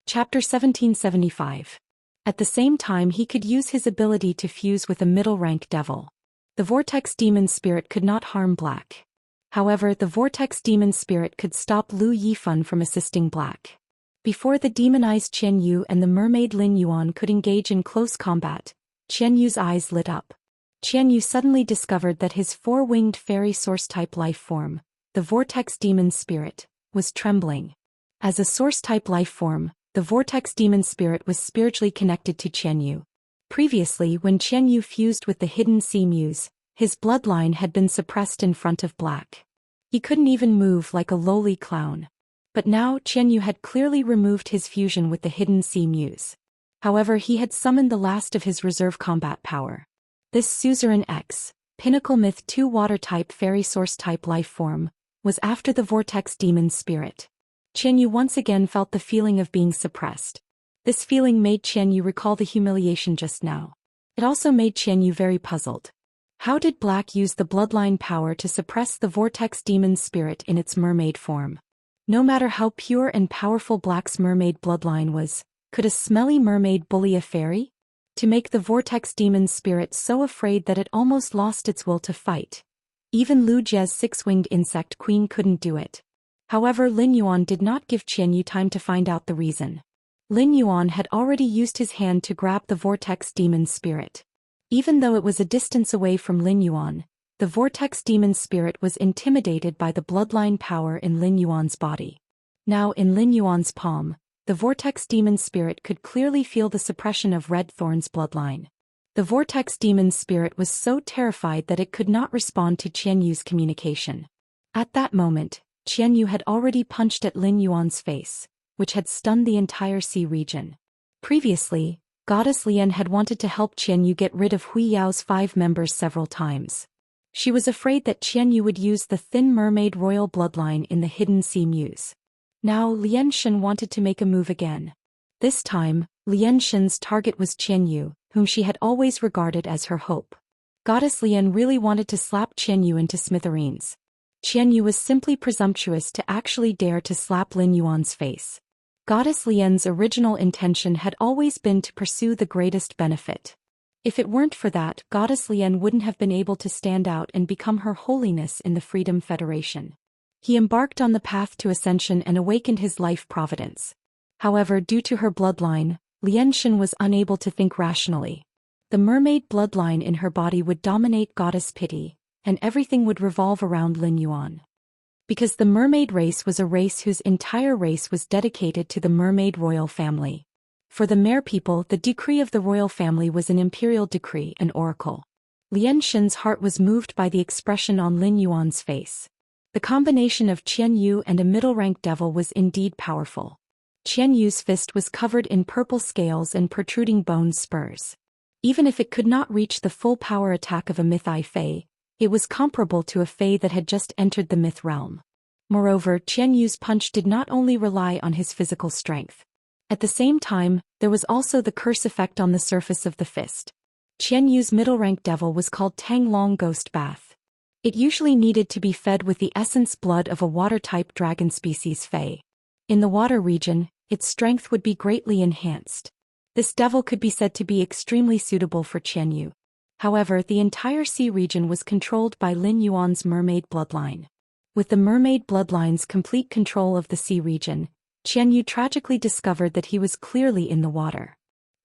Chapter 1775. At the same time he could use his ability to fuse with a middle-rank devil. The Vortex Demon Spirit could not harm Black. However, the Vortex Demon Spirit could stop Lu Yifan from assisting Black. Before the demonized Qian Yu and the mermaid Lin Yuan could engage in close combat, Qian Yu's eyes lit up. Qian Yu suddenly discovered that his four-winged fairy source-type life form, the Vortex Demon Spirit, was trembling. As a source-type life form, the Vortex Demon Spirit was spiritually connected to Qian Yu. Previously, when Qian Yu fused with the hidden sea muse, his bloodline had been suppressed in front of Black. He couldn't even move like a lowly clown. But now Qian Yu had clearly removed his fusion with the hidden sea muse. However, he had summoned the last of his reserve combat power. This Suzerain X, Pinnacle Myth 2 water-type fairy source-type life form, was after the Vortex Demon Spirit. Qian Yu once again felt the feeling of being suppressed. This feeling made Qian Yu recall the humiliation just now. It also made Qian Yu very puzzled. How did Black use the bloodline power to suppress the Vortex Demon Spirit in its mermaid form? No matter how pure and powerful Black's mermaid bloodline was, could a smelly mermaid bully a fairy? To make the Vortex Demon Spirit so afraid that it almost lost its will to fight. Even Lu Jie's six-winged insect queen couldn't do it. However, Lin Yuan did not give Qian Yu time to find out the reason. Lin Yuan had already used his hand to grab the Vortex Demon Spirit. Even though it was a distance away from Lin Yuan, the Vortex Demon Spirit was intimidated by the bloodline power in Lin Yuan's body. Now in Lin Yuan's palm, the Vortex Demon Spirit could clearly feel the suppression of Red Thorn's bloodline. The Vortex Demon Spirit was so terrified that it could not respond to Qian Yu's communication. At that moment, Qian Yu had already punched at Lin Yuan's face, which had stunned the entire sea region. Previously, Goddess Lian had wanted to help Qian Yu get rid of Hui Yao's 5 members several times. She was afraid that Qian Yu would use the thin mermaid royal bloodline in the hidden sea muse. Now Lian Shen wanted to make a move again. This time, Lian Shen's target was Qian Yu, whom she had always regarded as her hope. Goddess Lian really wanted to slap Qian Yu into smithereens. Qian Yu was simply presumptuous to actually dare to slap Lin Yuan's face. Goddess Lian's original intention had always been to pursue the greatest benefit. If it weren't for that, Goddess Lian wouldn't have been able to stand out and become Her Holiness in the Freedom Federation. He embarked on the path to ascension and awakened his life providence. However, due to her bloodline, Lian Shen was unable to think rationally. The mermaid bloodline in her body would dominate Goddess Pity, and everything would revolve around Lin Yuan. Because the mermaid race was a race whose entire race was dedicated to the mermaid royal family. For the Mer people, the decree of the royal family was an imperial decree, an oracle. Lian Shen's heart was moved by the expression on Lin Yuan's face. The combination of Qian Yu and a middle-rank devil was indeed powerful. Qian Yu's fist was covered in purple scales and protruding bone spurs. Even if it could not reach the full power attack of a myth-eye fae, it was comparable to a fae that had just entered the myth realm. Moreover, Qian Yu's punch did not only rely on his physical strength. At the same time, there was also the curse effect on the surface of the fist. Qian Yu's middle-rank devil was called Tang Long Ghost Bath. It usually needed to be fed with the essence blood of a water-type dragon species fae. In the water region, its strength would be greatly enhanced. This devil could be said to be extremely suitable for Qian Yu. However, the entire sea region was controlled by Lin Yuan's mermaid bloodline. With the mermaid bloodline's complete control of the sea region, Qian Yu tragically discovered that he was clearly in the water.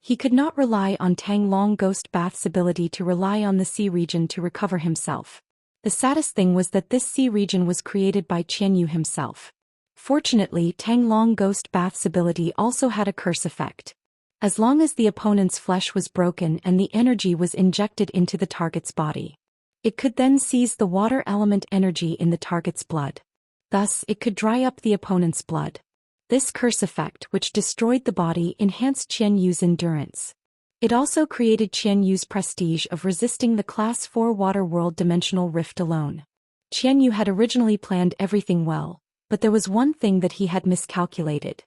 He could not rely on Tang Long Ghost Bath's ability to rely on the sea region to recover himself. The saddest thing was that this sea region was created by Qian Yu himself. Fortunately, Tang Long Ghost Bath's ability also had a curse effect. As long as the opponent's flesh was broken and the energy was injected into the target's body, it could then seize the water element energy in the target's blood. Thus, it could dry up the opponent's blood. This curse effect, which destroyed the body, enhanced Qian Yu's endurance. It also created Qian Yu's prestige of resisting the Class 4 Water World Dimensional Rift alone. Qian Yu had originally planned everything well, but there was one thing that he had miscalculated.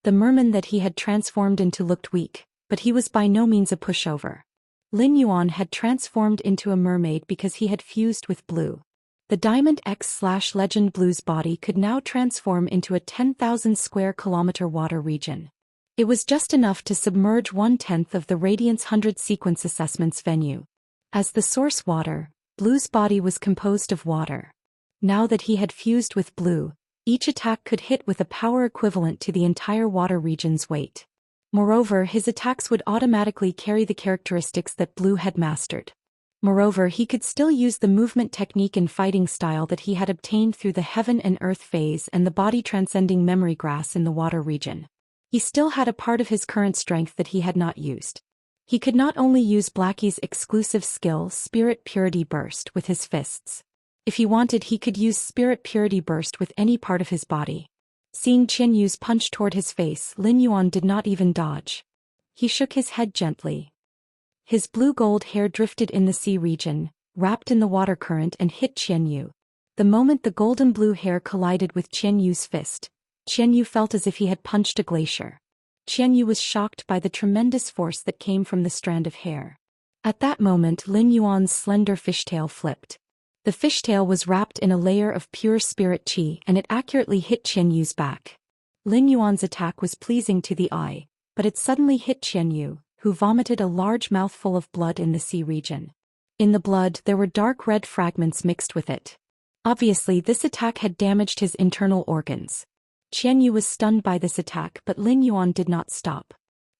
The merman that he had transformed into looked weak, but he was by no means a pushover. Lin Yuan had transformed into a mermaid because he had fused with blue. The Diamond X/Legend Blue's body could now transform into a 10,000 square kilometer water region. It was just enough to submerge 1/10 of the Radiance 100 sequence assessment's venue. As the source water, Blue's body was composed of water. Now that he had fused with Blue, each attack could hit with a power equivalent to the entire water region's weight. Moreover, his attacks would automatically carry the characteristics that Blue had mastered. Moreover, he could still use the movement technique and fighting style that he had obtained through the Heaven and Earth phase and the body-transcending memory grass in the water region. He still had a part of his current strength that he had not used. He could not only use Blackie's exclusive skill Spirit Purity Burst with his fists. If he wanted, he could use Spirit Purity Burst with any part of his body. Seeing Qian Yu's punch toward his face, Lin Yuan did not even dodge. He shook his head gently. His blue-gold hair drifted in the sea region, wrapped in the water current and hit Qian Yu. The moment the golden-blue hair collided with Qian Yu's fist, Qian Yu felt as if he had punched a glacier. Qian Yu was shocked by the tremendous force that came from the strand of hair. At that moment, Lin Yuan's slender fishtail flipped. The fishtail was wrapped in a layer of pure spirit qi and it accurately hit Qian Yu's back. Lin Yuan's attack was pleasing to the eye, but it suddenly hit Qian Yu, who vomited a large mouthful of blood in the sea region. In the blood, there were dark red fragments mixed with it. Obviously, this attack had damaged his internal organs. Qian Yu was stunned by this attack, but Lin Yuan did not stop.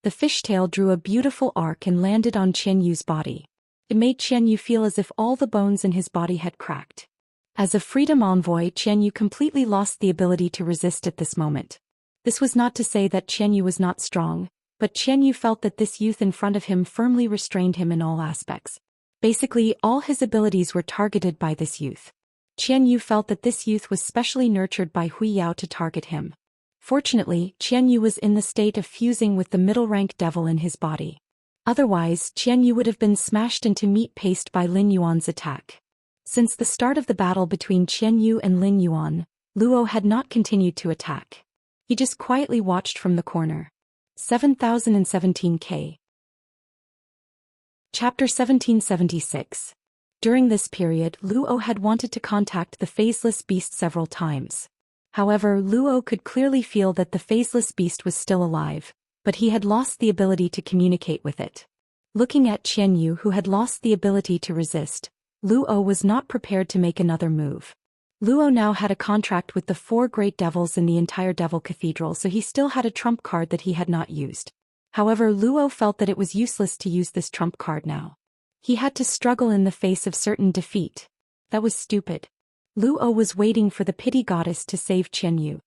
The fishtail drew a beautiful arc and landed on Qian Yu's body. It made Qian Yu feel as if all the bones in his body had cracked. As a freedom envoy, Qian Yu completely lost the ability to resist at this moment. This was not to say that Qian Yu was not strong, but Qian Yu felt that this youth in front of him firmly restrained him in all aspects. Basically, all his abilities were targeted by this youth. Qian Yu felt that this youth was specially nurtured by Hui Yao to target him. Fortunately, Qian Yu was in the state of fusing with the middle-rank devil in his body. Otherwise, Qian Yu would have been smashed into meat paste by Lin Yuan's attack. Since the start of the battle between Qian Yu and Lin Yuan, Luo had not continued to attack. He just quietly watched from the corner. 7017K. Chapter 1776. During this period, Luo had wanted to contact the phaseless beast several times. However, Luo could clearly feel that the phaseless beast was still alive, but he had lost the ability to communicate with it. Looking at Qian Yu, who had lost the ability to resist, Luo was not prepared to make another move. Luo now had a contract with the 4 great devils in the entire Devil Cathedral, so he still had a trump card that he had not used. However, Luo felt that it was useless to use this trump card now. He had to struggle in the face of certain defeat. That was stupid. Luo was waiting for the pity goddess to save Qian Yu.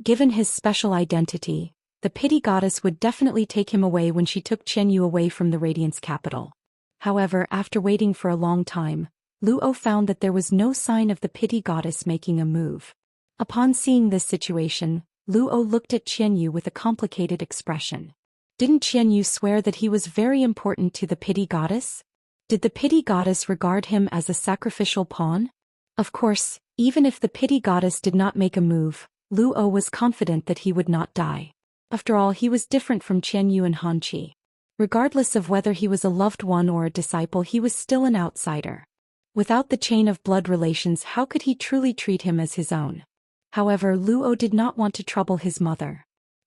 Given his special identity, the pity goddess would definitely take him away when she took Qian Yu away from the Radiance capital. However, after waiting for a long time, Luo found that there was no sign of the pity goddess making a move. Upon seeing this situation, Luo looked at Qian Yu with a complicated expression. Didn't Qian Yu swear that he was very important to the pity goddess? Did the pity goddess regard him as a sacrificial pawn? Of course, even if the pity goddess did not make a move, Luo was confident that he would not die. After all, he was different from Qian Yu and Han Qi. Regardless of whether he was a loved one or a disciple, he was still an outsider. Without the chain of blood relations, how could he truly treat him as his own? However, Luo did not want to trouble his mother.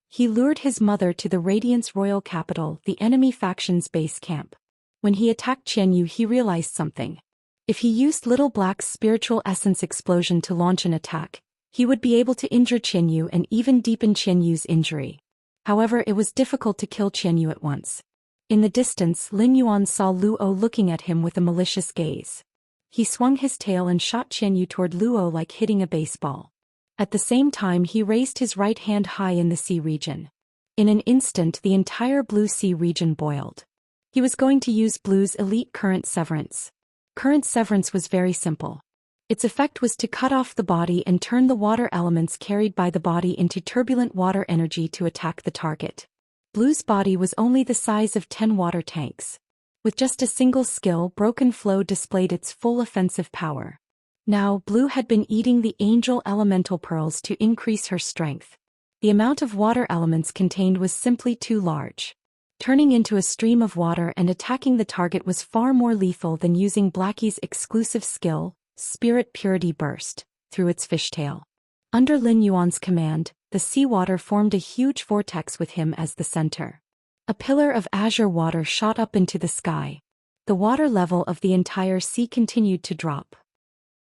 He lured his mother to the Radiance Royal Capital, the enemy faction's base camp. When he attacked Qian Yu, he realized something. If he used Little Black's spiritual essence explosion to launch an attack, he would be able to injure Qian Yu and even deepen Qian Yu's injury. However, it was difficult to kill Qian Yu at once. In the distance, Lin Yuan saw Luo looking at him with a malicious gaze. He swung his tail and shot Qian Yu toward Luo like hitting a baseball. At the same time, he raised his right hand high in the sea region. In an instant, the entire blue sea region boiled. He was going to use Blue's elite current severance. Current severance was very simple. Its effect was to cut off the body and turn the water elements carried by the body into turbulent water energy to attack the target. Blue's body was only the size of 10 water tanks. With just a single skill, Broken Flow displayed its full offensive power. Now, Blue had been eating the angel elemental pearls to increase her strength. The amount of water elements contained was simply too large. Turning into a stream of water and attacking the target was far more lethal than using Blackie's exclusive skill, Spirit Purity Burst, through its fishtail. Under Lin Yuan's command, the seawater formed a huge vortex with him as the center. A pillar of azure water shot up into the sky. The water level of the entire sea continued to drop.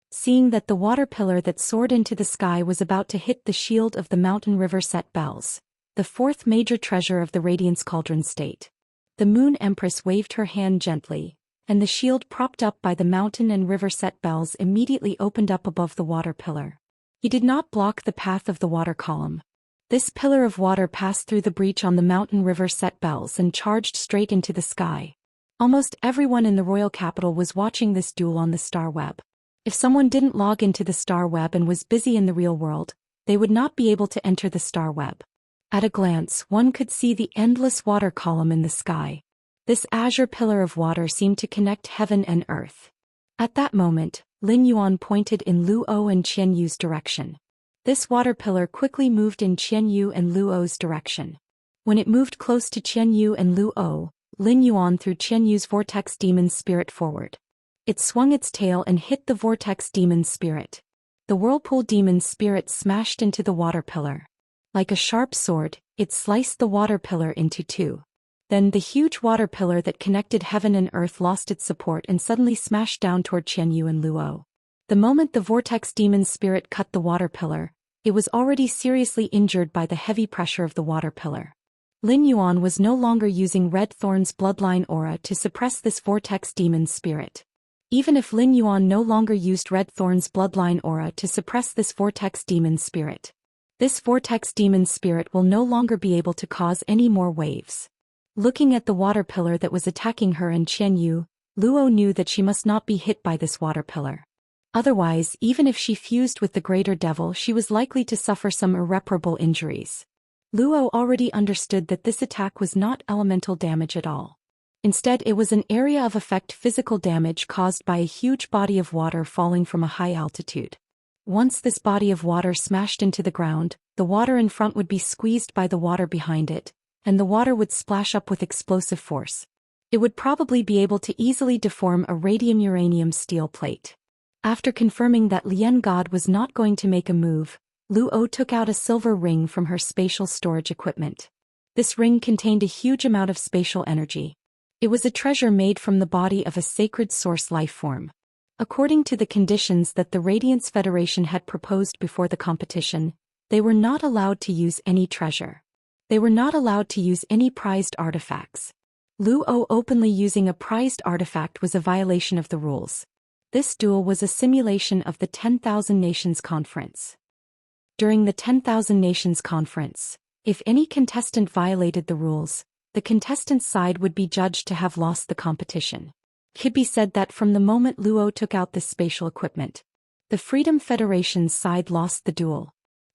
Seeing that the water pillar that soared into the sky was about to hit the shield of the mountain river set bells, the fourth major treasure of the Radiance Cauldron state, the Moon Empress waved her hand gently, and the shield propped up by the mountain and river set bells immediately opened up above the water pillar. He did not block the path of the water column. This pillar of water passed through the breach on the mountain river set bells and charged straight into the sky. Almost everyone in the royal capital was watching this duel on the star web. If someone didn't log into the star web and was busy in the real world, they would not be able to enter the star web. At a glance, one could see the endless water column in the sky. This azure pillar of water seemed to connect heaven and earth. At that moment, Lin Yuan pointed in Luo and Qianyu's direction. This water pillar quickly moved in Qianyu and Luo's direction. When it moved close to Qianyu and Luo, Lin Yuan threw Qianyu's vortex demon spirit forward. It swung its tail and hit the vortex demon spirit. The whirlpool demon spirit smashed into the water pillar. Like a sharp sword, it sliced the water pillar into two. Then the huge water pillar that connected heaven and earth lost its support and suddenly smashed down toward Qianyu and Luo. The moment the vortex demon spirit cut the water pillar, it was already seriously injured by the heavy pressure of the water pillar. Lin Yuan was no longer using Red Thorn's bloodline aura to suppress this vortex demon spirit. Even if Lin Yuan no longer used Red Thorn's bloodline aura to suppress this vortex demon spirit, this vortex demon spirit will no longer be able to cause any more waves. Looking at the water pillar that was attacking her and Qianyu, Luo knew that she must not be hit by this water pillar. Otherwise, even if she fused with the greater devil, she was likely to suffer some irreparable injuries. Luo already understood that this attack was not elemental damage at all. Instead, it was an area of effect physical damage caused by a huge body of water falling from a high altitude. Once this body of water smashed into the ground, the water in front would be squeezed by the water behind it, and the water would splash up with explosive force. It would probably be able to easily deform a radium-uranium steel plate. After confirming that Lian God was not going to make a move, Luo took out a silver ring from her spatial storage equipment. This ring contained a huge amount of spatial energy. It was a treasure made from the body of a sacred source life form. According to the conditions that the Radiance Federation had proposed before the competition, they were not allowed to use any treasure. They were not allowed to use any prized artifacts. Luo openly using a prized artifact was a violation of the rules. This duel was a simulation of the 10,000 Nations Conference. During the 10,000 Nations Conference, if any contestant violated the rules, the contestant's side would be judged to have lost the competition. It could be said that from the moment Luo took out this spatial equipment, the Freedom Federation's side lost the duel.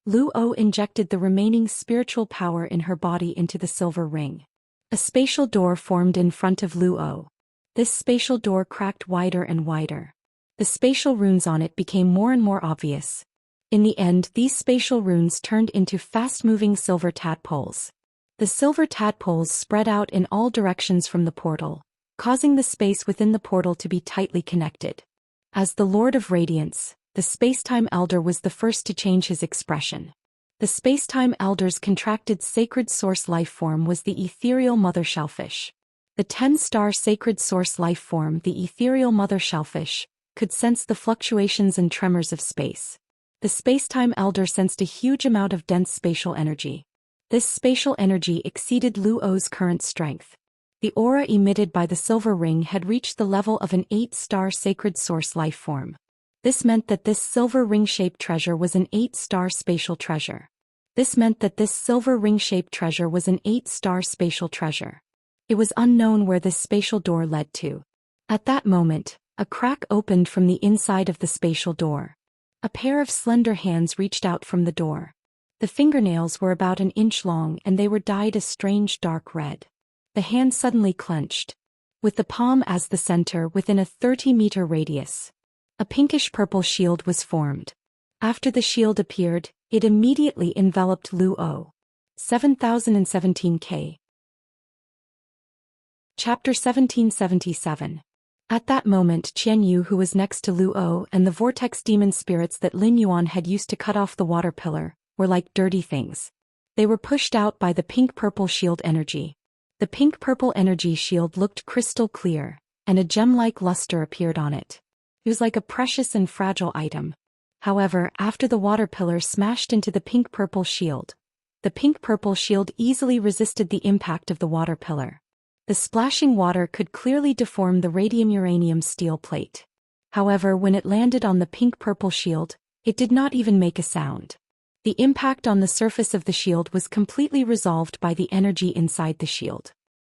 Luo injected the remaining spiritual power in her body into the silver ring. A spatial door formed in front of Luo. This spatial door cracked wider and wider. The spatial runes on it became more and more obvious. In the end, these spatial runes turned into fast-moving silver tadpoles. The silver tadpoles spread out in all directions from the portal, causing the space within the portal to be tightly connected. As the Lord of Radiance, the Spacetime Elder was the first to change his expression. The Spacetime Elder's contracted sacred source life form was the ethereal mother shellfish. The 10-star sacred source life form, the ethereal mother shellfish, could sense the fluctuations and tremors of space. The Spacetime Elder sensed a huge amount of dense spatial energy. This spatial energy exceeded Luo's current strength. The aura emitted by the silver ring had reached the level of an 8-star sacred source life form. This meant that this silver ring-shaped treasure was an 8-star spatial treasure. This meant that this silver ring-shaped treasure was an 8-star spatial treasure. It was unknown where this spatial door led to. At that moment, a crack opened from the inside of the spatial door. A pair of slender hands reached out from the door. The fingernails were about an inch long and they were dyed a strange dark red. The hand suddenly clenched. With the palm as the center within a 30-meter radius, a pinkish-purple shield was formed. After the shield appeared, it immediately enveloped Luo. 7017K. Chapter 1777. At that moment Qian Yu, who was next to Luo, and the vortex demon spirits that Lin Yuan had used to cut off the water pillar, were like dirty things. They were pushed out by the pink-purple shield energy. The pink-purple energy shield looked crystal clear, and a gem-like luster appeared on it. It was like a precious and fragile item. However, after the water pillar smashed into the pink-purple shield, the pink-purple shield easily resisted the impact of the water pillar. The splashing water could clearly deform the radium-uranium steel plate. However, when it landed on the pink-purple shield, it did not even make a sound. The impact on the surface of the shield was completely resolved by the energy inside the shield.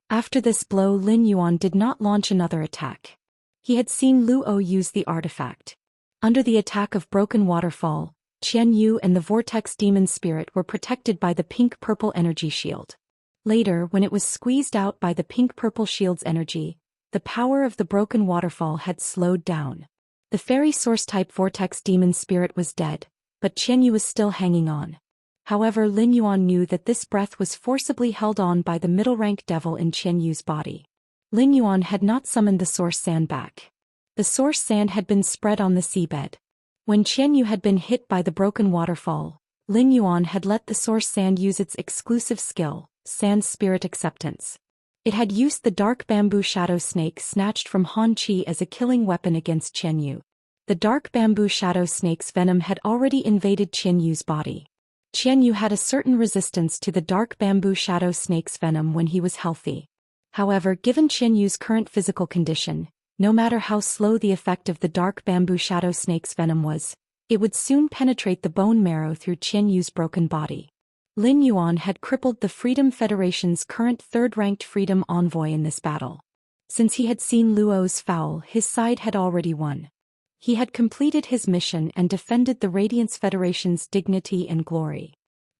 After this blow, Lin Yuan did not launch another attack. He had seen Luo use the artifact. Under the attack of Broken Waterfall, Qian Yu and the Vortex Demon Spirit were protected by the pink-purple energy shield. Later, when it was squeezed out by the pink-purple shield's energy, the power of the Broken Waterfall had slowed down. The fairy source-type Vortex Demon Spirit was dead, but Qian Yu was still hanging on. However, Lin Yuan knew that this breath was forcibly held on by the middle-rank devil in Qian Yu's body. Lin Yuan had not summoned the source sand back. The source sand had been spread on the seabed. When Qian Yu had been hit by the Broken Waterfall, Lin Yuan had let the source sand use its exclusive skill, Sand Spirit Acceptance. It had used the dark bamboo shadow snake snatched from Han Qi as a killing weapon against Qian Yu. The dark bamboo shadow snake's venom had already invaded Qian Yu's body. Qian Yu had a certain resistance to the dark bamboo shadow snake's venom when he was healthy. However, given Qian Yu's current physical condition, no matter how slow the effect of the dark bamboo shadow snake's venom was, it would soon penetrate the bone marrow through Qian Yu's broken body. Lin Yuan had crippled the Freedom Federation's current third-ranked freedom envoy in this battle. Since he had seen Luo's foul, his side had already won. He had completed his mission and defended the Radiance Federation's dignity and glory.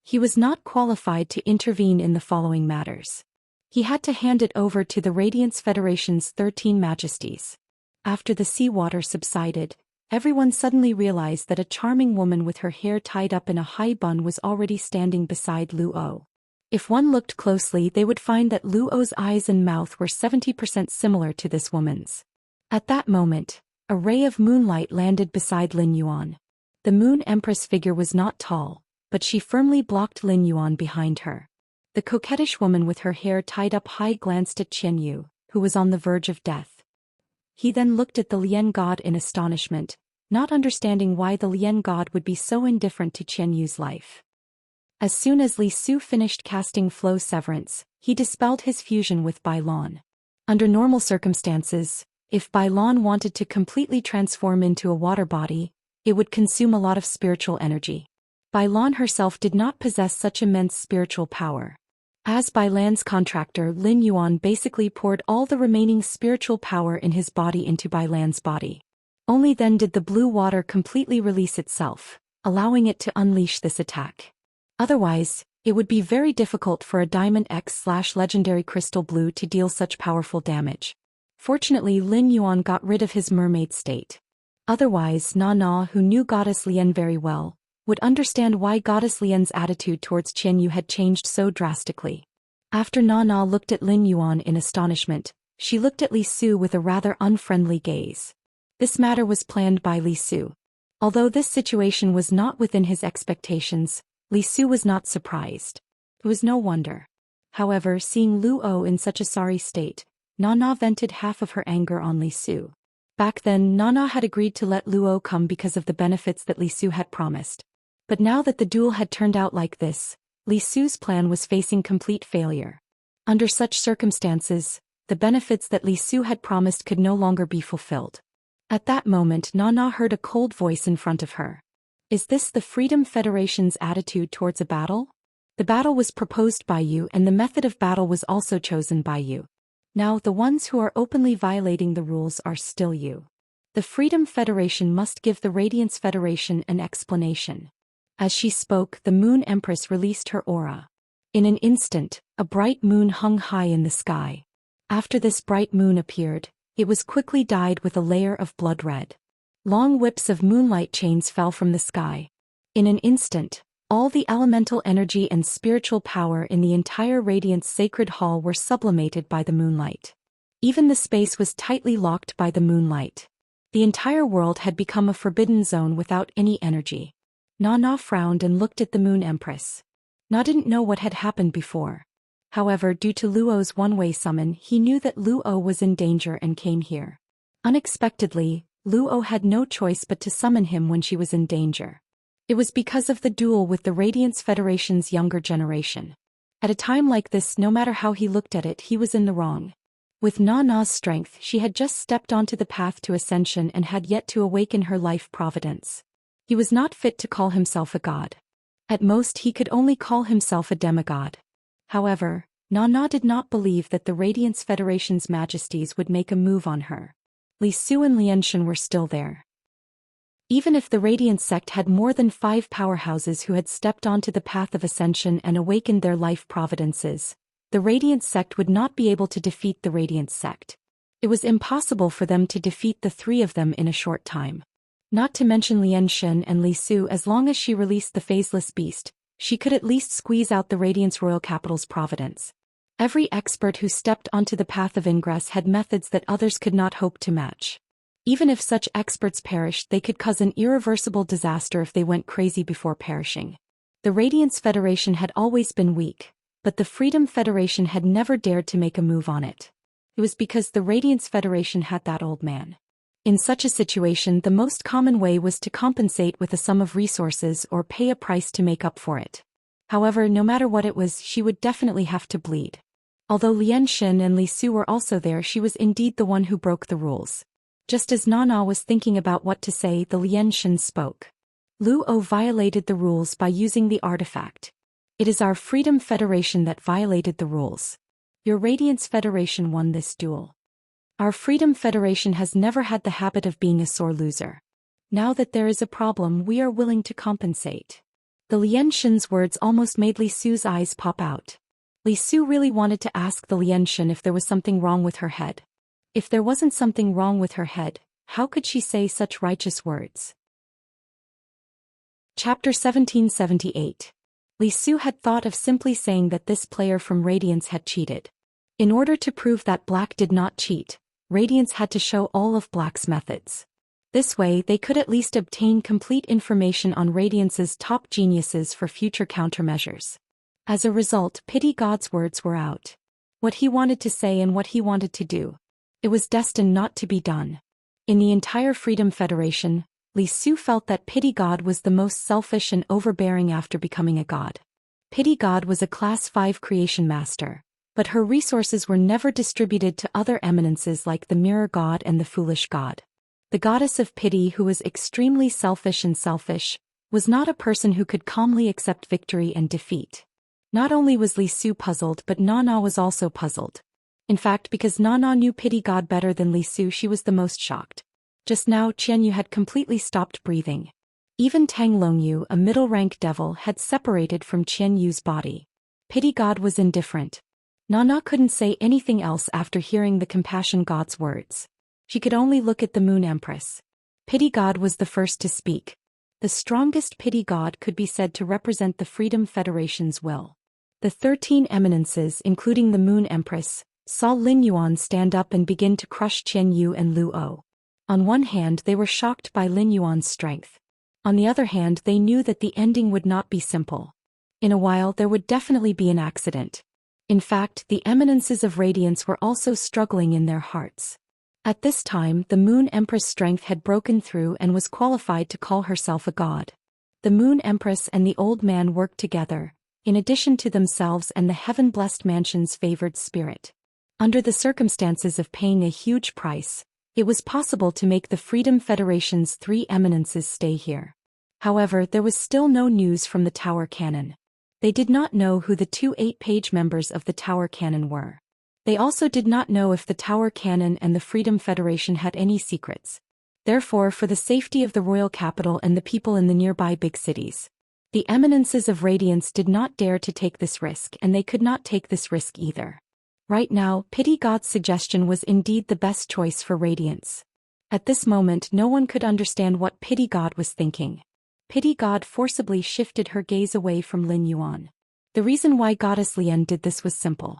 He was not qualified to intervene in the following matters. He had to hand it over to the Radiance Federation's 13 majesties. After the seawater subsided, everyone suddenly realized that a charming woman with her hair tied up in a high bun was already standing beside Luo. If one looked closely, they would find that Luo's eyes and mouth were 70% similar to this woman's. At that moment, a ray of moonlight landed beside Lin Yuan. The Moon Empress figure was not tall, but she firmly blocked Lin Yuan behind her. The coquettish woman with her hair tied up high glanced at Qian Yu, who was on the verge of death. He then looked at the Lian god in astonishment, not understanding why the Lian god would be so indifferent to Qian Yu's life. As soon as Li Su finished casting Flow Severance, he dispelled his fusion with Bai Lan. Under normal circumstances, if Bai Lan wanted to completely transform into a water body, it would consume a lot of spiritual energy. Bai Lan herself did not possess such immense spiritual power. As Bai Lan's contractor, Lin Yuan basically poured all the remaining spiritual power in his body into Bai Lan's body. Only then did the blue water completely release itself, allowing it to unleash this attack. Otherwise, it would be very difficult for a Diamond X/Legendary Crystal Blue to deal such powerful damage. Fortunately, Lin Yuan got rid of his mermaid state. Otherwise, Na, who knew Goddess Lian very well, would understand why Goddess Lian's attitude towards Qian Yu had changed so drastically. After Na looked at Lin Yuan in astonishment, she looked at Li Su with a rather unfriendly gaze. This matter was planned by Li Su. Although this situation was not within his expectations, Li Su was not surprised. It was no wonder. However, seeing Luo in such a sorry state, Na vented half of her anger on Li Su. Back then, Na had agreed to let Luo come because of the benefits that Li Su had promised. But now that the duel had turned out like this, Li Su's plan was facing complete failure. Under such circumstances, the benefits that Li Su had promised could no longer be fulfilled. At that moment, Na heard a cold voice in front of her. Is this the Freedom Federation's attitude towards a battle? The battle was proposed by you and the method of battle was also chosen by you. Now the ones who are openly violating the rules are still you. The Freedom Federation must give the Radiance Federation an explanation. As she spoke, the Moon Empress released her aura. In an instant, a bright moon hung high in the sky. After this bright moon appeared, it was quickly dyed with a layer of blood red. Long whips of moonlight chains fell from the sky. In an instant, all the elemental energy and spiritual power in the entire Radiance Sacred Hall were sublimated by the moonlight. Even the space was tightly locked by the moonlight. The entire world had become a forbidden zone without any energy. Na frowned and looked at the Moon Empress. Na didn't know what had happened before. However, due to Luo's one-way summon, he knew that Luo was in danger and came here. Unexpectedly, Luo had no choice but to summon him when she was in danger. It was because of the duel with the Radiance Federation's younger generation. At a time like this, no matter how he looked at it, he was in the wrong. With Na's strength, she had just stepped onto the path to ascension and had yet to awaken her life providence. He was not fit to call himself a god. At most, he could only call himself a demigod. However, Na did not believe that the Radiance Federation's majesties would make a move on her. Li Su and Xianxia were still there. Even if the Radiance sect had more than 5 powerhouses who had stepped onto the path of ascension and awakened their life providences, the Radiance sect would not be able to defeat the Radiance sect. It was impossible for them to defeat the 3 of them in a short time. Not to mention Xianxia and Li Su, as long as she released the phaseless beast, she could at least squeeze out the Radiance Royal Capital's providence. Every expert who stepped onto the path of ingress had methods that others could not hope to match. Even if such experts perished, they could cause an irreversible disaster if they went crazy before perishing. The Radiance Federation had always been weak, but the Freedom Federation had never dared to make a move on it. It was because the Radiance Federation had that old man. In such a situation, the most common way was to compensate with a sum of resources or pay a price to make up for it. However, no matter what it was, she would definitely have to bleed. Although Xianxia and Li Su were also there, she was indeed the one who broke the rules. Just as Na was thinking about what to say, the Xianxia spoke. Luo violated the rules by using the artifact. It is our Freedom Federation that violated the rules. Your Radiance Federation won this duel. Our Freedom Federation has never had the habit of being a sore loser. Now that there is a problem, we are willing to compensate. The Xianxia's words almost made Li Su's eyes pop out. Li Su really wanted to ask the Xianxia if there was something wrong with her head. If there wasn't something wrong with her head, how could she say such righteous words? Chapter 1778. Li Su had thought of simply saying that this player from Radiance had cheated. In order to prove that Black did not cheat, Radiance had to show all of Black's methods. This way, they could at least obtain complete information on Radiance's top geniuses for future countermeasures. As a result, Pity God's words were out. What he wanted to say and what he wanted to do. It was destined not to be done. In the entire Freedom Federation, Li Su felt that Pity God was the most selfish and overbearing after becoming a god. Pity God was a Class 5 creation master, but her resources were never distributed to other eminences like the Mirror God and the Foolish God. The goddess of pity, who was extremely selfish and selfish, was not a person who could calmly accept victory and defeat. Not only was Li Su puzzled, but Na was also puzzled. In fact, because Na knew Pity God better than Li Su, she was the most shocked. Just now, Qianyu had completely stopped breathing. Even Tang Longyu, a middle-rank devil, had separated from Qianyu's body. Pity God was indifferent. Na couldn't say anything else after hearing the Compassion God's words. She could only look at the Moon Empress. Pity God was the first to speak. The strongest Pity God could be said to represent the Freedom Federation's will. The 13 eminences, including the Moon Empress, saw Lin Yuan stand up and begin to crush Qianyu and Luo. On one hand, they were shocked by Lin Yuan's strength. On the other hand, they knew that the ending would not be simple. In a while, there would definitely be an accident. In fact, the eminences of Radiance were also struggling in their hearts. At this time, the Moon Empress' strength had broken through and was qualified to call herself a god. The Moon Empress and the old man worked together, in addition to themselves and the heaven-blessed mansion's favored spirit. Under the circumstances of paying a huge price, it was possible to make the Freedom Federation's 3 eminences stay here. However, there was still no news from the Tower Cannon. They did not know who the 2 8-page members of the Tower Cannon were. They also did not know if the Tower Cannon and the Freedom Federation had any secrets. Therefore, for the safety of the royal capital and the people in the nearby big cities, the eminences of Radiance did not dare to take this risk, and they could not take this risk either. Right now, Pity God's suggestion was indeed the best choice for Radiance. At this moment, no one could understand what Pity God was thinking. Pity God forcibly shifted her gaze away from Lin Yuan. The reason why Goddess Lian did this was simple.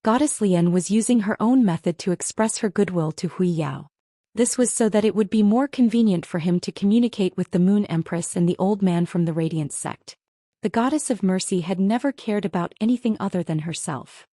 Goddess Lian was using her own method to express her goodwill to Hui Yao. This was so that it would be more convenient for him to communicate with the Moon Empress and the old man from the Radiance sect. The Goddess of Mercy had never cared about anything other than herself.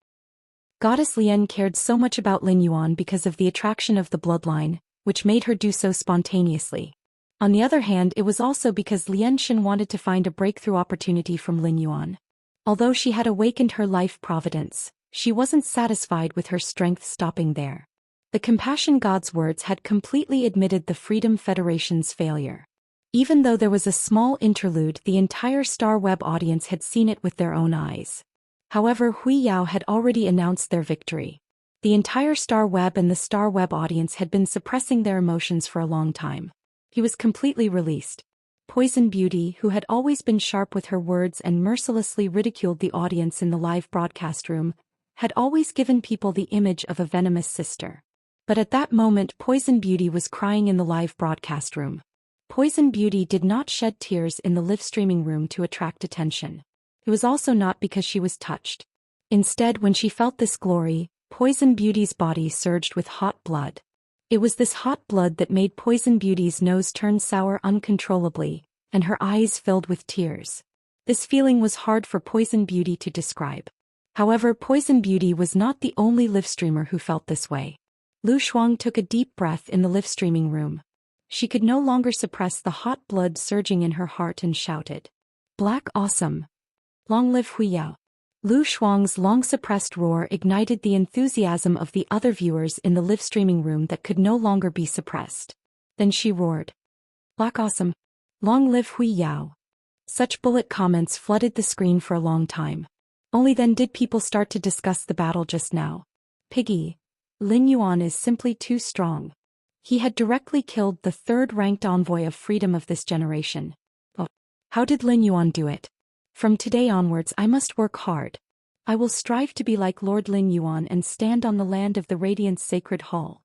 Goddess Lian cared so much about Lin Yuan because of the attraction of the bloodline, which made her do so spontaneously. On the other hand, it was also because Lian Shen wanted to find a breakthrough opportunity from Lin Yuan. Although she had awakened her life providence, she wasn't satisfied with her strength stopping there. The Compassion God's words had completely admitted the Freedom Federation's failure. Even though there was a small interlude, the entire Star Web audience had seen it with their own eyes. However, Hui Yao had already announced their victory. The entire Star Web and the Star Web audience had been suppressing their emotions for a long time. He was completely released. Poison Beauty, who had always been sharp with her words and mercilessly ridiculed the audience in the live broadcast room, had always given people the image of a venomous sister. But at that moment, Poison Beauty was crying in the live broadcast room. Poison Beauty did not shed tears in the live streaming room to attract attention. It was also not because she was touched. Instead, when she felt this glory, Poison Beauty's body surged with hot blood. It was this hot blood that made Poison Beauty's nose turn sour uncontrollably, and her eyes filled with tears. This feeling was hard for Poison Beauty to describe. However, Poison Beauty was not the only live streamer who felt this way. Lu Shuang took a deep breath in the live streaming room. She could no longer suppress the hot blood surging in her heart and shouted, "Black awesome! Long live Hui Yao!" Lu Shuang's long-suppressed roar ignited the enthusiasm of the other viewers in the live streaming room that could no longer be suppressed. Then she roared, "Black awesome! Long live Hui Yao!" Such bullet comments flooded the screen for a long time. Only then did people start to discuss the battle just now. Piggy, Lin Yuan is simply too strong. He had directly killed the third-ranked envoy of freedom of this generation. Oh, how did Lin Yuan do it? From today onwards I must work hard. I will strive to be like Lord Lin Yuan and stand on the land of the Radiance Sacred Hall.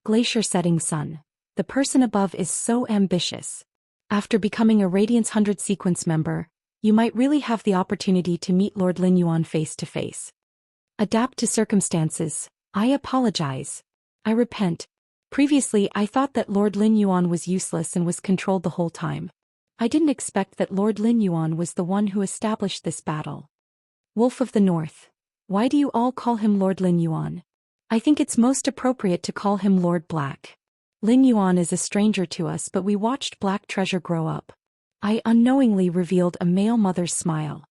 Glacier Setting Sun. The person above is so ambitious. After becoming a Radiance 100 sequence member, you might really have the opportunity to meet Lord Lin Yuan face to face. Adapt to circumstances. I apologize. I repent. Previously I thought that Lord Lin Yuan was useless and was controlled the whole time. I didn't expect that Lord Lin Yuan was the one who established this battle. Wolf of the North. Why do you all call him Lord Lin Yuan? I think it's most appropriate to call him Lord Black. Lin Yuan is a stranger to us, but we watched Black Treasure grow up. I unknowingly revealed a male mother's smile.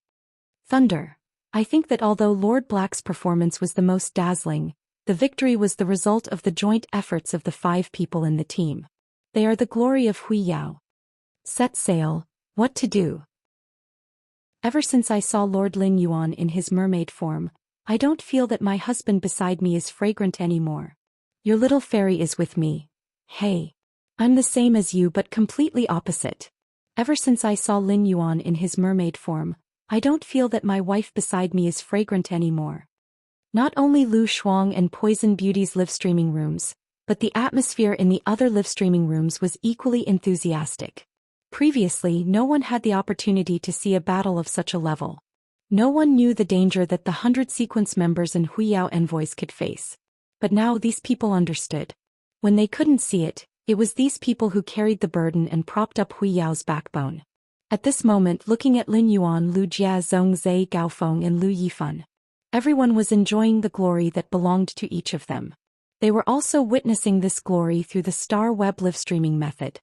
Thunder. I think that although Lord Black's performance was the most dazzling, the victory was the result of the joint efforts of the 5 people in the team. They are the glory of Hui Yao. Set sail. What to do? Ever since I saw Lord Lin Yuan in his mermaid form, I don't feel that my husband beside me is fragrant anymore. Your little fairy is with me. Hey. I'm the same as you but completely opposite. Ever since I saw Lin Yuan in his mermaid form, I don't feel that my wife beside me is fragrant anymore. Not only Lu Shuang and Poison Beauty's live streaming rooms, but the atmosphere in the other live streaming rooms was equally enthusiastic. Previously, no one had the opportunity to see a battle of such a level. No one knew the danger that the 100 sequence members and Hui Yao envoys could face. But now these people understood. When they couldn't see it, it was these people who carried the burden and propped up Hui Yao's backbone. At this moment, looking at Lin Yuan, Lu Jia, Zhong Zai, Gaofeng and Lu Yifan, everyone was enjoying the glory that belonged to each of them. They were also witnessing this glory through the Star Web live streaming method.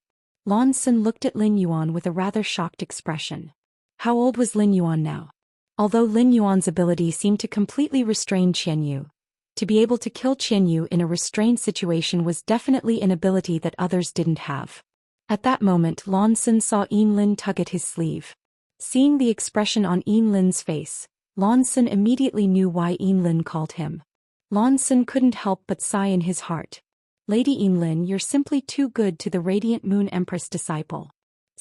Lan Sun looked at Lin Yuan with a rather shocked expression. How old was Lin Yuan now? Although Lin Yuan's ability seemed to completely restrain Qianyu, to be able to kill Qianyu in a restrained situation was definitely an ability that others didn't have. At that moment, Lan Sun saw Yin Lin tug at his sleeve. Seeing the expression on Yin Lin's face, Lan Sun immediately knew why Yin Lin called him. Lan Sun couldn't help but sigh in his heart. Lady Yin Lin, you're simply too good to the Radiant Moon Empress disciple.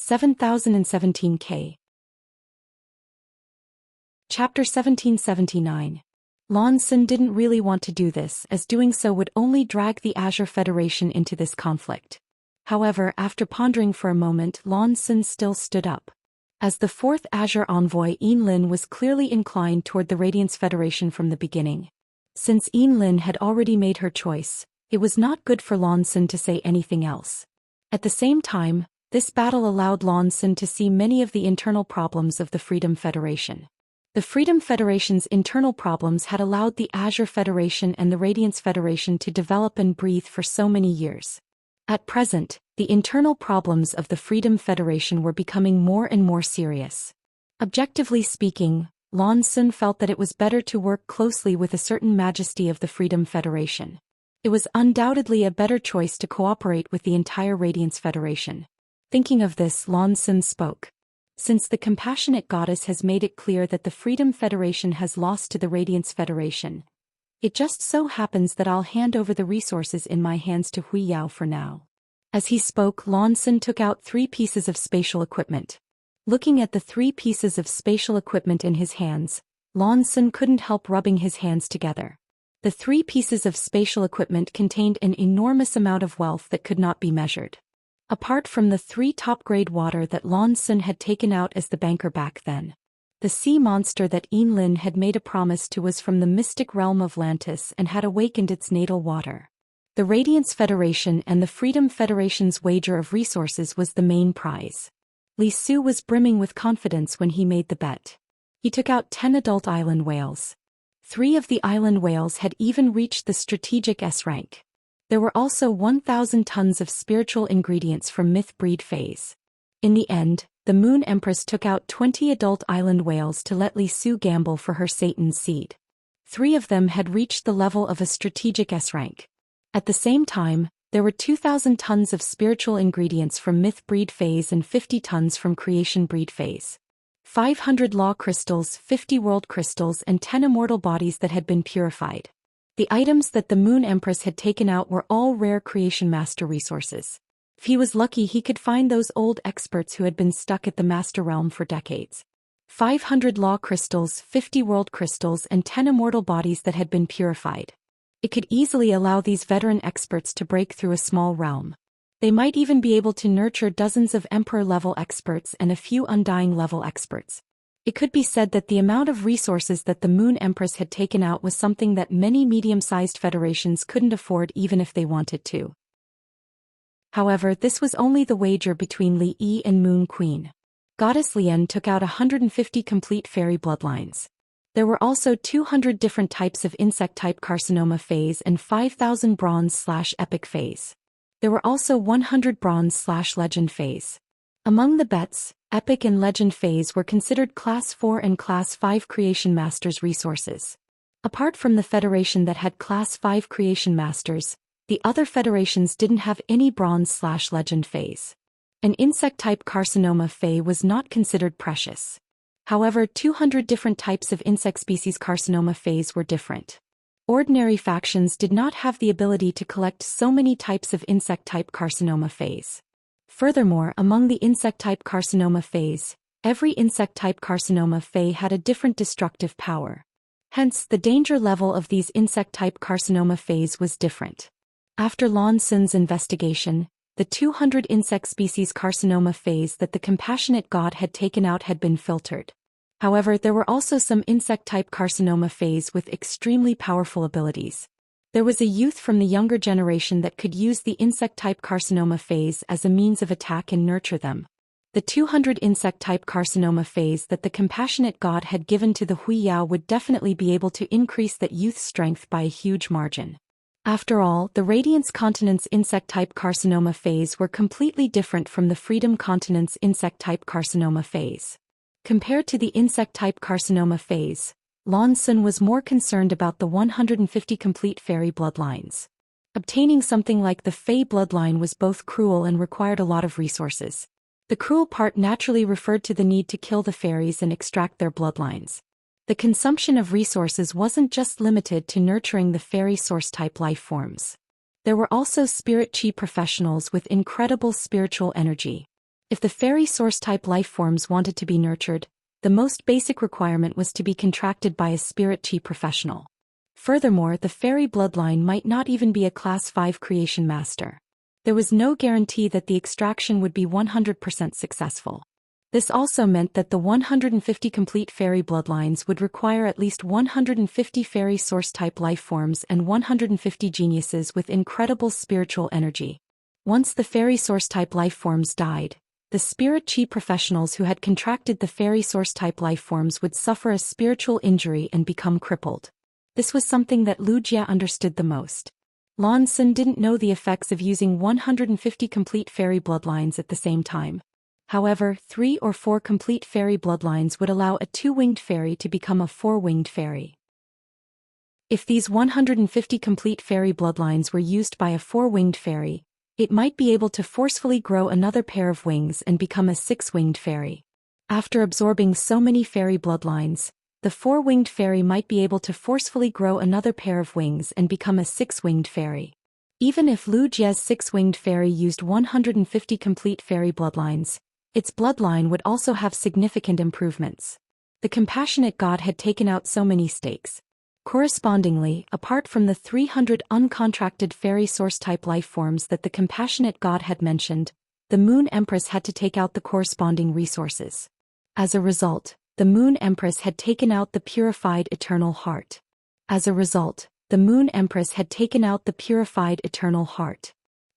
7017K. Chapter 1779. Lan Sun didn't really want to do this, as doing so would only drag the Azure Federation into this conflict. However, after pondering for a moment, Lan Sun still stood up. As the 4th Azure envoy, Yin Lin was clearly inclined toward the Radiance Federation from the beginning. Since Lin had already made her choice, it was not good for Lan Xun to say anything else. At the same time, this battle allowed Lan Xun to see many of the internal problems of the Freedom Federation. The Freedom Federation's internal problems had allowed the Azure Federation and the Radiance Federation to develop and breathe for so many years. At present, the internal problems of the Freedom Federation were becoming more and more serious. Objectively speaking, Lan Xun felt that it was better to work closely with a certain majesty of the Freedom Federation. It was undoubtedly a better choice to cooperate with the entire Radiance Federation. Thinking of this, Lan Xun spoke. Since the compassionate goddess has made it clear that the Freedom Federation has lost to the Radiance Federation, it just so happens that I'll hand over the resources in my hands to Hui Yao for now. As he spoke, Lan Xun took out 3 pieces of spatial equipment. Looking at the 3 pieces of spatial equipment in his hands, Lan Xun couldn't help rubbing his hands together. The 3 pieces of spatial equipment contained an enormous amount of wealth that could not be measured. Apart from the 3 top-grade water that Lan Xun had taken out as the banker back then, the sea monster that Lin had made a promise to was from the mystic realm of Lantis and had awakened its natal water. The Radiance Federation and the Freedom Federation's wager of resources was the main prize. Li Su was brimming with confidence when he made the bet. He took out 10 adult island whales. 3 of the island whales had even reached the strategic S rank. There were also 1,000 tons of spiritual ingredients from myth breed phase. In the end, the Moon Empress took out 20 adult island whales to let Li Su gamble for her Satan's seed. 3 of them had reached the level of a strategic S rank. At the same time, there were 2,000 tons of spiritual ingredients from myth breed phase and 50 tons from creation breed phase. 500 law crystals, 50 world crystals, and 10 immortal bodies that had been purified. The items that the Moon Empress had taken out were all rare Creation Master resources. If he was lucky, he could find those old experts who had been stuck at the Master Realm for decades. 500 law crystals, 50 world crystals, and 10 immortal bodies that had been purified. It could easily allow these veteran experts to break through a small realm. They might even be able to nurture dozens of Emperor-level experts and a few Undying-level experts. It could be said that the amount of resources that the Moon Empress had taken out was something that many medium-sized federations couldn't afford even if they wanted to. However, this was only the wager between Li Yi and Moon Queen. Goddess Lian took out 150 complete fairy bloodlines. There were also 200 different types of insect-type carcinoma phase and 5,000 bronze/epic phase. There were also 100 bronze/legend phase. Among the bets, epic and legend phase were considered Class 4 and Class 5 Creation Masters resources. Apart from the Federation that had Class 5 Creation Masters, the other federations didn't have any bronze/legend phase. An insect-type carcinoma phase was not considered precious. However, 200 different types of insect species carcinoma phase were different. Ordinary factions did not have the ability to collect so many types of insect-type carcinoma phase. Furthermore, among the insect-type carcinoma phase, every insect-type carcinoma phase had a different destructive power. Hence, the danger level of these insect-type carcinoma phase was different. After Lan Xun's investigation, the 200 insect species carcinoma phase that the compassionate god had taken out had been filtered. However, there were also some insect-type carcinoma phase with extremely powerful abilities. There was a youth from the younger generation that could use the insect-type carcinoma phase as a means of attack and nurture them. The 200 insect-type carcinoma phase that the compassionate god had given to the Hui Yao would definitely be able to increase that youth's strength by a huge margin. After all, the Radiance Continent's insect-type carcinoma phase were completely different from the Freedom Continent's insect-type carcinoma phase. Compared to the insect-type carcinoma phase, Lan Xun was more concerned about the 150 complete fairy bloodlines. Obtaining something like the Fey bloodline was both cruel and required a lot of resources. The cruel part naturally referred to the need to kill the fairies and extract their bloodlines. The consumption of resources wasn't just limited to nurturing the fairy source-type life forms. There were also spirit chi professionals with incredible spiritual energy. If the fairy source-type life forms wanted to be nurtured, the most basic requirement was to be contracted by a spirit chi professional. Furthermore, the fairy bloodline might not even be a Class 5 Creation Master. There was no guarantee that the extraction would be 100% successful. This also meant that the 150 complete fairy bloodlines would require at least 150 fairy source-type life forms and 150 geniuses with incredible spiritual energy. Once the fairy source-type life forms died, the spirit chi professionals who had contracted the fairy source-type life forms would suffer a spiritual injury and become crippled. This was something that Lu Jia understood the most. Lan Xun didn't know the effects of using 150 complete fairy bloodlines at the same time. However, 3 or 4 complete fairy bloodlines would allow a 2-winged fairy to become a 4-winged fairy. If these 150 complete fairy bloodlines were used by a 4-winged fairy, it might be able to forcefully grow another pair of wings and become a 6-winged fairy. After absorbing so many fairy bloodlines, the 4-winged fairy might be able to forcefully grow another pair of wings and become a 6-winged fairy. Even if Lu Jia's 6-winged fairy used 150 complete fairy bloodlines, its bloodline would also have significant improvements. The compassionate god had taken out so many stakes. Correspondingly, apart from the 300 uncontracted fairy source-type life forms that the compassionate god had mentioned, the Moon Empress had to take out the corresponding resources. As a result, the Moon Empress had taken out the purified eternal heart.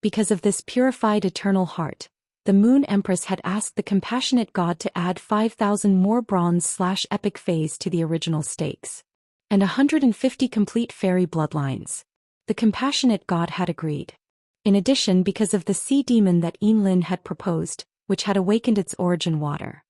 Because of this purified eternal heart, the Moon Empress had asked the compassionate god to add 5,000 more bronze/epic phase to the original stakes. And 150 complete fairy bloodlines. The compassionate god had agreed. In addition, because of the sea demon that Yinlin had proposed, which had awakened its origin water,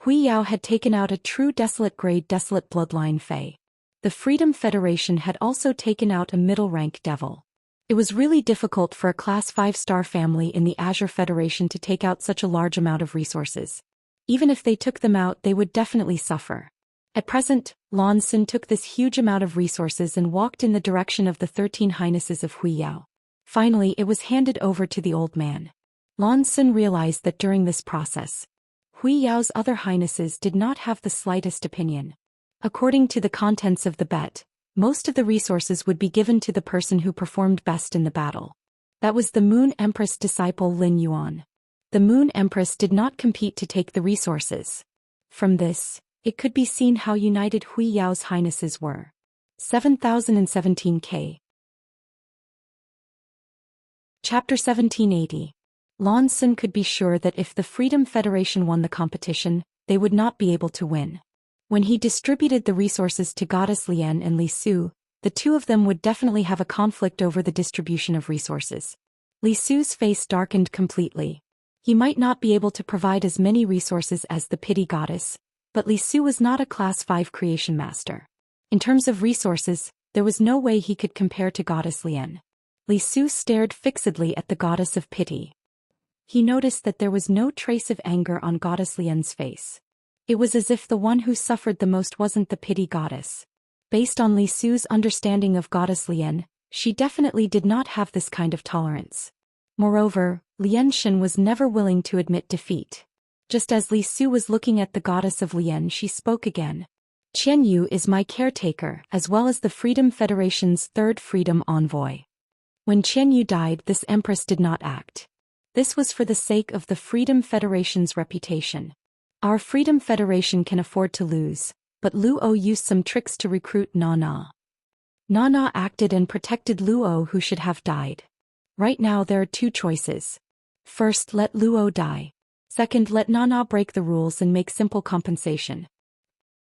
Hui Yao had taken out a true desolate grade desolate bloodline Fey. The Freedom Federation had also taken out a middle rank devil. It was really difficult for a class 5-star family in the Azure Federation to take out such a large amount of resources. Even if they took them out, they would definitely suffer. At present, Lan Xun took this huge amount of resources and walked in the direction of the 13 highnesses of Hui Yao. Finally, it was handed over to the old man. Lan Xun realized that during this process, Hui Yao's other highnesses did not have the slightest opinion. According to the contents of the bet, most of the resources would be given to the person who performed best in the battle. That was the Moon Empress disciple Lin Yuan. The Moon Empress did not compete to take the resources. From this, it could be seen how united Hui Yao's highnesses were. 7017K. Chapter 1780. Lan Xun could be sure that if the Freedom Federation won the competition, they would not be able to win. When he distributed the resources to Goddess Lian and Li Su, the two of them would definitely have a conflict over the distribution of resources. Li Su's face darkened completely. He might not be able to provide as many resources as the Pity Goddess, but Li Su was not a Class 5 creation master. In terms of resources, there was no way he could compare to Goddess Lian. Li Su stared fixedly at the Goddess of Pity. He noticed that there was no trace of anger on Goddess Lian's face. It was as if the one who suffered the most wasn't the Pity Goddess. Based on Li Su's understanding of Goddess Lian, she definitely did not have this kind of tolerance. Moreover, Lian Shen was never willing to admit defeat. Just as Li Su was looking at the goddess of Lian, she spoke again. Qian Yu is my caretaker as well as the Freedom Federation's third freedom envoy. When Qian Yu died, this empress did not act. This was for the sake of the Freedom Federation's reputation. Our Freedom Federation can afford to lose, but Luo used some tricks to recruit Nana. Nana acted and protected Luo, who should have died. Right now there are two choices. First, let Luo die. Second, let Nana break the rules and make simple compensation.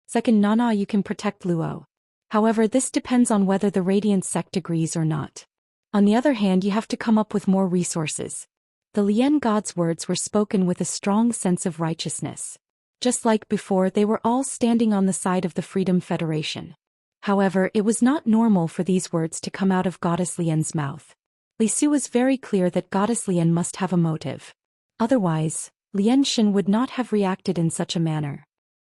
Second, Nana, you can protect Luo. However, this depends on whether the Radiant sect agrees or not. On the other hand, you have to come up with more resources. The Lian god's words were spoken with a strong sense of righteousness. Just like before, they were all standing on the side of the Freedom Federation. However, it was not normal for these words to come out of Goddess Lian's mouth. Li Su was very clear that Goddess Lian must have a motive. Otherwise, Lian Shen would not have reacted in such a manner.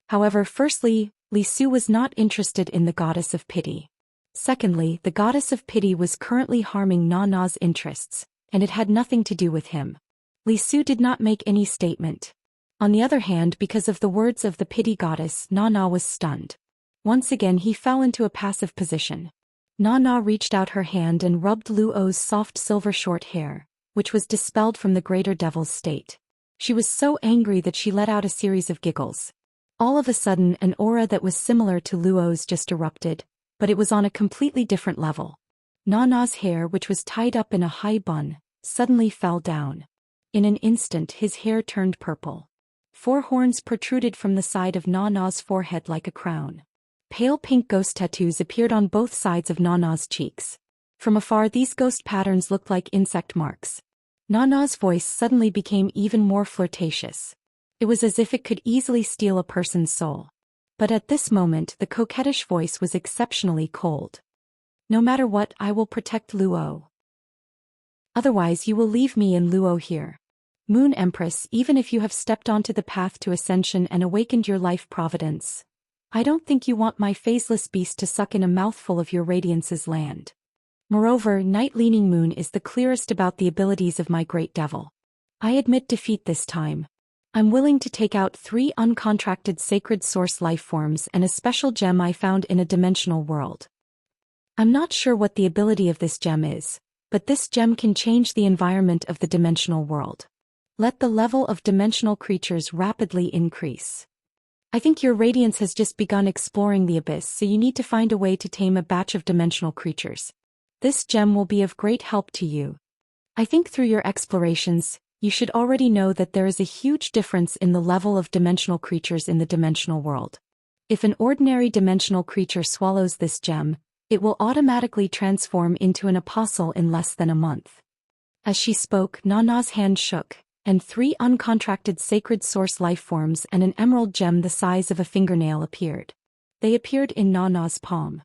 However, firstly, Li Su was not interested in the Goddess of Pity. Secondly, the Goddess of Pity was currently harming Nana's interests, and it had nothing to do with him. Li Su did not make any statement. On the other hand, because of the words of the Pity Goddess, Nana was stunned. Once again he fell into a passive position. Nana reached out her hand and rubbed Luo's soft silver short hair, which was dispelled from the greater devil's state. She was so angry that she let out a series of giggles. All of a sudden, an aura that was similar to Luo's just erupted, but it was on a completely different level. Nana's hair, which was tied up in a high bun, suddenly fell down. In an instant his hair turned purple. 4 horns protruded from the side of Nana's forehead like a crown. Pale pink ghost tattoos appeared on both sides of Nana's cheeks. From afar these ghost patterns looked like insect marks. Nana's voice suddenly became even more flirtatious. It was as if it could easily steal a person's soul. But at this moment the coquettish voice was exceptionally cold. No matter what, I will protect Luo. Otherwise you will leave me and Luo here. Moon Empress, even if you have stepped onto the path to ascension and awakened your life providence, I don't think you want my faceless beast to suck in a mouthful of your radiance's land. Moreover, Night Leaning Moon is the clearest about the abilities of my great devil. I admit defeat this time. I'm willing to take out 3 uncontracted sacred source life forms and a special gem I found in a dimensional world. I'm not sure what the ability of this gem is, but this gem can change the environment of the dimensional world. Let the level of dimensional creatures rapidly increase. I think your radiance has just begun exploring the abyss, so you need to find a way to tame a batch of dimensional creatures. This gem will be of great help to you. I think through your explorations, you should already know that there is a huge difference in the level of dimensional creatures in the dimensional world. If an ordinary dimensional creature swallows this gem, it will automatically transform into an apostle in less than a month. As she spoke, Nana's hand shook, and 3 uncontracted sacred source life forms and an emerald gem the size of a fingernail appeared. They appeared in Nana's palm.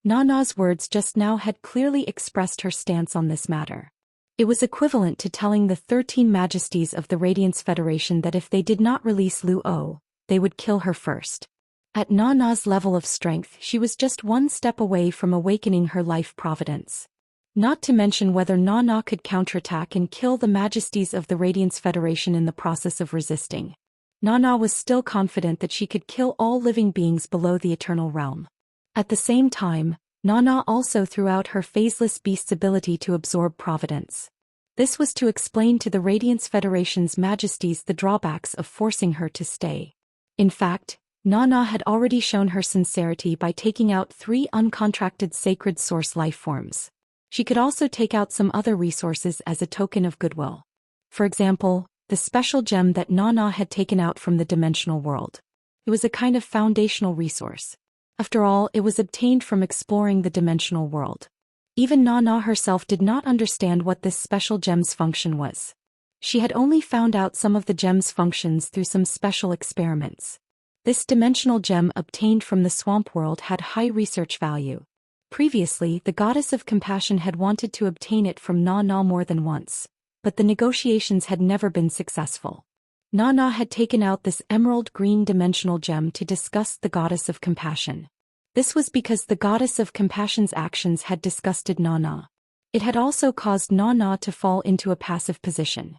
Nana's words just now had clearly expressed her stance on this matter. It was equivalent to telling the 13 majesties of the Radiance Federation that if they did not release Luo, they would kill her first. At Nana's level of strength, she was just one step away from awakening her life providence. Not to mention whether Nana could counterattack and kill the majesties of the Radiance Federation in the process of resisting. Nana was still confident that she could kill all living beings below the Eternal Realm. At the same time, Nana also threw out her phaseless beast's ability to absorb providence. This was to explain to the Radiance Federation's majesties the drawbacks of forcing her to stay. In fact, Nana had already shown her sincerity by taking out 3 uncontracted sacred source life forms. She could also take out some other resources as a token of goodwill. For example, the special gem that Nana had taken out from the dimensional world. It was a kind of foundational resource. After all, it was obtained from exploring the dimensional world. Even Nana herself did not understand what this special gem's function was. She had only found out some of the gem's functions through some special experiments. This dimensional gem obtained from the swamp world had high research value. Previously, the goddess of compassion had wanted to obtain it from Nana more than once, but the negotiations had never been successful. Nana had taken out this emerald green dimensional gem to disgust the goddess of compassion. This was because the goddess of compassion's actions had disgusted Nana. It had also caused Nana to fall into a passive position.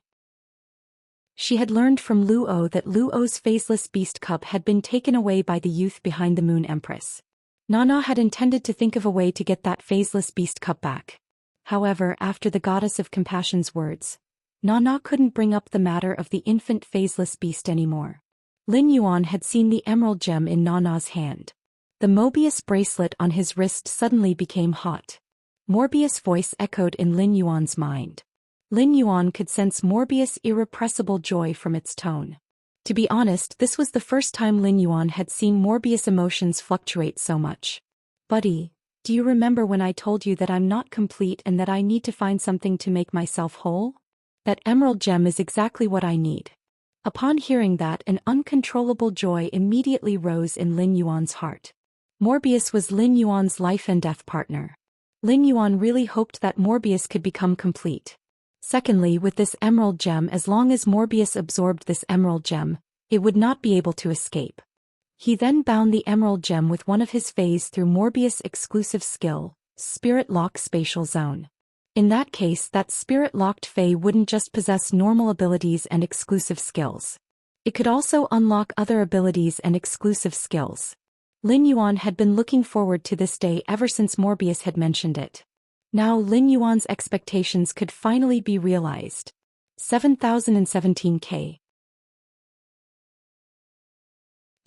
She had learned from Luo that Luo's faceless beast cup had been taken away by the youth behind the Moon Empress. Nana had intended to think of a way to get that faceless beast cup back. However, after the goddess of compassion's words, Nana couldn't bring up the matter of the infant faceless beast anymore. Lin Yuan had seen the emerald gem in Nana's hand. The Mobius bracelet on his wrist suddenly became hot. Morbius' voice echoed in Lin Yuan's mind. Lin Yuan could sense Morbius' irrepressible joy from its tone. To be honest, this was the first time Lin Yuan had seen Morbius' emotions fluctuate so much. Buddy, do you remember when I told you that I'm not complete and that I need to find something to make myself whole? That emerald gem is exactly what I need. Upon hearing that, an uncontrollable joy immediately rose in Lin Yuan's heart. Morbius was Lin Yuan's life and death partner. Lin Yuan really hoped that Morbius could become complete. Secondly, with this emerald gem, as long as Morbius absorbed this emerald gem, it would not be able to escape. He then bound the emerald gem with one of his fays through Morbius' exclusive skill, Spirit Lock Spatial Zone. In that case, that spirit-locked Fae wouldn't just possess normal abilities and exclusive skills. It could also unlock other abilities and exclusive skills. Lin Yuan had been looking forward to this day ever since Morbius had mentioned it. Now Lin Yuan's expectations could finally be realized. 7017K.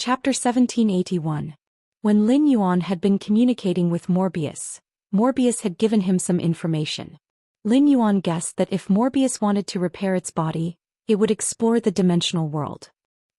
Chapter 1781. When Lin Yuan had been communicating with Morbius, Morbius had given him some information. Lin Yuan guessed that if Morbius wanted to repair its body, it would explore the dimensional world.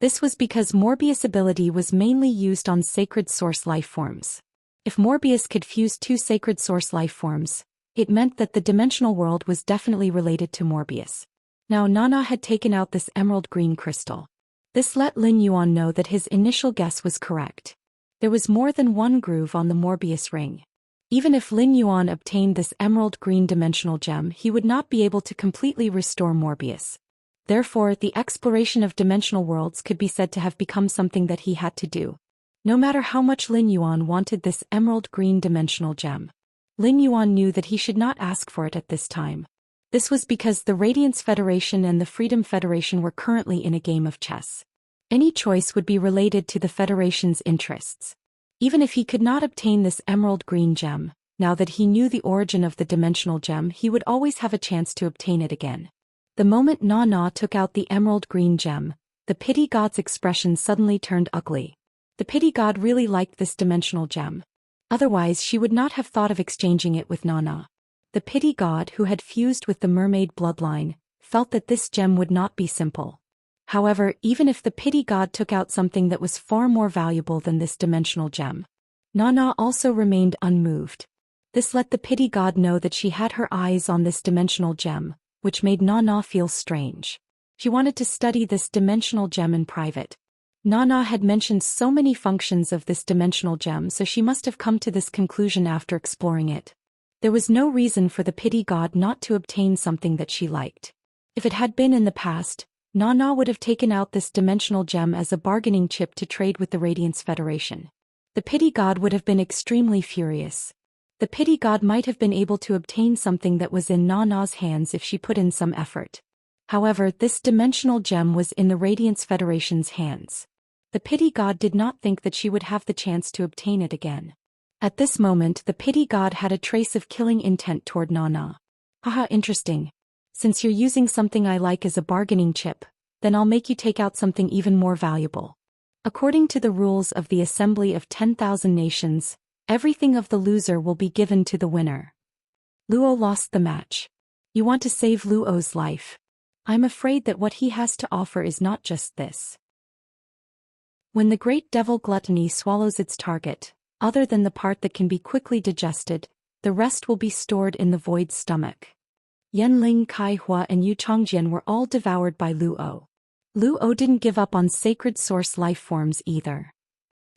This was because Morbius' ability was mainly used on sacred source life forms. If Morbius could fuse two sacred source life forms, it meant that the dimensional world was definitely related to Morbius. Now Nana had taken out this emerald green crystal. This let Lin Yuan know that his initial guess was correct. There was more than one groove on the Morbius ring. Even if Lin Yuan obtained this emerald green dimensional gem, he would not be able to completely restore Morbius. Therefore, the exploration of dimensional worlds could be said to have become something that he had to do. No matter how much Lin Yuan wanted this emerald green dimensional gem, Lin Yuan knew that he should not ask for it at this time. This was because the Radiance Federation and the Freedom Federation were currently in a game of chess. Any choice would be related to the Federation's interests. Even if he could not obtain this emerald green gem, now that he knew the origin of the dimensional gem, he would always have a chance to obtain it again. The moment Nana took out the emerald green gem, the pity god's expression suddenly turned ugly. The pity god really liked this dimensional gem. Otherwise she would not have thought of exchanging it with Nana. The pity god, who had fused with the mermaid bloodline, felt that this gem would not be simple. However, even if the pity god took out something that was far more valuable than this dimensional gem, Nana also remained unmoved. This let the pity god know that she had her eyes on this dimensional gem, which made Nana feel strange. She wanted to study this dimensional gem in private. Nana had mentioned so many functions of this dimensional gem, so she must have come to this conclusion after exploring it. There was no reason for the pity god not to obtain something that she liked. If it had been in the past, Nana would have taken out this dimensional gem as a bargaining chip to trade with the Radiance Federation. The pity god would have been extremely furious. The pity god might have been able to obtain something that was in Nana's hands if she put in some effort. However, this dimensional gem was in the Radiance Federation's hands. The pity god did not think that she would have the chance to obtain it again. At this moment, the pity god had a trace of killing intent toward Nana. Haha, interesting. Since you're using something I like as a bargaining chip, then I'll make you take out something even more valuable. According to the rules of the Assembly of 10,000 Nations, everything of the loser will be given to the winner. Luo lost the match. You want to save Luo's life. I'm afraid that what he has to offer is not just this. When the great devil gluttony swallows its target, other than the part that can be quickly digested, the rest will be stored in the void's stomach. Yanling, Kaihua and Yu Changjian were all devoured by Luo. Luo didn't give up on sacred source life forms either.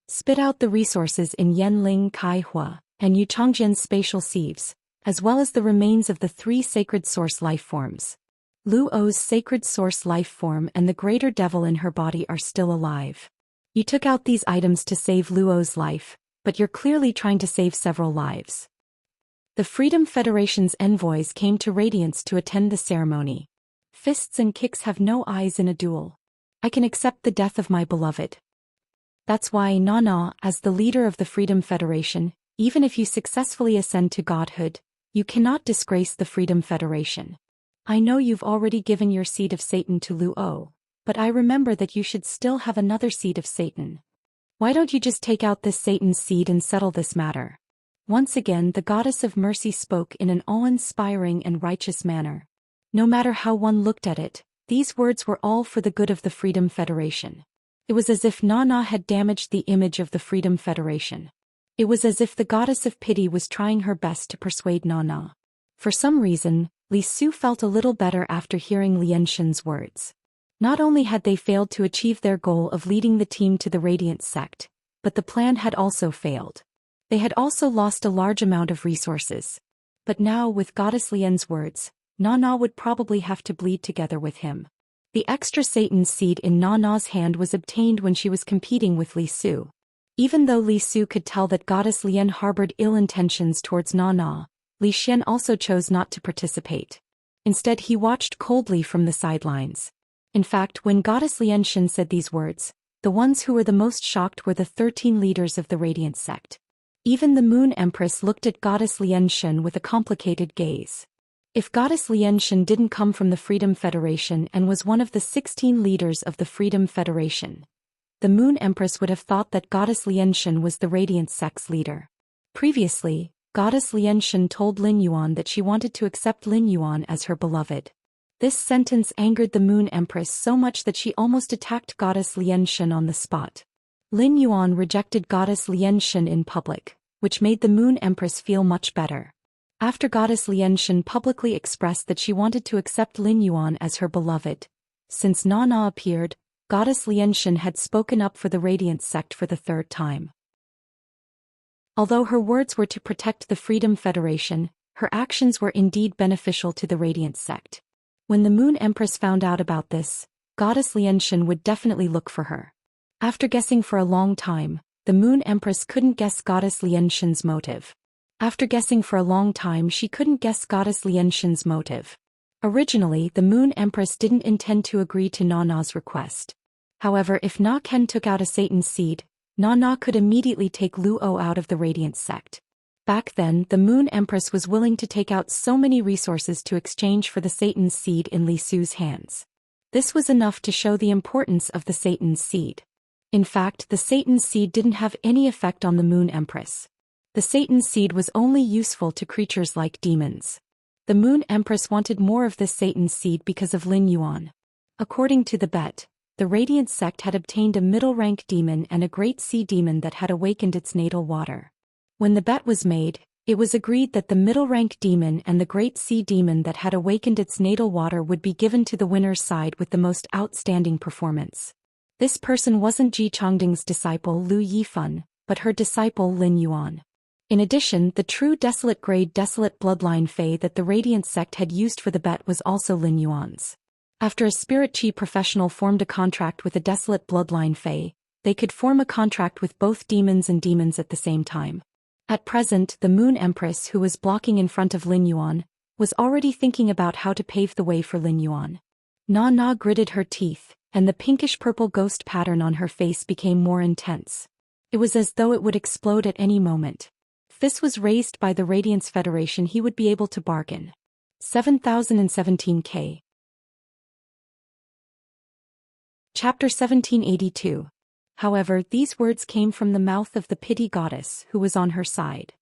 Spit out the resources in Yanling, Kaihua, and Yu Changjian's spatial sieves, as well as the remains of the 3 sacred source life forms. Luo's sacred source life form and the greater devil in her body are still alive. You took out these items to save Luo's life, but you're clearly trying to save several lives. The Freedom Federation's envoys came to Radiance to attend the ceremony. Fists and kicks have no eyes in a duel. I can accept the death of my beloved. That's why Nana, as the leader of the Freedom Federation, even if you successfully ascend to godhood, you cannot disgrace the Freedom Federation. I know you've already given your seed of Satan to Luo, but I remember that you should still have another seed of Satan. Why don't you just take out this Satan's seed and settle this matter? Once again the goddess of mercy spoke in an awe-inspiring and righteous manner. No matter how one looked at it, these words were all for the good of the Freedom Federation. It was as if Nana had damaged the image of the Freedom Federation. It was as if the goddess of pity was trying her best to persuade Nana. For some reason, Li Su felt a little better after hearing Lian Shen's words. Not only had they failed to achieve their goal of leading the team to the Radiant sect, but the plan had also failed. They had also lost a large amount of resources. But now, with Goddess Lian's words, Nana would probably have to bleed together with him. The extra Satan's seed in Nana's hand was obtained when she was competing with Li Su. Even though Li Su could tell that Goddess Lian harbored ill intentions towards Nana, Li Xian also chose not to participate. Instead, he watched coldly from the sidelines. In fact, when Goddess Lian Shen said these words, the ones who were the most shocked were the 13 leaders of the Radiant sect. Even the Moon Empress looked at Goddess Lian Shen with a complicated gaze. If Goddess Lian Shen didn't come from the Freedom Federation and was one of the 16 leaders of the Freedom Federation, the Moon Empress would have thought that Goddess Xianxia was the Radiant Sect's leader. Previously, Goddess Xianxia told Lin Yuan that she wanted to accept Lin Yuan as her beloved. This sentence angered the Moon Empress so much that she almost attacked Goddess Xianxia on the spot. Lin Yuan rejected Goddess Xianxia in public, which made the Moon Empress feel much better. After Goddess Xianxia publicly expressed that she wanted to accept Lin Yuan as her beloved, since Na Na appeared, Goddess Xianxia had spoken up for the Radiant Sect for the third time. Although her words were to protect the Freedom Federation, her actions were indeed beneficial to the Radiant Sect. When the Moon Empress found out about this, Goddess Xianxia would definitely look for her. After guessing for a long time, the Moon Empress couldn't guess Goddess Lianxian's motive. After guessing for a long time, she couldn't guess Goddess Lianxian's motive. Originally, the Moon Empress didn't intend to agree to Na Na's request. However, if Na Ken took out a Satan's seed, Na Na could immediately take Luo out of the Radiant Sect. Back then, the Moon Empress was willing to take out so many resources to exchange for the Satan's seed in Li Su's hands. This was enough to show the importance of the Satan's seed. In fact, the Satan's seed didn't have any effect on the Moon Empress. The Satan's seed was only useful to creatures like demons. The Moon Empress wanted more of this Satan's seed because of Lin Yuan. According to the bet, the Radiant Sect had obtained a middle-rank demon and a great sea demon that had awakened its natal water. When the bet was made, it was agreed that the middle-rank demon and the great sea demon that had awakened its natal water would be given to the winner's side with the most outstanding performance. This person wasn't Ji Chongding's disciple Lu Yifan, but her disciple Lin Yuan. In addition, the true Desolate grade Desolate bloodline Fae that the Radiant Sect had used for the bet was also Lin Yuan's. After a Spirit Chi professional formed a contract with a Desolate bloodline Fae, they could form a contract with both demons and demons at the same time. At present, the Moon Empress, who was blocking in front of Lin Yuan, was already thinking about how to pave the way for Lin Yuan. Na Na gritted her teeth, and the pinkish-purple ghost pattern on her face became more intense. It was as though it would explode at any moment. If this was raised by the Radiance Federation, he would be able to bargain. 7017K. Chapter 1782. However, these words came from the mouth of the Pity Goddess, who was on her side.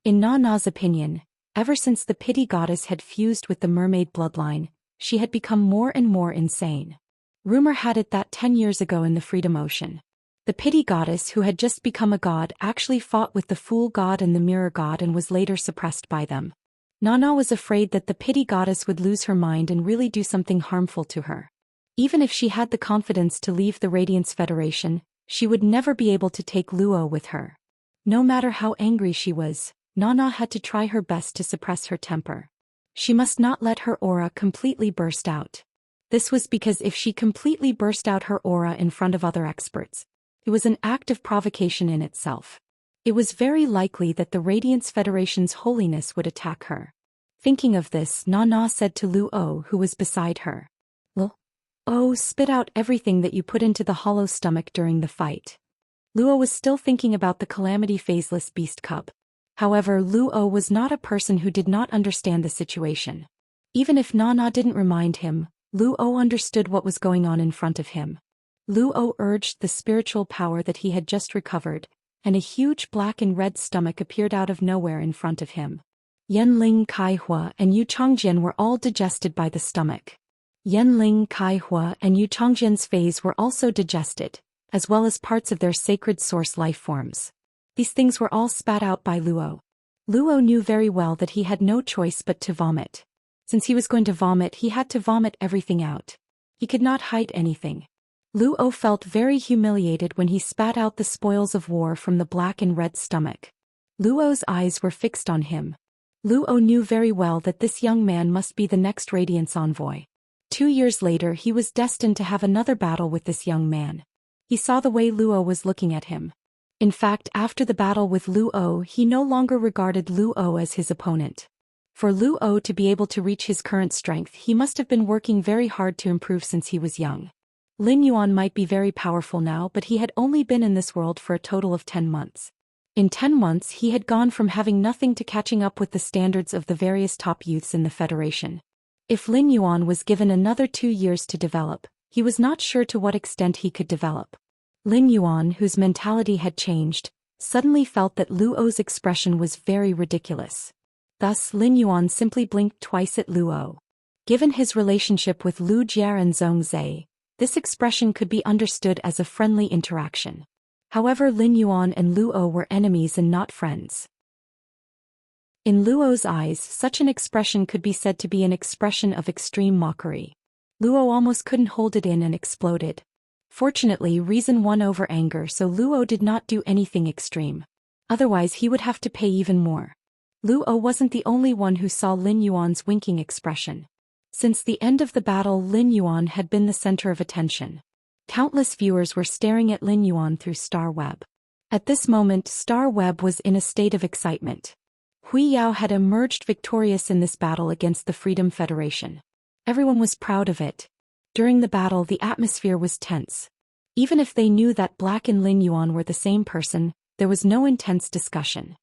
In Na Na's opinion, ever since the Pity Goddess had fused with the mermaid bloodline, she had become more and more insane. Rumor had it that 10 years ago in the Freedom Ocean, the Pity Goddess, who had just become a god, actually fought with the Fool God and the Mirror God and was later suppressed by them. Na Na was afraid that the Pity Goddess would lose her mind and really do something harmful to her. Even if she had the confidence to leave the Radiance Federation, she would never be able to take Luo with her. No matter how angry she was, Na Na had to try her best to suppress her temper. She must not let her aura completely burst out. This was because if she completely burst out her aura in front of other experts, it was an act of provocation in itself. It was very likely that the Radiance Federation's holiness would attack her. Thinking of this, Na Na said to Luo, who was beside her, "Oh, spit out everything that you put into the hollow stomach during the fight." Luo was still thinking about the Calamity Phaseless Beast Cub. However, Luo was not a person who did not understand the situation. Even if Na Na didn't remind him, Luo understood what was going on in front of him. Luo urged the spiritual power that he had just recovered, and a huge black and red stomach appeared out of nowhere in front of him. Yanling, Kaihua, and Yu Chongjian were all digested by the stomach. Yanling, Kaihua, and Yu Chongjian's phase were also digested, as well as parts of their sacred source life forms. These things were all spat out by Luo. Luo knew very well that he had no choice but to vomit. Since he was going to vomit, he had to vomit everything out. He could not hide anything. Luo felt very humiliated when he spat out the spoils of war from the black and red stomach. Luo's eyes were fixed on him. Luo knew very well that this young man must be the next Radiance envoy. 2 years later, he was destined to have another battle with this young man. He saw the way Luo was looking at him. In fact, after the battle with Luo, he no longer regarded Luo as his opponent. For Luo to be able to reach his current strength, he must have been working very hard to improve since he was young. Lin Yuan might be very powerful now, but he had only been in this world for a total of 10 months. In 10 months, he had gone from having nothing to catching up with the standards of the various top youths in the Federation. If Lin Yuan was given another 2 years to develop, he was not sure to what extent he could develop. Lin Yuan, whose mentality had changed, suddenly felt that Luo's expression was very ridiculous. Thus Lin Yuan simply blinked twice at Luo. Given his relationship with Lu Jie and Zhongzhe, this expression could be understood as a friendly interaction. However, Lin Yuan and Luo were enemies and not friends. In Luo's eyes, such an expression could be said to be an expression of extreme mockery. Luo almost couldn't hold it in and exploded. Fortunately, reason won over anger, so Luo did not do anything extreme. Otherwise he would have to pay even more. Luo wasn't the only one who saw Lin Yuan's winking expression. Since the end of the battle, Lin Yuan had been the center of attention. Countless viewers were staring at Lin Yuan through Star Web. At this moment, Star Web was in a state of excitement. Hui Yao had emerged victorious in this battle against the Freedom Federation. Everyone was proud of it. During the battle, the atmosphere was tense. Even if they knew that Black and Lin Yuan were the same person, there was no intense discussion.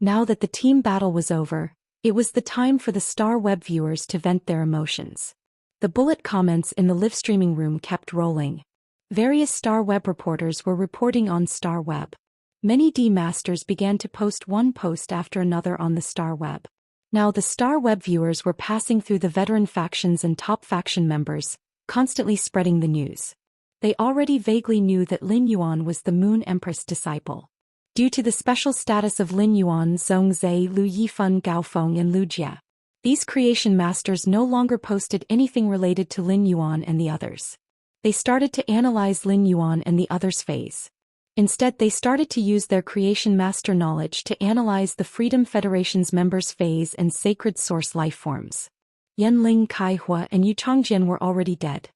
Now that the team battle was over, it was the time for the Star Web viewers to vent their emotions. The bullet comments in the live streaming room kept rolling. Various Star Web reporters were reporting on Star Web. Many D-Masters began to post one post after another on the Star Web. Now the Star Web viewers were passing through the veteran factions and top faction members, constantly spreading the news. They already vaguely knew that Lin Yuan was the Moon Empress disciple. Due to the special status of Lin Yuan, Zhongzhe, Lu Yifeng, Gaofeng and Lu Jie, these creation masters no longer posted anything related to Lin Yuan and the others. They started to analyze Lin Yuan and the others' phase. Instead, they started to use their creation master knowledge to analyze the Freedom Federation's members' phase and sacred source life forms. Yanling, Kaihua and Yu Changjian were already dead.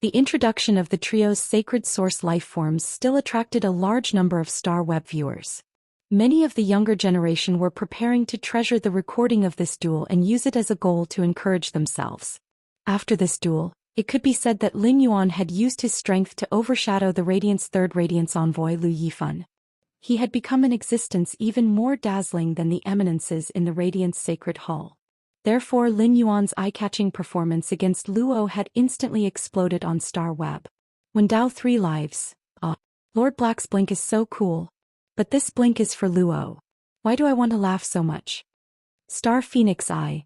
The introduction of the trio's sacred source life forms still attracted a large number of Star Web viewers. Many of the younger generation were preparing to treasure the recording of this duel and use it as a goal to encourage themselves. After this duel, it could be said that Lin Yuan had used his strength to overshadow the Radiant's third Radiance envoy Lu Yifeng. He had become an existence even more dazzling than the eminences in the Radiant's sacred hall. Therefore, Lin Yuan's eye-catching performance against Luo had instantly exploded on Star Web. When Dao 3 lives, Lord Black's blink is so cool. But this blink is for Luo. Why do I want to laugh so much? Star Phoenix Eye,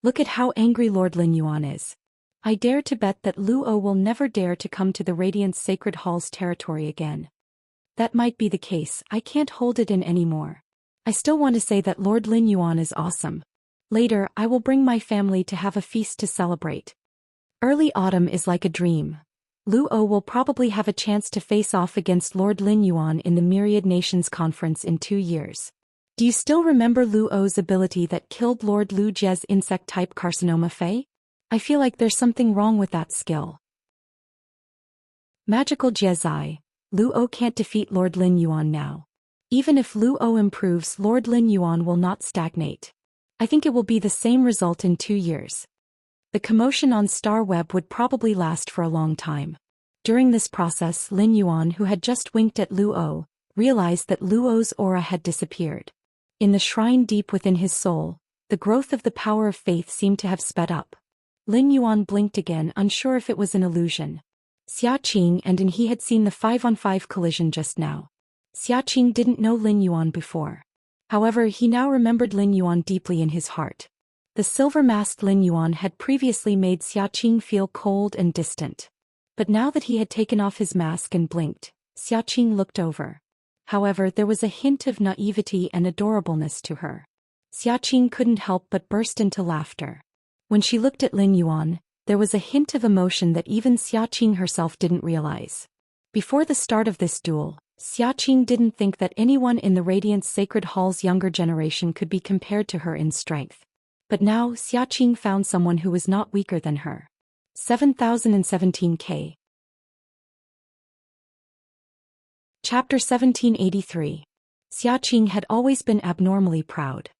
look at how angry Lord Lin Yuan is. I dare to bet that Luo will never dare to come to the Radiant Sacred Hall's territory again. That might be the case, I can't hold it in anymore. I still want to say that Lord Lin Yuan is awesome. Later, I will bring my family to have a feast to celebrate. Early autumn is like a dream. Luo will probably have a chance to face off against Lord Lin Yuan in the Myriad Nations Conference in 2 years. Do you still remember Luo's ability that killed Lord Lu Jie's insect-type carcinoma Fei? I feel like there's something wrong with that skill. Magical Jiezai, Luo can't defeat Lord Lin Yuan now. Even if Luo improves, Lord Lin Yuan will not stagnate. I think it will be the same result in 2 years. The commotion on Star Web would probably last for a long time. During this process, Lin Yuan, who had just winked at Luo, realized that Luo's aura had disappeared. In the shrine deep within his soul, the growth of the power of faith seemed to have sped up. Lin Yuan blinked again, unsure if it was an illusion. Xiaqing and he had seen the 5-on-5 collision just now. Xiaqing didn't know Lin Yuan before. However, he now remembered Lin Yuan deeply in his heart. The silver-masked Lin Yuan had previously made Xiaqing feel cold and distant. But now that he had taken off his mask and blinked, Xiaqing looked over. However, there was a hint of naivety and adorableness to her. Xiaqing couldn't help but burst into laughter. When she looked at Lin Yuan, there was a hint of emotion that even Xiaqing herself didn't realize. Before the start of this duel, Xiaqing didn't think that anyone in the Radiant Sacred Hall's younger generation could be compared to her in strength. But now, Xiaqing found someone who was not weaker than her. 7017K. Chapter 1783. Xiaqing had always been abnormally proud.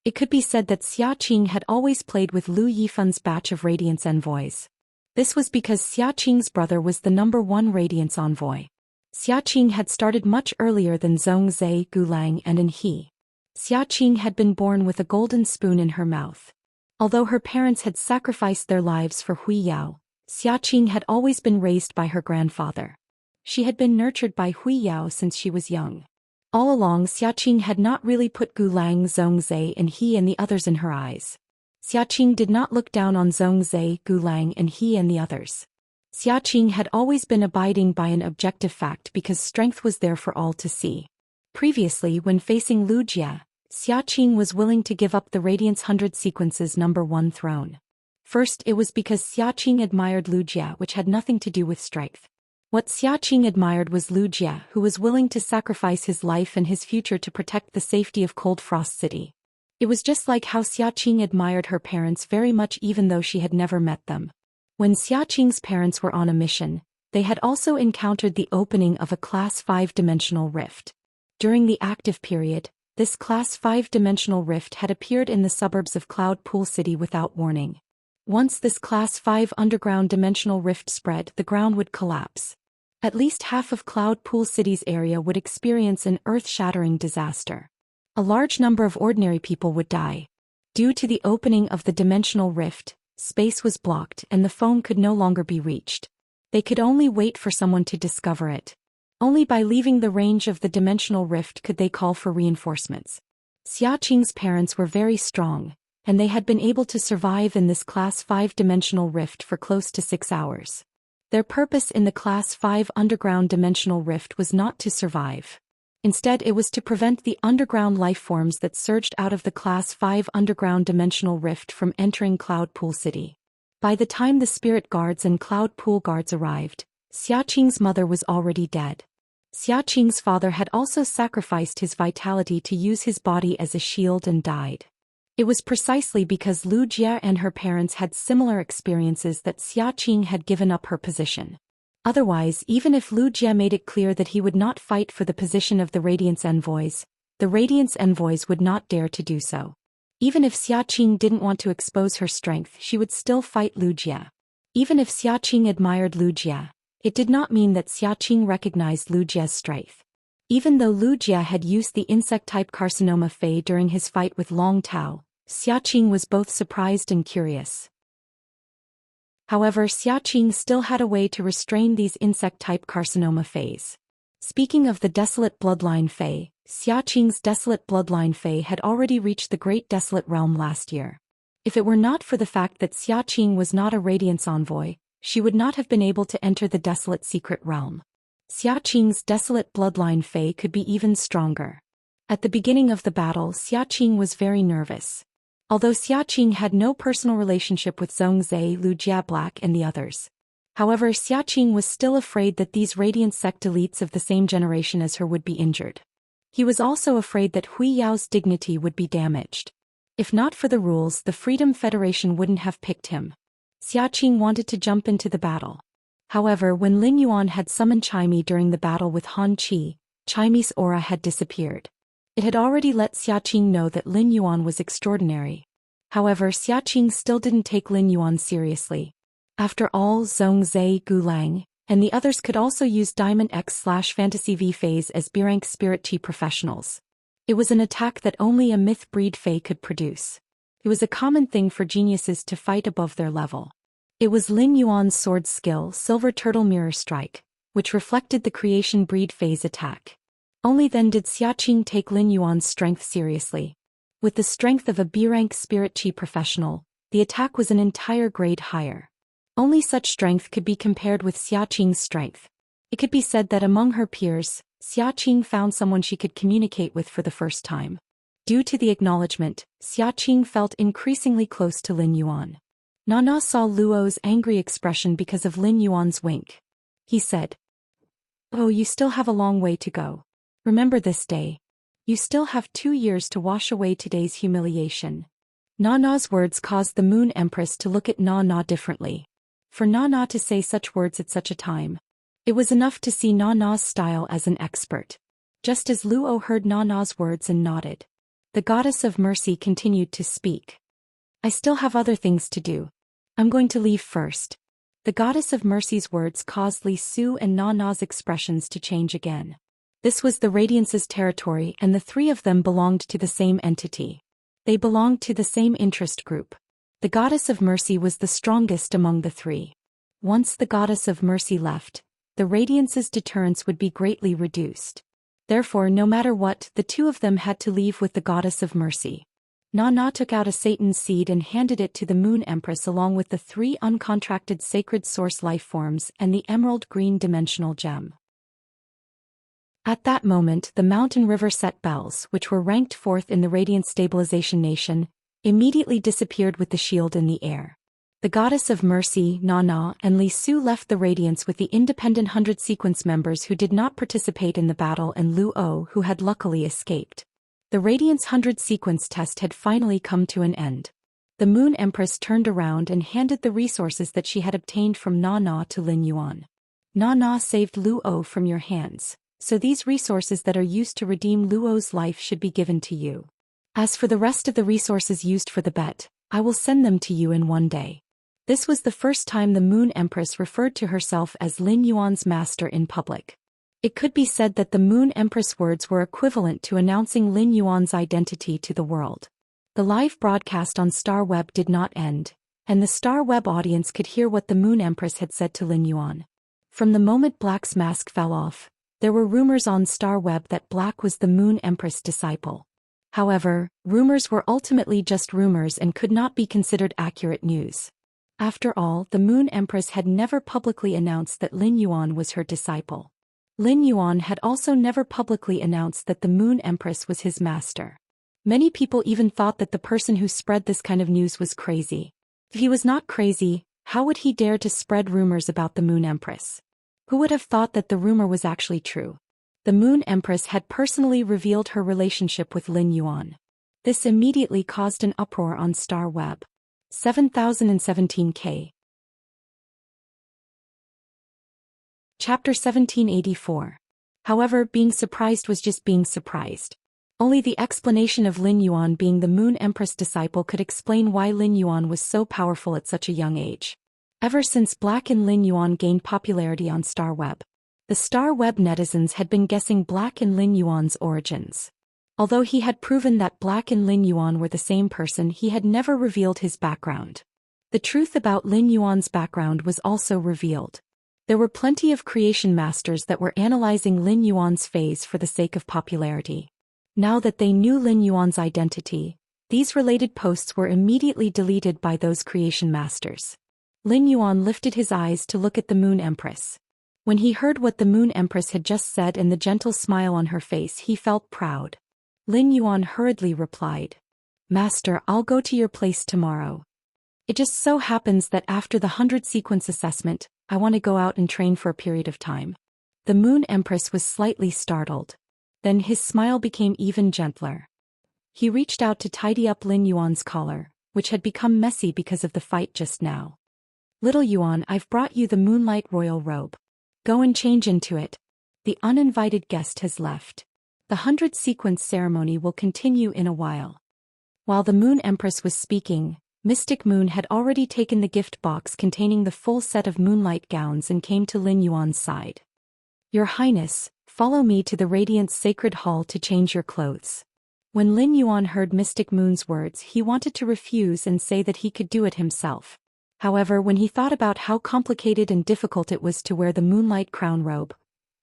It could be said that Xiaqing had always played with Lu Yifeng's batch of Radiance envoys. This was because Xiaqing's brother was the #1 Radiance envoy. Xiaqing had started much earlier than Zhongzhe, Gulang and He. Xiaqing had been born with a golden spoon in her mouth. Although her parents had sacrificed their lives for Hui Yao, Xiaqing had always been raised by her grandfather. She had been nurtured by Hui Yao since she was young. All along Xiaqing had not really put Gulang, Zhongzhe and he and the others in her eyes. Xiaqing did not look down on Zhongzhe, Gulang and he and the others. Xiaqing had always been abiding by an objective fact because strength was there for all to see. Previously, when facing Lu Jia, Xiaqing was willing to give up the Radiance 100 Sequences #1 throne. First, it was because Xiaqing admired Lu Jia, which had nothing to do with strength. What Xiaqing admired was Lu Jia, who was willing to sacrifice his life and his future to protect the safety of Cold Frost City. It was just like how Xiaqing admired her parents very much even though she had never met them. When Xiaqing's parents were on a mission, they had also encountered the opening of a Class 5-dimensional rift. During the active period, this Class 5-dimensional rift had appeared in the suburbs of Cloud Pool City without warning. Once this Class 5 underground dimensional rift spread, the ground would collapse. At least half of Cloud Pool City's area would experience an earth-shattering disaster. A large number of ordinary people would die. Due to the opening of the dimensional rift, space was blocked and the phone could no longer be reached. They could only wait for someone to discover it. Only by leaving the range of the dimensional rift could they call for reinforcements. Xiaqing's parents were very strong, and they had been able to survive in this Class 5-dimensional rift for close to 6 hours. Their purpose in the Class 5 underground dimensional rift was not to survive. Instead, it was to prevent the underground life forms that surged out of the Class 5 underground dimensional rift from entering Cloud Pool City. By the time the spirit guards and Cloud Pool guards arrived, Xiaqing's mother was already dead. Xiaqing's father had also sacrificed his vitality to use his body as a shield and died. It was precisely because Lu Jia and her parents had similar experiences that Xiaqing had given up her position. Otherwise, even if Lu Jia made it clear that he would not fight for the position of the Radiance Envoys, the Radiance Envoys would not dare to do so. Even if Xiaqing didn't want to expose her strength, she would still fight Lu Jia. Even if Xiaqing admired Lu Jia, it did not mean that Xiaqing recognized Lu Jia's strength. Even though Lu Jia had used the insect-type carcinoma Fei during his fight with Long Tao, Xiaqing was both surprised and curious. However, Xiaqing still had a way to restrain these insect-type carcinoma Feis. Speaking of the Desolate Bloodline Fei, Xiaqing's Desolate Bloodline Fei had already reached the Great Desolate Realm last year. If it were not for the fact that Xiaqing was not a Radiance Envoy, she would not have been able to enter the Desolate Secret Realm. Xiaqing's Desolate Bloodline Fei could be even stronger. At the beginning of the battle, Xiaqing was very nervous. Although Xiaqing had no personal relationship with Zhongzhe, Lu Jia Black and the others. However, Xiaqing was still afraid that these Radiant Sect elites of the same generation as her would be injured. He was also afraid that Hui Yao's dignity would be damaged. If not for the rules, the Freedom Federation wouldn't have picked him. Xiaqing wanted to jump into the battle. However, when Ling Yuan had summoned Chaimi during the battle with Han Qi, Chaimi's aura had disappeared. It had already let Xiaqing know that Lin Yuan was extraordinary. However, Xiaqing still didn't take Lin Yuan seriously. After all, Zhongzhe, Gulang, and the others could also use Diamond X/Fantasy V phase as B-rank Spirit Chi professionals. It was an attack that only a myth breed Fei could produce. It was a common thing for geniuses to fight above their level. It was Lin Yuan's sword skill, Silver Turtle Mirror Strike, which reflected the creation breed phase attack. Only then did Xiaqing take Lin Yuan's strength seriously. With the strength of a B-rank Spirit Chi professional, the attack was an entire grade higher. Only such strength could be compared with Xiaqing's strength. It could be said that among her peers, Xiaqing found someone she could communicate with for the first time. Due to the acknowledgement, Xiaqing felt increasingly close to Lin Yuan. Nana saw Luo's angry expression because of Lin Yuan's wink. He said, "Oh, you still have a long way to go. Remember this day. You still have 2 years to wash away today's humiliation." Nana's words caused the Moon Empress to look at Nana differently. For Nana to say such words at such a time, it was enough to see Nana's style as an expert. Just as Luo heard Nana's words and nodded, the Goddess of Mercy continued to speak. "I still have other things to do. I'm going to leave first." The Goddess of Mercy's words caused Li Su and Nana's expressions to change again. This was the Radiance's territory and the three of them belonged to the same entity. They belonged to the same interest group. The Goddess of Mercy was the strongest among the three. Once the Goddess of Mercy left, the Radiance's deterrence would be greatly reduced. Therefore, no matter what, the two of them had to leave with the Goddess of Mercy. Na took out a Satan's seed and handed it to the Moon Empress along with the 3 uncontracted sacred source life forms and the emerald green dimensional gem. At that moment, the mountain river set bells, which were ranked 4th in the Radiant Stabilization Nation, immediately disappeared with the shield in the air. The Goddess of Mercy, Na, and Li Su left the Radiance with the independent 100 sequence members who did not participate in the battle and Lu O who had luckily escaped. The Radiance 100 sequence test had finally come to an end. The Moon Empress turned around and handed the resources that she had obtained from Na to Lin Yuan. Na saved Lu O from your hands, so these resources that are used to redeem Lu O's life should be given to you. As for the rest of the resources used for the bet, I will send them to you in one day. This was the first time the Moon Empress referred to herself as Lin Yuan's master in public. It could be said that the Moon Empress words were equivalent to announcing Lin Yuan's identity to the world. The live broadcast on Star Web did not end, and the Star Web audience could hear what the Moon Empress had said to Lin Yuan. From the moment Black's mask fell off, there were rumors on Star Web that Black was the Moon Empress disciple. However, rumors were ultimately just rumors and could not be considered accurate news. After all, the Moon Empress had never publicly announced that Lin Yuan was her disciple. Lin Yuan had also never publicly announced that the Moon Empress was his master. Many people even thought that the person who spread this kind of news was crazy. If he was not crazy, how would he dare to spread rumors about the Moon Empress? Who would have thought that the rumor was actually true? The Moon Empress had personally revealed her relationship with Lin Yuan. This immediately caused an uproar on Star Web. 7017K. Chapter 1784. However, being surprised was just being surprised. Only the explanation of Lin Yuan being the Moon Empress disciple could explain why Lin Yuan was so powerful at such a young age. Ever since Black and Lin Yuan gained popularity on Star Web, the Star Web netizens had been guessing Black and Lin Yuan's origins. Although he had proven that Black and Lin Yuan were the same person, he had never revealed his background. The truth about Lin Yuan's background was also revealed. There were plenty of creation masters that were analyzing Lin Yuan's phase for the sake of popularity. Now that they knew Lin Yuan's identity, these related posts were immediately deleted by those creation masters. Lin Yuan lifted his eyes to look at the Moon Empress. When he heard what the Moon Empress had just said and the gentle smile on her face, he felt proud. Lin Yuan hurriedly replied, "Master, I'll go to your place tomorrow. It just so happens that after the 100 sequence assessment, I want to go out and train for a period of time." The Moon Empress was slightly startled. Then his smile became even gentler. He reached out to tidy up Lin Yuan's collar, which had become messy because of the fight just now. "Little Yuan, I've brought you the Moonlight Royal Robe. Go and change into it. The uninvited guest has left. The 100 sequence ceremony will continue in a while." While the Moon Empress was speaking, Mystic Moon had already taken the gift box containing the full set of moonlight gowns and came to Lin Yuan's side. "Your Highness, follow me to the Radiant's Sacred Hall to change your clothes." When Lin Yuan heard Mystic Moon's words, he wanted to refuse and say that he could do it himself. However, when he thought about how complicated and difficult it was to wear the Moonlight Crown robe,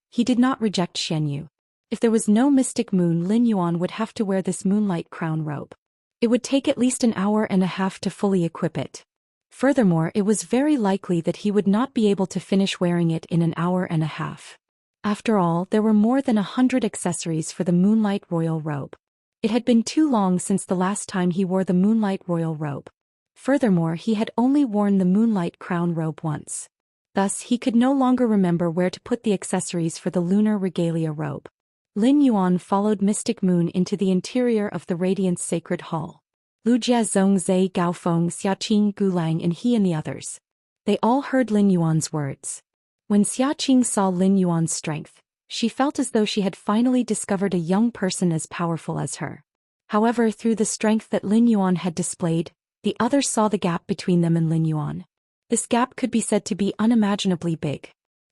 he did not reject Xianyu. If there was no Mystic Moon, Lin Yuan would have to wear this Moonlight Crown robe. It would take at least an hour and a half to fully equip it. Furthermore, it was very likely that he would not be able to finish wearing it in an hour and a half. After all, there were more than 100 accessories for the Moonlight Royal Robe. It had been too long since the last time he wore the Moonlight Royal Robe. Furthermore, he had only worn the Moonlight Crown robe once. Thus, he could no longer remember where to put the accessories for the Lunar Regalia robe. Lin Yuan followed Mystic Moon into the interior of the Radiant's Sacred Hall. Lu Jia, Zhong Zai, Gao Feng, Xiaqing, Gulang, and he and the others. They all heard Lin Yuan's words. When Xiaqing saw Lin Yuan's strength, she felt as though she had finally discovered a young person as powerful as her. However, through the strength that Lin Yuan had displayed, the others saw the gap between them and Lin Yuan. This gap could be said to be unimaginably big.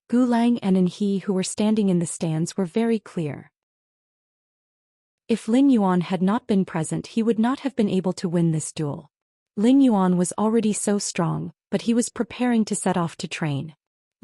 Gulang and he who were standing in the stands were very clear. If Lin Yuan had not been present, he would not have been able to win this duel. Lin Yuan was already so strong, but he was preparing to set off to train.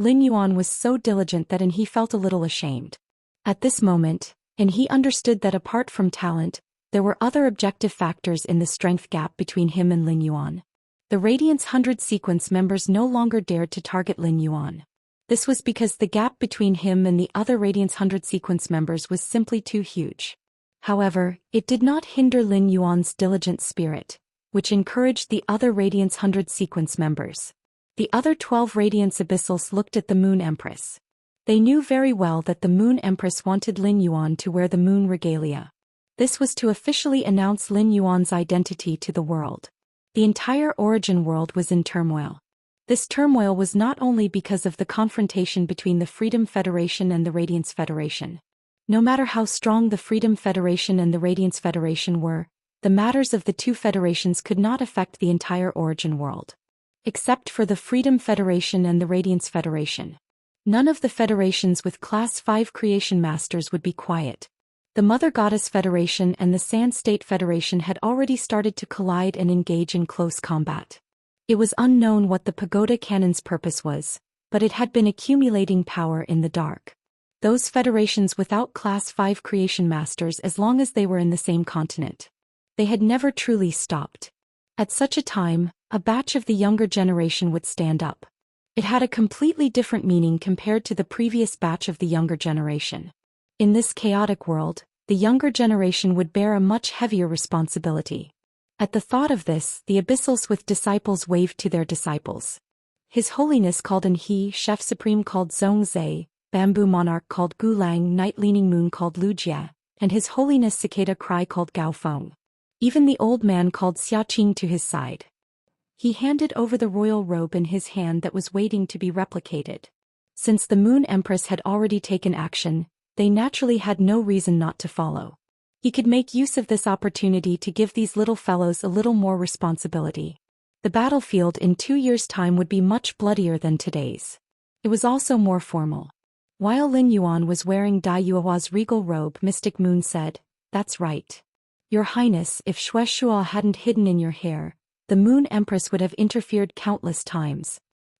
Lin Yuan was so diligent that he felt a little ashamed. At this moment, he understood that apart from talent, there were other objective factors in the strength gap between him and Lin Yuan. The Radiance 100 sequence members no longer dared to target Lin Yuan. This was because the gap between him and the other Radiance 100 sequence members was simply too huge. However, it did not hinder Lin Yuan's diligent spirit, which encouraged the other Radiance 100 sequence members. The other 12 Radiance Abyssals looked at the Moon Empress. They knew very well that the Moon Empress wanted Lin Yuan to wear the moon regalia. This was to officially announce Lin Yuan's identity to the world. The entire origin world was in turmoil. This turmoil was not only because of the confrontation between the Freedom Federation and the Radiance Federation. No matter how strong the Freedom Federation and the Radiance Federation were, the matters of the two federations could not affect the entire origin world. Except for the Freedom Federation and the Radiance Federation. None of the federations with Class 5 creation masters would be quiet. The Mother Goddess Federation and the Sand State Federation had already started to collide and engage in close combat. It was unknown what the Pagoda Cannon's purpose was, but it had been accumulating power in the dark. Those federations without Class 5 creation masters, as long as they were in the same continent, they had never truly stopped. At such a time, a batch of the younger generation would stand up. It had a completely different meaning compared to the previous batch of the younger generation. In this chaotic world, the younger generation would bear a much heavier responsibility. At the thought of this, the Abyssals with disciples waved to their disciples. His Holiness called an He, Chef Supreme called Zhongzhe, Bamboo Monarch called Gulang, Night Leaning Moon called Lujia, and His Holiness Cicada Cry called Gao Feng. Even the old man called Xiaqing to his side. He handed over the royal robe in his hand that was waiting to be replicated. Since the Moon Empress had already taken action, they naturally had no reason not to follow. He could make use of this opportunity to give these little fellows a little more responsibility. The battlefield in 2 years' time would be much bloodier than today's. It was also more formal. While Lin Yuan was wearing Dai Yuehua's regal robe, Mystic Moon said, "That's right. Your Highness, if Shueshua hadn't hidden in your hair, the Moon Empress would have interfered countless times."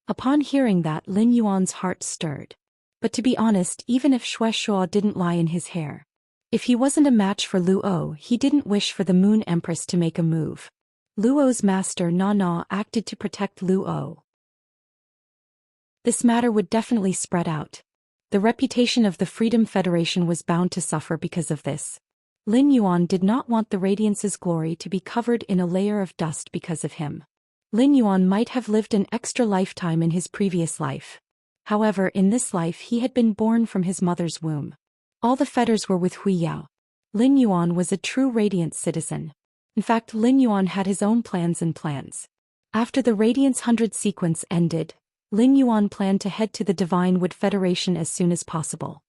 Upon hearing that, Lin Yuan's heart stirred. But to be honest, even if Shueshua didn't lie in his hair, if he wasn't a match for Luo, he didn't wish for the Moon Empress to make a move. Luo's master Na Na acted to protect Luo. This matter would definitely spread out. The reputation of the Freedom Federation was bound to suffer because of this. Lin Yuan did not want the Radiance's glory to be covered in a layer of dust because of him. Lin Yuan might have lived an extra lifetime in his previous life. However, in this life he had been born from his mother's womb. All the fetters were with Hui Yao. Lin Yuan was a true Radiance citizen. In fact, Lin Yuan had his own plans. After the Radiance 100 sequence ended, Lin Yuan planned to head to the Divine Wood Federation as soon as possible.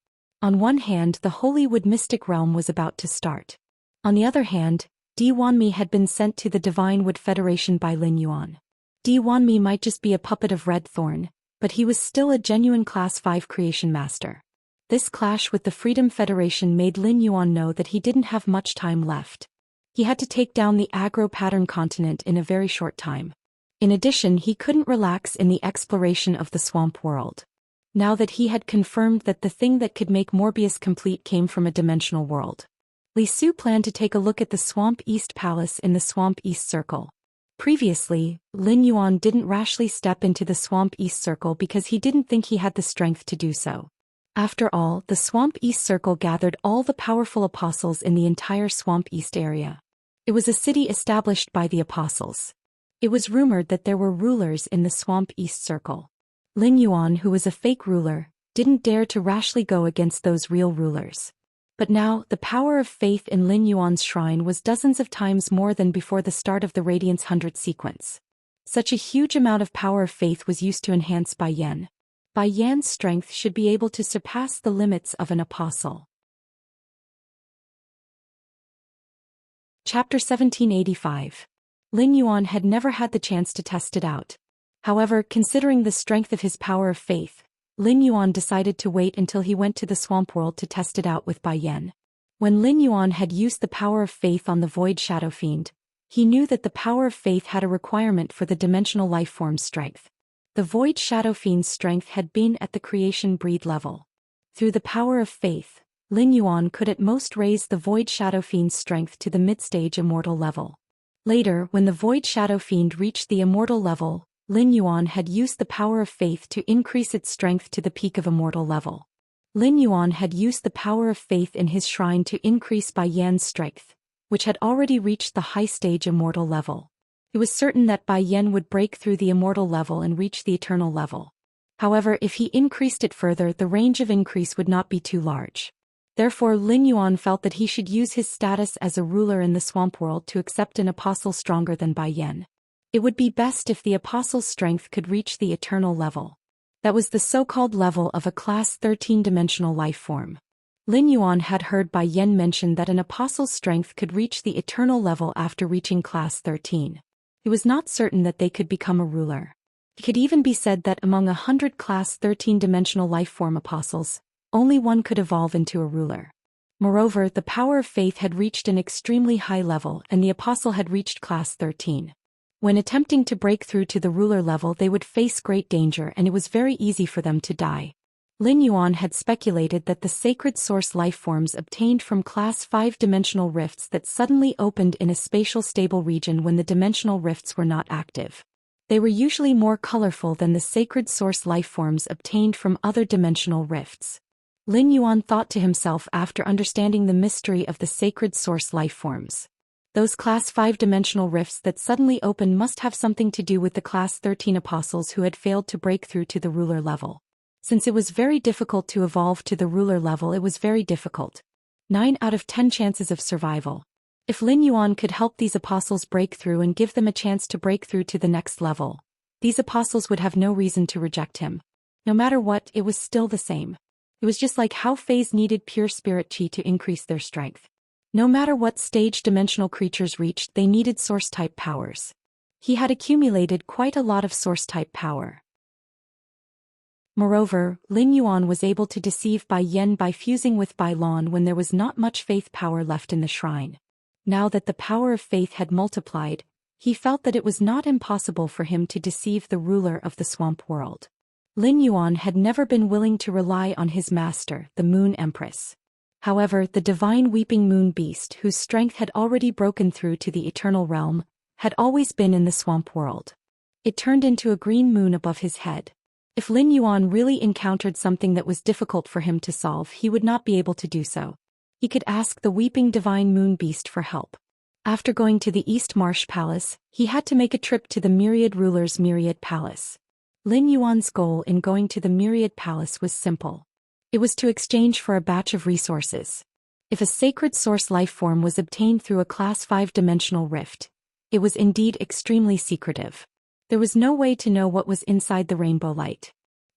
On one hand, the Holy Wood Mystic Realm was about to start. On the other hand, Di Wanmi had been sent to the Divine Wood Federation by Lin Yuan. Di Wanmi might just be a puppet of Red Thorn, but he was still a genuine Class 5 creation master. This clash with the Freedom Federation made Lin Yuan know that he didn't have much time left. He had to take down the Agro Pattern continent in a very short time. In addition, he couldn't relax in the exploration of the swamp world. Now that he had confirmed that the thing that could make Morbius complete came from a dimensional world, Li Su planned to take a look at the Swamp East Palace in the Swamp East Circle. Previously, Lin Yuan didn't rashly step into the Swamp East Circle because he didn't think he had the strength to do so. After all, the Swamp East Circle gathered all the powerful apostles in the entire Swamp East area. It was a city established by the apostles. It was rumored that there were rulers in the Swamp East Circle. Lin Yuan, who was a fake ruler, didn't dare to rashly go against those real rulers. But now, the power of faith in Lin Yuan's shrine was dozens of times more than before the start of the Radiance 100 sequence. Such a huge amount of power of faith was used to enhance Bai Yan. Bai Yan's strength should be able to surpass the limits of an apostle. Chapter 1785. Lin Yuan had never had the chance to test it out. However, considering the strength of his power of faith, Lin Yuan decided to wait until he went to the swamp world to test it out with Bai Yan. When Lin Yuan had used the power of faith on the Void Shadow Fiend, he knew that the power of faith had a requirement for the dimensional life form's strength. The Void Shadow Fiend's strength had been at the creation breed level. Through the power of faith, Lin Yuan could at most raise the Void Shadow Fiend's strength to the mid-stage immortal level. Later, when the Void Shadow Fiend reached the immortal level, Lin Yuan had used the power of faith to increase its strength to the peak of immortal level. Lin Yuan had used the power of faith in his shrine to increase Bai Yan's strength, which had already reached the high-stage immortal level. It was certain that Bai Yan would break through the immortal level and reach the eternal level. However, if he increased it further, the range of increase would not be too large. Therefore, Lin Yuan felt that he should use his status as a ruler in the swamp world to accept an apostle stronger than Bai Yan. It would be best if the apostle's strength could reach the eternal level. That was the so-called level of a class 13-dimensional life form. Lin Yuan had heard Bai Yan mention that an apostle's strength could reach the eternal level after reaching class 13. It was not certain that they could become a ruler. It could even be said that among 100 class 13-dimensional life form apostles, only one could evolve into a ruler. Moreover, the power of faith had reached an extremely high level and the apostle had reached class 13. When attempting to break through to the ruler level, they would face great danger and it was very easy for them to die. Lin Yuan had speculated that the sacred source lifeforms obtained from class 5-dimensional rifts that suddenly opened in a spatial stable region when the dimensional rifts were not active. They were usually more colorful than the sacred source lifeforms obtained from other dimensional rifts. Lin Yuan thought to himself after understanding the mystery of the sacred source lifeforms. Those class 5-dimensional rifts that suddenly opened must have something to do with the class 13 apostles who had failed to break through to the ruler level. Since it was very difficult to evolve to the ruler level, it was very difficult. 9 out of 10 chances of survival. If Lin Yuan could help these apostles break through and give them a chance to break through to the next level, these apostles would have no reason to reject him. No matter what, it was still the same. It was just like how Fays needed pure spirit chi to increase their strength. No matter what stage dimensional creatures reached, they needed source-type powers. He had accumulated quite a lot of source-type power. Moreover, Lin Yuan was able to deceive Bai Yan by fusing with Bai Lan when there was not much faith power left in the shrine. Now that the power of faith had multiplied, he felt that it was not impossible for him to deceive the ruler of the swamp world. Lin Yuan had never been willing to rely on his master, the Moon Empress. However, the divine weeping moon beast, whose strength had already broken through to the eternal realm, had always been in the swamp world. It turned into a green moon above his head. If Lin Yuan really encountered something that was difficult for him to solve, he would not be able to do so. He could ask the weeping divine moon beast for help. After going to the East Marsh Palace, he had to make a trip to the Myriad Ruler's Myriad Palace. Lin Yuan's goal in going to the Myriad Palace was simple. It was to exchange for a batch of resources. If a sacred source life form was obtained through a class 5-dimensional rift, it was indeed extremely secretive. There was no way to know what was inside the rainbow light.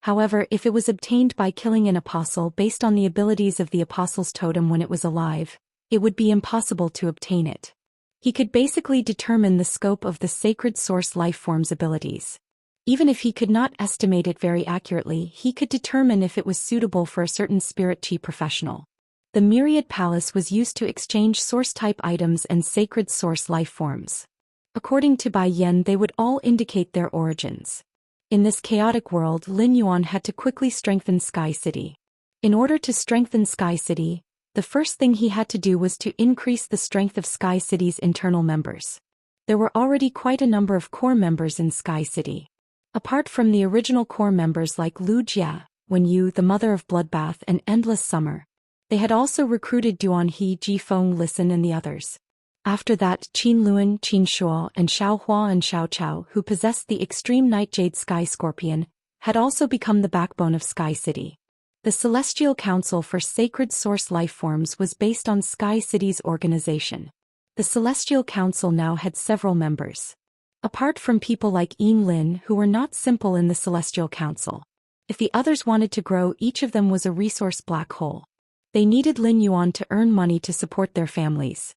However, if it was obtained by killing an apostle based on the abilities of the apostle's totem when it was alive, it would be impossible to obtain it. He could basically determine the scope of the sacred source life form's abilities. Even if he could not estimate it very accurately, he could determine if it was suitable for a certain spirit chi professional. The Myriad Palace was used to exchange source-type items and sacred source life forms. According to Bai Yan, they would all indicate their origins. In this chaotic world, Lin Yuan had to quickly strengthen Sky City. In order to strengthen Sky City, the first thing he had to do was to increase the strength of Sky City's internal members. There were already quite a number of core members in Sky City. Apart from the original core members like Lu Jia, Wen Yu, the Mother of Bloodbath, and Endless Summer, they had also recruited Duan He, Ji Feng, Listen, and the others. After that, Qin Luan, Qin Shuo, and Xiao Hua and Xiao Chao, who possessed the extreme Nightjade Sky Scorpion, had also become the backbone of Sky City. The Celestial Council for Sacred Source Lifeforms was based on Sky City's organization. The Celestial Council now had several members. Apart from people like Yin Lin, who were not simple in the Celestial Council. If the others wanted to grow, each of them was a resource black hole. They needed Lin Yuan to earn money to support their families.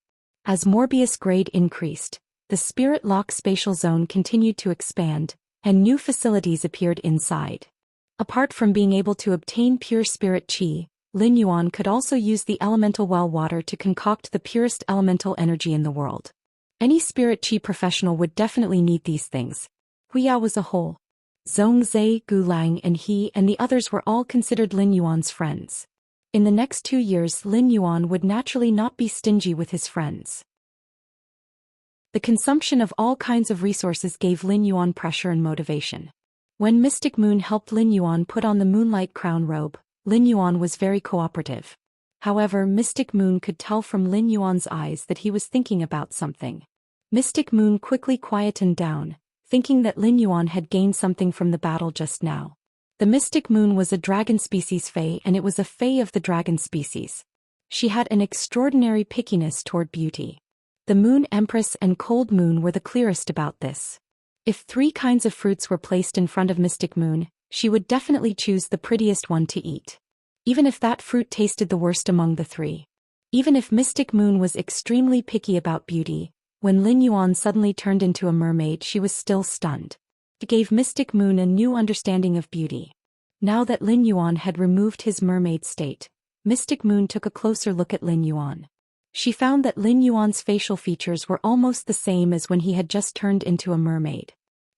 As Morbius grade increased, the Spirit Lock spatial zone continued to expand, and new facilities appeared inside. Apart from being able to obtain pure spirit chi, Lin Yuan could also use the elemental well water to concoct the purest elemental energy in the world. Any spirit chi professional would definitely need these things. Huya was a whole. Zhongzhe, Gulang and he and the others were all considered Lin Yuan's friends. In the next 2 years Lin Yuan would naturally not be stingy with his friends. The consumption of all kinds of resources gave Lin Yuan pressure and motivation. When Mystic Moon helped Lin Yuan put on the moonlight crown robe, Lin Yuan was very cooperative. However, Mystic Moon could tell from Lin Yuan's eyes that he was thinking about something. Mystic Moon quickly quietened down, thinking that Lin Yuan had gained something from the battle just now. The Mystic Moon was a dragon species fae and it was a fae of the dragon species. She had an extraordinary pickiness toward beauty. The Moon Empress and Cold Moon were the clearest about this. If 3 kinds of fruits were placed in front of Mystic Moon, she would definitely choose the prettiest one to eat. Even if that fruit tasted the worst among the 3. Even if Mystic Moon was extremely picky about beauty, when Lin Yuan suddenly turned into a mermaid she was still stunned. It gave Mystic Moon a new understanding of beauty. Now that Lin Yuan had removed his mermaid state, Mystic Moon took a closer look at Lin Yuan. She found that Lin Yuan's facial features were almost the same as when he had just turned into a mermaid.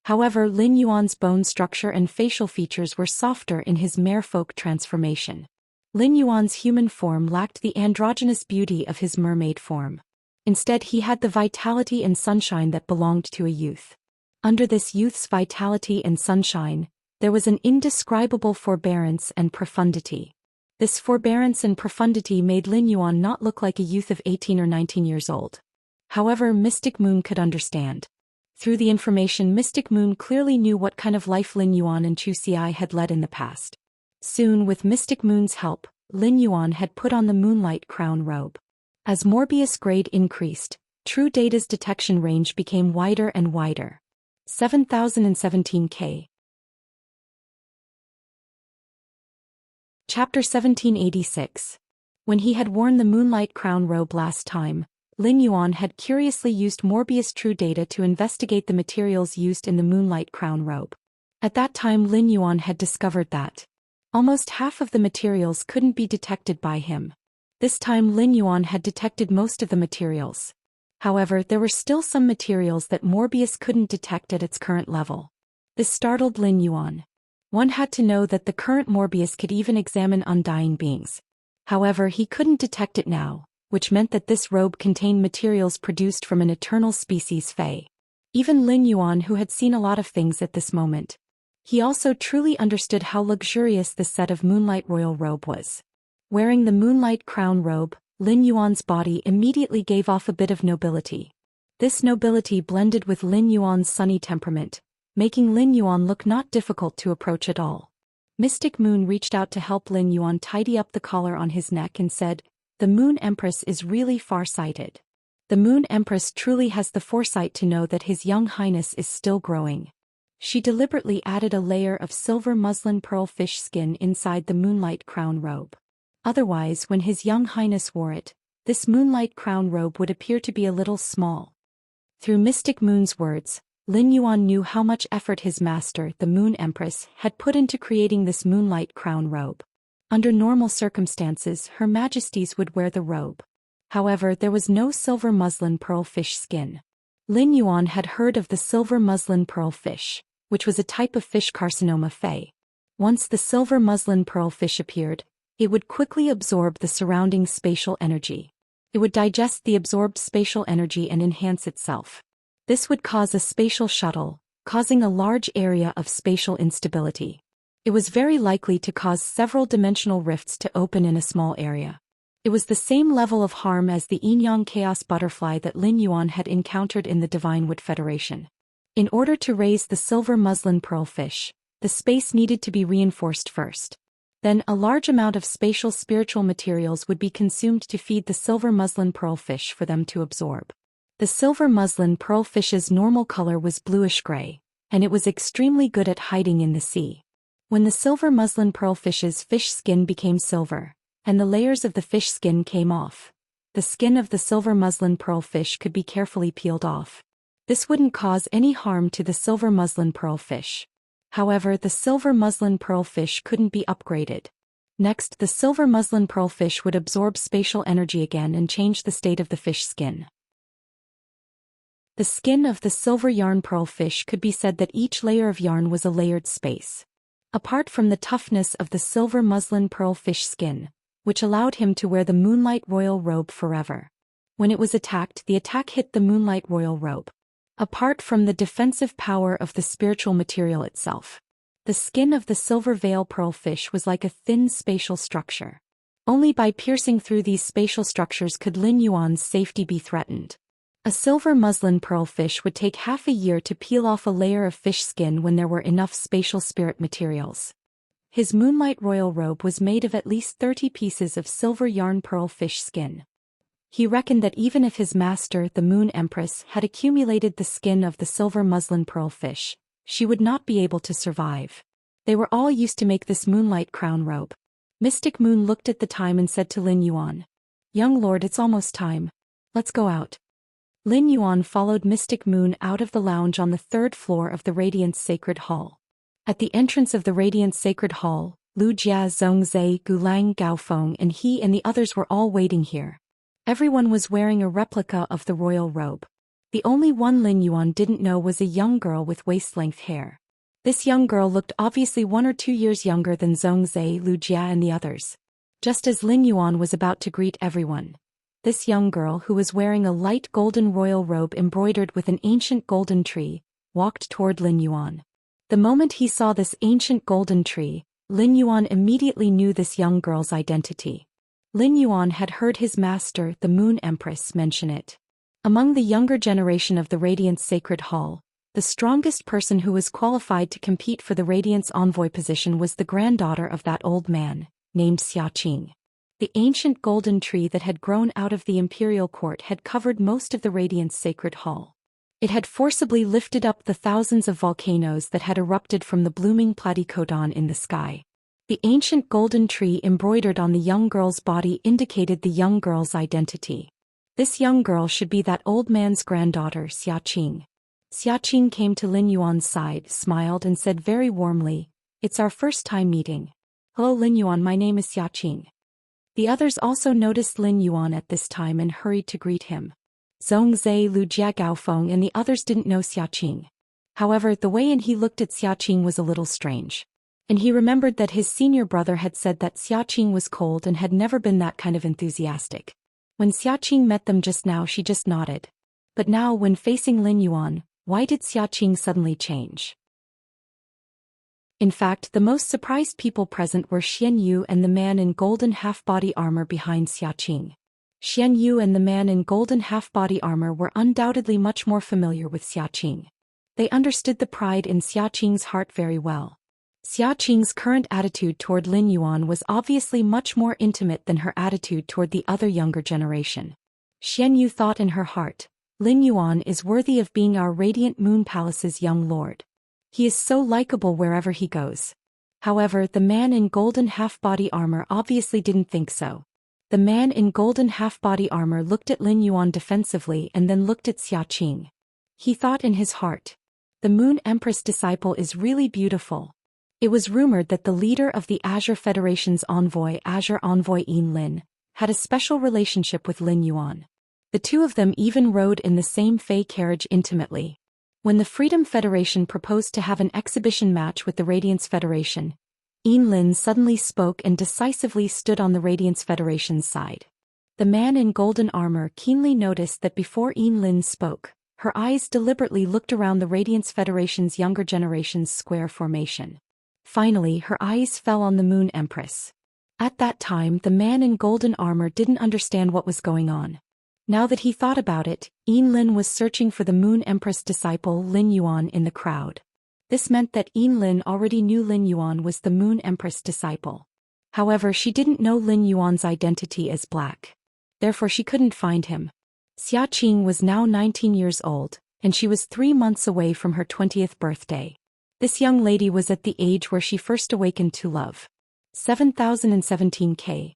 However, Lin Yuan's bone structure and facial features were softer in his merfolk transformation. Lin Yuan's human form lacked the androgynous beauty of his mermaid form. Instead, he had the vitality and sunshine that belonged to a youth. Under this youth's vitality and sunshine, there was an indescribable forbearance and profundity. This forbearance and profundity made Lin Yuan not look like a youth of 18 or 19 years old. However, Mystic Moon could understand. Through the information, Mystic Moon clearly knew what kind of life Lin Yuan and Zhou Xian had led in the past. Soon, with Mystic Moon's help, Lin Yuan had put on the moonlight crown robe. As Morbius grade increased, True Data's detection range became wider and wider. 7017K. Chapter 1786. When he had worn the moonlight crown robe last time, Lin Yuan had curiously used Morbius True Data to investigate the materials used in the moonlight crown robe. At that time Lin Yuan had discovered that almost half of the materials couldn't be detected by him. This time Lin Yuan had detected most of the materials. However, there were still some materials that Morbius couldn't detect at its current level. This startled Lin Yuan. One had to know that the current Morbius could even examine undying beings. However, he couldn't detect it now, which meant that this robe contained materials produced from an eternal species fae. Even Lin Yuan, who had seen a lot of things at this moment, he also truly understood how luxurious this set of moonlight royal robe was. Wearing the moonlight crown robe, Lin Yuan's body immediately gave off a bit of nobility. This nobility blended with Lin Yuan's sunny temperament, making Lin Yuan look not difficult to approach at all. Mystic Moon reached out to help Lin Yuan tidy up the collar on his neck and said, "The Moon Empress is really far-sighted. The Moon Empress truly has the foresight to know that His Young Highness is still growing." She deliberately added a layer of silver muslin pearl fish skin inside the moonlight crown robe. Otherwise, when His Young Highness wore it, this moonlight crown robe would appear to be a little small. Through Mystic Moon's words, Lin Yuan knew how much effort his master, the Moon Empress, had put into creating this moonlight crown robe. Under normal circumstances, Her Majesties would wear the robe. However, there was no silver muslin pearl fish skin. Lin Yuan had heard of the silver muslin pearl fish, which was a type of fish carcinoma fae. Once the silver muslin pearl fish appeared, it would quickly absorb the surrounding spatial energy. It would digest the absorbed spatial energy and enhance itself. This would cause a spatial shuttle, causing a large area of spatial instability. It was very likely to cause several dimensional rifts to open in a small area. It was the same level of harm as the yin-yang chaos butterfly that Lin Yuan had encountered in the Divine Wood Federation. In order to raise the silver muslin pearl fish, the space needed to be reinforced first. Then a large amount of spatial spiritual materials would be consumed to feed the silver muslin pearl fish for them to absorb. The silver muslin pearl fish's normal color was bluish-gray, and it was extremely good at hiding in the sea. When the silver muslin pearl fish's fish skin became silver, and the layers of the fish skin came off, the skin of the silver muslin pearl fish could be carefully peeled off. This wouldn't cause any harm to the silver muslin pearl fish. However, the silver muslin pearl fish couldn't be upgraded. Next, the silver muslin pearl fish would absorb spatial energy again and change the state of the fish skin. The skin of the silver yarn pearl fish could be said that each layer of yarn was a layered space. Apart from the toughness of the silver muslin pearl fish skin, which allowed him to wear the moonlight royal robe forever. When it was attacked, the attack hit the moonlight royal robe. Apart from the defensive power of the spiritual material itself, the skin of the silver veil pearl fish was like a thin spatial structure. Only by piercing through these spatial structures could Lin Yuan's safety be threatened. A silver muslin pearl fish would take half a year to peel off a layer of fish skin when there were enough spatial spirit materials. His moonlight royal robe was made of at least 30 pieces of silver yarn pearl fish skin. He reckoned that even if his master, the Moon Empress, had accumulated the skin of the silver muslin pearl fish, she would not be able to survive. They were all used to make this moonlight crown robe. Mystic Moon looked at the time and said to Lin Yuan, "Young lord, it's almost time. Let's go out." Lin Yuan followed Mystic Moon out of the lounge on the 3rd floor of the Radiance Sacred Hall. At the entrance of the Radiance Sacred Hall, Lu Jia, Zhongzhe, Gulang, Gaofeng and he and the others were all waiting here. Everyone was wearing a replica of the royal robe. The only one Lin Yuan didn't know was a young girl with waist-length hair. This young girl looked obviously 1 or 2 years younger than Zhongzhe, Lu Jia and the others. Just as Lin Yuan was about to greet everyone, this young girl, who was wearing a light golden royal robe embroidered with an ancient golden tree, walked toward Lin Yuan. The moment he saw this ancient golden tree, Lin Yuan immediately knew this young girl's identity. Lin Yuan had heard his master, the Moon Empress, mention it. Among the younger generation of the Radiance Sacred Hall, the strongest person who was qualified to compete for the Radiance Envoy position was the granddaughter of that old man, named Xiaxia. The ancient golden tree that had grown out of the imperial court had covered most of the Radiance Sacred Hall. It had forcibly lifted up the thousands of volcanoes that had erupted from the blooming platycodon in the sky. The ancient golden tree embroidered on the young girl's body indicated the young girl's identity. This young girl should be that old man's granddaughter, Xiaxia. Xiaxia came to Lin Yuan's side, smiled and said very warmly, "It's our first time meeting. Hello Lin Yuan, my name is Xiaxia." The others also noticed Lin Yuan at this time and hurried to greet him. Zhongzhe, Lu Jia, Gaofeng and the others didn't know Xiaxia. However, the way he looked at Xiaxia was a little strange. And he remembered that his senior brother had said that Xiaxia was cold and had never been that kind of enthusiastic. When Xiaxia met them just now, she just nodded. But now, when facing Lin Yuan, why did Xiaxia suddenly change? In fact, the most surprised people present were Xian Yu and the man in golden half-body armor behind Xiaxia. Xian Yu and the man in golden half-body armor were undoubtedly much more familiar with Xiaxia. They understood the pride in Xiaxia's heart very well. Xiaxia's current attitude toward Lin Yuan was obviously much more intimate than her attitude toward the other younger generation. Xian Yu thought in her heart, "Lin Yuan is worthy of being our Radiant Moon Palace's young lord. He is so likable wherever he goes." However, the man in golden half-body armor obviously didn't think so. The man in golden half-body armor looked at Lin Yuan defensively and then looked at Xiaxia. He thought in his heart, "The Moon Empress disciple is really beautiful." It was rumored that the leader of the Azure Federation's envoy, Azure Envoy Lin, had a special relationship with Lin Yuan. The two of them even rode in the same Fey carriage intimately. When the Freedom Federation proposed to have an exhibition match with the Radiance Federation, Lin suddenly spoke and decisively stood on the Radiance Federation's side. The man in golden armor keenly noticed that before Lin spoke, her eyes deliberately looked around the Radiance Federation's younger generation's square formation. Finally, her eyes fell on the Moon Empress. At that time, the man in golden armor didn't understand what was going on. Now that he thought about it, Lin was searching for the Moon Empress disciple Lin Yuan in the crowd. This meant that Lin already knew Lin Yuan was the Moon Empress disciple. However, she didn't know Lin Yuan's identity as black. Therefore she couldn't find him. Xiaxia was now 19 years old, and she was 3 months away from her 20th birthday. This young lady was at the age where she first awakened to love. 7017K.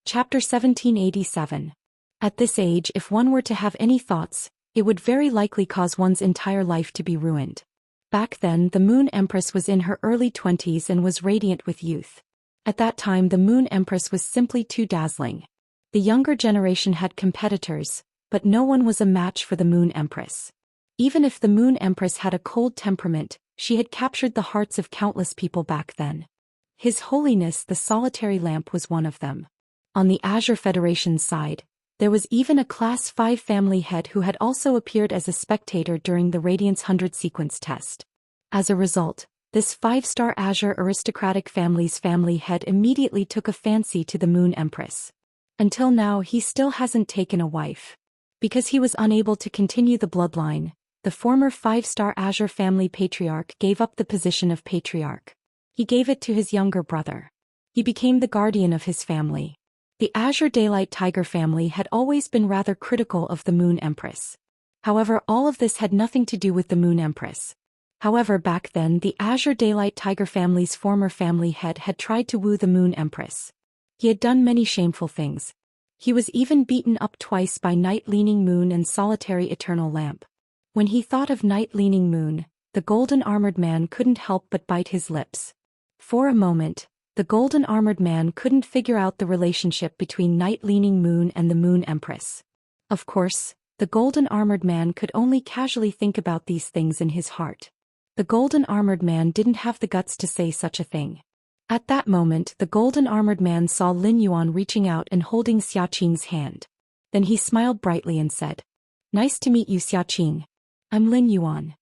Chapter 1787. At this age, if one were to have any thoughts, it would very likely cause one's entire life to be ruined. Back then, the Moon Empress was in her early 20s and was radiant with youth. At that time, the Moon Empress was simply too dazzling. The younger generation had competitors, but no one was a match for the Moon Empress. Even if the Moon Empress had a cold temperament, she had captured the hearts of countless people back then. His Holiness the Solitary Lamp was one of them. On the Azure Federation's side, there was even a Class 5 family head who had also appeared as a spectator during the Radiance 100 sequence test. As a result, this 5-star Azure aristocratic family's family head immediately took a fancy to the Moon Empress. Until now he still hasn't taken a wife. Because he was unable to continue the bloodline, the former 5-star Azure family patriarch gave up the position of patriarch. He gave it to his younger brother. He became the guardian of his family. The Azure Daylight Tiger family had always been rather critical of the Moon Empress. However, all of this had nothing to do with the Moon Empress. However, back then the Azure Daylight Tiger family's former family head had tried to woo the Moon Empress. He had done many shameful things. He was even beaten up twice by Night Leaning Moon and Solitary Eternal Lamp. When he thought of Night Leaning Moon, the golden armored man couldn't help but bite his lips. For a moment, the golden armored man couldn't figure out the relationship between Night Leaning Moon and the Moon Empress. Of course, the golden armored man could only casually think about these things in his heart. The golden armored man didn't have the guts to say such a thing. At that moment the golden armored man saw Lin Yuan reaching out and holding Xiaoqing's hand. Then he smiled brightly and said, "Nice to meet you, Xiaoqing. I'm Lin Yuan."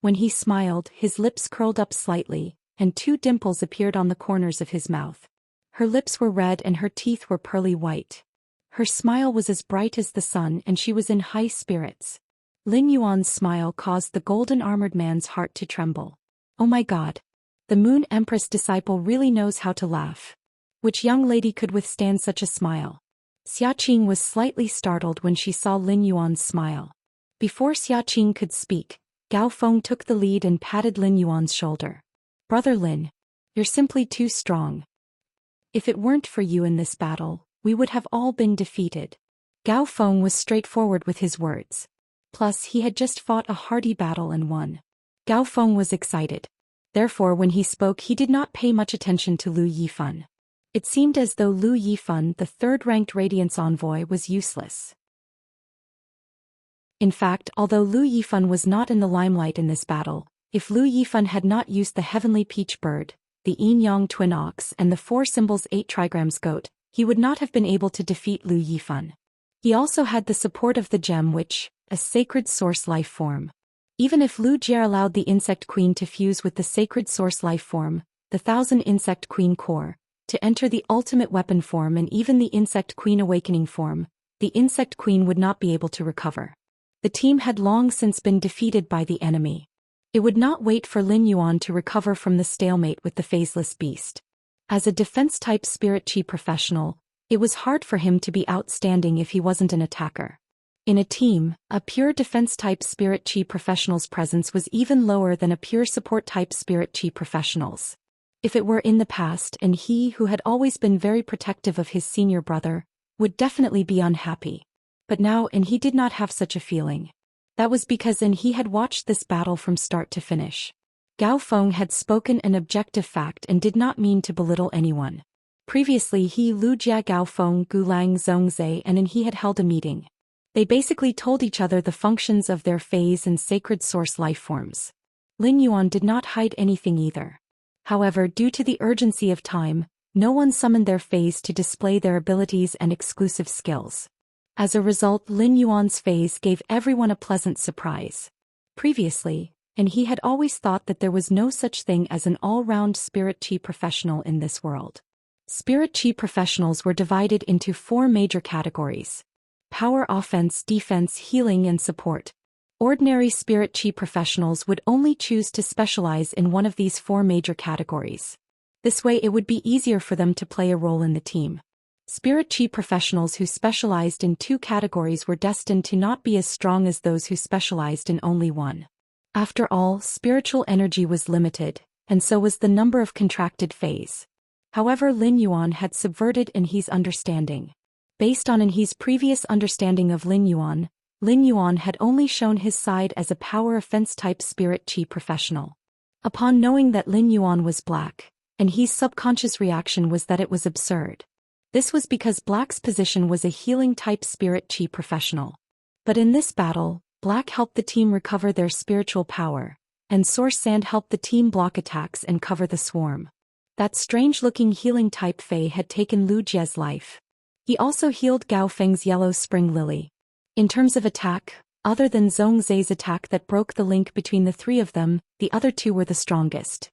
When he smiled, his lips curled up slightly, and 2 dimples appeared on the corners of his mouth. Her lips were red and her teeth were pearly white. Her smile was as bright as the sun and she was in high spirits. Lin Yuan's smile caused the golden armored man's heart to tremble. Oh my god. The Moon Empress disciple really knows how to laugh. Which young lady could withstand such a smile? Xiaoqing was slightly startled when she saw Lin Yuan's smile. Before Xiaoqing could speak, Gao Feng took the lead and patted Lin Yuan's shoulder. "Brother Lin, you're simply too strong. If it weren't for you in this battle, we would have all been defeated." Gao Feng was straightforward with his words. Plus he had just fought a hardy battle and won. Gao Feng was excited. Therefore when he spoke he did not pay much attention to Lu Yifan. It seemed as though Lu Yifan, the 3rd-ranked Radiance envoy, was useless. In fact, although Lu Yifan was not in the limelight in this battle, if Lu Yifan had not used the Heavenly Peach Bird, the Yin-Yang Twin Ox and the 4 symbols 8 trigrams goat, he would not have been able to defeat Lu Yifan. He also had the support of the gem which, a sacred source life form. Even if Lu Jie allowed the Insect Queen to fuse with the sacred source life form, the 1000 Insect Queen core, to enter the ultimate weapon form and even the Insect Queen awakening form, the Insect Queen would not be able to recover. The team had long since been defeated by the enemy. It would not wait for Lin Yuan to recover from the stalemate with the phaseless beast. As a defense-type spirit chi professional, it was hard for him to be outstanding if he wasn't an attacker. In a team, a pure defense-type spirit chi professional's presence was even lower than a pure support-type spirit chi professional's. If it were in the past and he who had always been very protective of his senior brother, would definitely be unhappy. But now he did not have such a feeling. That was because he had watched this battle from start to finish. Gao Feng had spoken an objective fact and did not mean to belittle anyone. Previously Lu Jia, Gao Feng, Gulang Zhongzhe and he had held a meeting. They basically told each other the functions of their phase and sacred source life forms. Lin Yuan did not hide anything either. However, due to the urgency of time, no one summoned their phase to display their abilities and exclusive skills. As a result, Lin Yuan's phase gave everyone a pleasant surprise. Previously, he had always thought that there was no such thing as an all-round spirit chi professional in this world. Spirit chi professionals were divided into 4 major categories: power, offense, defense, healing and support. Ordinary spirit chi professionals would only choose to specialize in one of these 4 major categories. This way it would be easier for them to play a role in the team. Spirit chi professionals who specialized in 2 categories were destined to not be as strong as those who specialized in only one. After all, spiritual energy was limited, and so was the number of contracted phase. However, Lin Yuan had subverted his understanding. Based on his previous understanding of Lin Yuan had only shown his side as a power offense-type spirit chi professional. Upon knowing that Lin Yuan was black, his subconscious reaction was that it was absurd. This was because Black's position was a healing-type spirit chi professional. But in this battle, Black helped the team recover their spiritual power, and Source Sand helped the team block attacks and cover the swarm. That strange-looking healing-type Fei had taken Lu Jie's life. He also healed Gao Feng's Yellow Spring Lily. In terms of attack, other than Zhong Zai's attack that broke the link between the three of them, the other two were the strongest.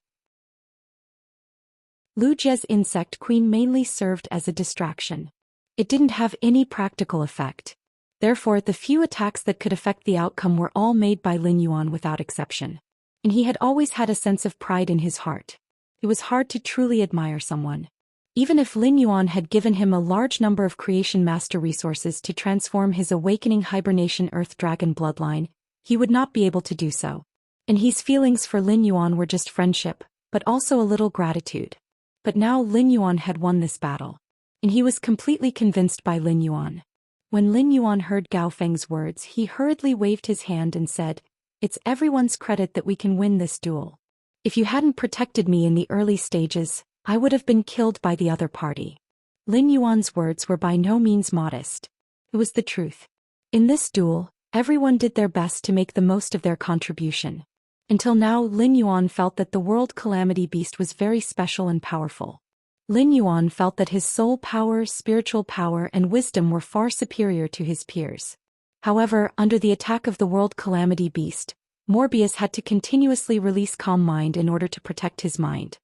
Lu Jie's Insect Queen mainly served as a distraction. It didn't have any practical effect. Therefore, the few attacks that could affect the outcome were all made by Lin Yuan without exception. And he had always had a sense of pride in his heart. It was hard to truly admire someone. Even if Lin Yuan had given him a large number of creation master resources to transform his awakening hibernation earth dragon bloodline, he would not be able to do so. And his feelings for Lin Yuan were just friendship, but also a little gratitude. But now Lin Yuan had won this battle. And he was completely convinced by Lin Yuan. When Lin Yuan heard Gao Feng's words, he hurriedly waved his hand and said, "It's everyone's credit that we can win this duel. If you hadn't protected me in the early stages, I would have been killed by the other party." Lin Yuan's words were by no means modest. It was the truth. In this duel, everyone did their best to make the most of their contribution. Until now, Lin Yuan felt that the World Calamity Beast was very special and powerful. Lin Yuan felt that his soul power, spiritual power, and wisdom were far superior to his peers. However, under the attack of the World Calamity Beast, Morbius had to continuously release Calm Mind in order to protect his mind.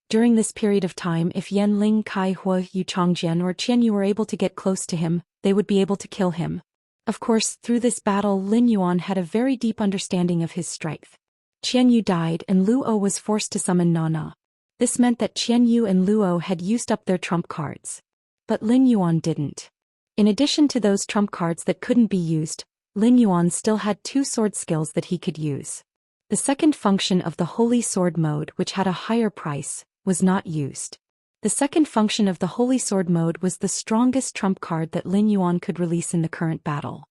During this period of time, if Yan Ling, Kai Hua, Yu Changjian, or Qian Yu were able to get close to him, they would be able to kill him. Of course, through this battle, Lin Yuan had a very deep understanding of his strength. Qian Yu died and Luo was forced to summon Nana. This meant that Qian Yu and Luo had used up their trump cards. But Lin Yuan didn't. In addition to those trump cards that couldn't be used, Lin Yuan still had 2 sword skills that he could use. The second function of the Holy Sword mode, which had a higher price, was not used. The second function of the Holy Sword mode was the strongest trump card that Lin Yuan could release in the current battle.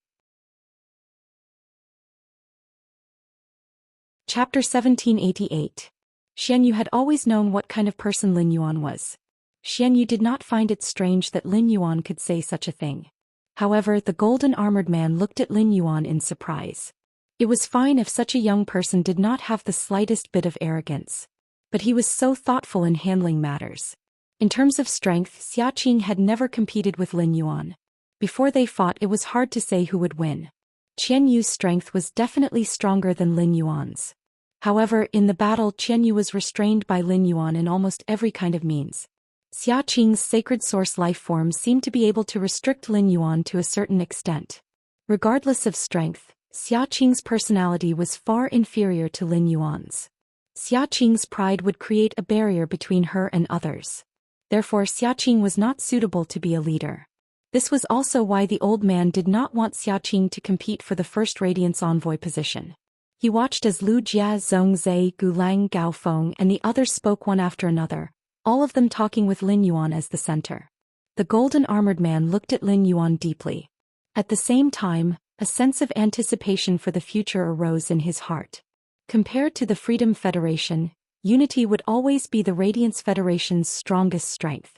Chapter 1788. Xianyu had always known what kind of person Lin Yuan was. Xianyu did not find it strange that Lin Yuan could say such a thing. However, the golden armored man looked at Lin Yuan in surprise. It was fine if such a young person did not have the slightest bit of arrogance. But he was so thoughtful in handling matters. In terms of strength, Xiaqing had never competed with Lin Yuan. Before they fought, it was hard to say who would win. Qian Yu's strength was definitely stronger than Lin Yuan's. However, in the battle, Qian Yu was restrained by Lin Yuan in almost every kind of means. Xiaqing's sacred source life form seemed to be able to restrict Lin Yuan to a certain extent. Regardless of strength, Xiaqing's personality was far inferior to Lin Yuan's. Xiaqing's pride would create a barrier between her and others. Therefore, Xiaqing was not suitable to be a leader. This was also why the old man did not want Xiaqing to compete for the first Radiance Envoy position. He watched as Lu Jia, Zhong Zai, Gulang, Gao Feng, and the others spoke one after another, all of them talking with Lin Yuan as the center. The golden armored man looked at Lin Yuan deeply. At the same time, a sense of anticipation for the future arose in his heart. Compared to the Freedom Federation, unity would always be the Radiance Federation's strongest strength.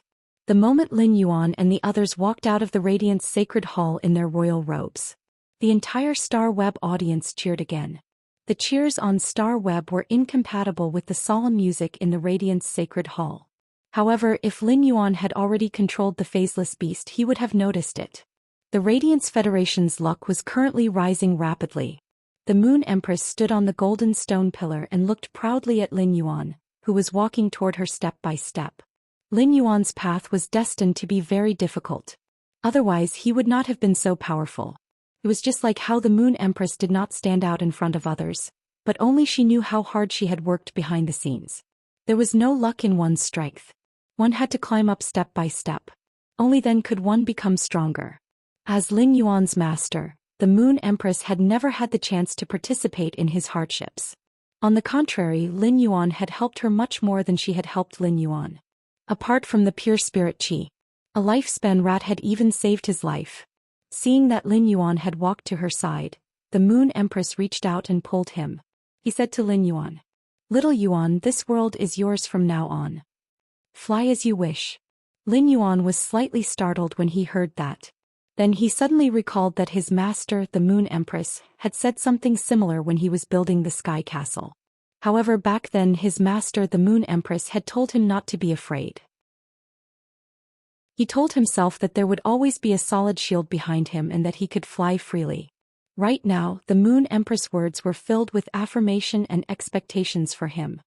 The moment Lin Yuan and the others walked out of the Radiance Sacred Hall in their royal robes, the entire Star Web audience cheered again. The cheers on Star Web were incompatible with the solemn music in the Radiance Sacred Hall. However, if Lin Yuan had already controlled the Phaseless Beast, he would have noticed it. The Radiance Federation's luck was currently rising rapidly. The Moon Empress stood on the golden stone pillar and looked proudly at Lin Yuan, who was walking toward her step by step. Lin Yuan's path was destined to be very difficult. Otherwise, he would not have been so powerful. It was just like how the Moon Empress did not stand out in front of others, but only she knew how hard she had worked behind the scenes. There was no luck in one's strength. One had to climb up step by step. Only then could one become stronger. As Lin Yuan's master, the Moon Empress had never had the chance to participate in his hardships. On the contrary, Lin Yuan had helped her much more than she had helped Lin Yuan. Apart from the pure spirit qi, a lifespan rat had even saved his life. Seeing that Lin Yuan had walked to her side, the Moon Empress reached out and pulled him. He said to Lin Yuan, "Little Yuan, this world is yours from now on. Fly as you wish." Lin Yuan was slightly startled when he heard that. Then he suddenly recalled that his master, the Moon Empress, had said something similar when he was building the Sky Castle. However, back then his master, the Moon Empress, had told him not to be afraid. He told himself that there would always be a solid shield behind him and that he could fly freely. Right now, the Moon Empress' words were filled with affirmation and expectations for him.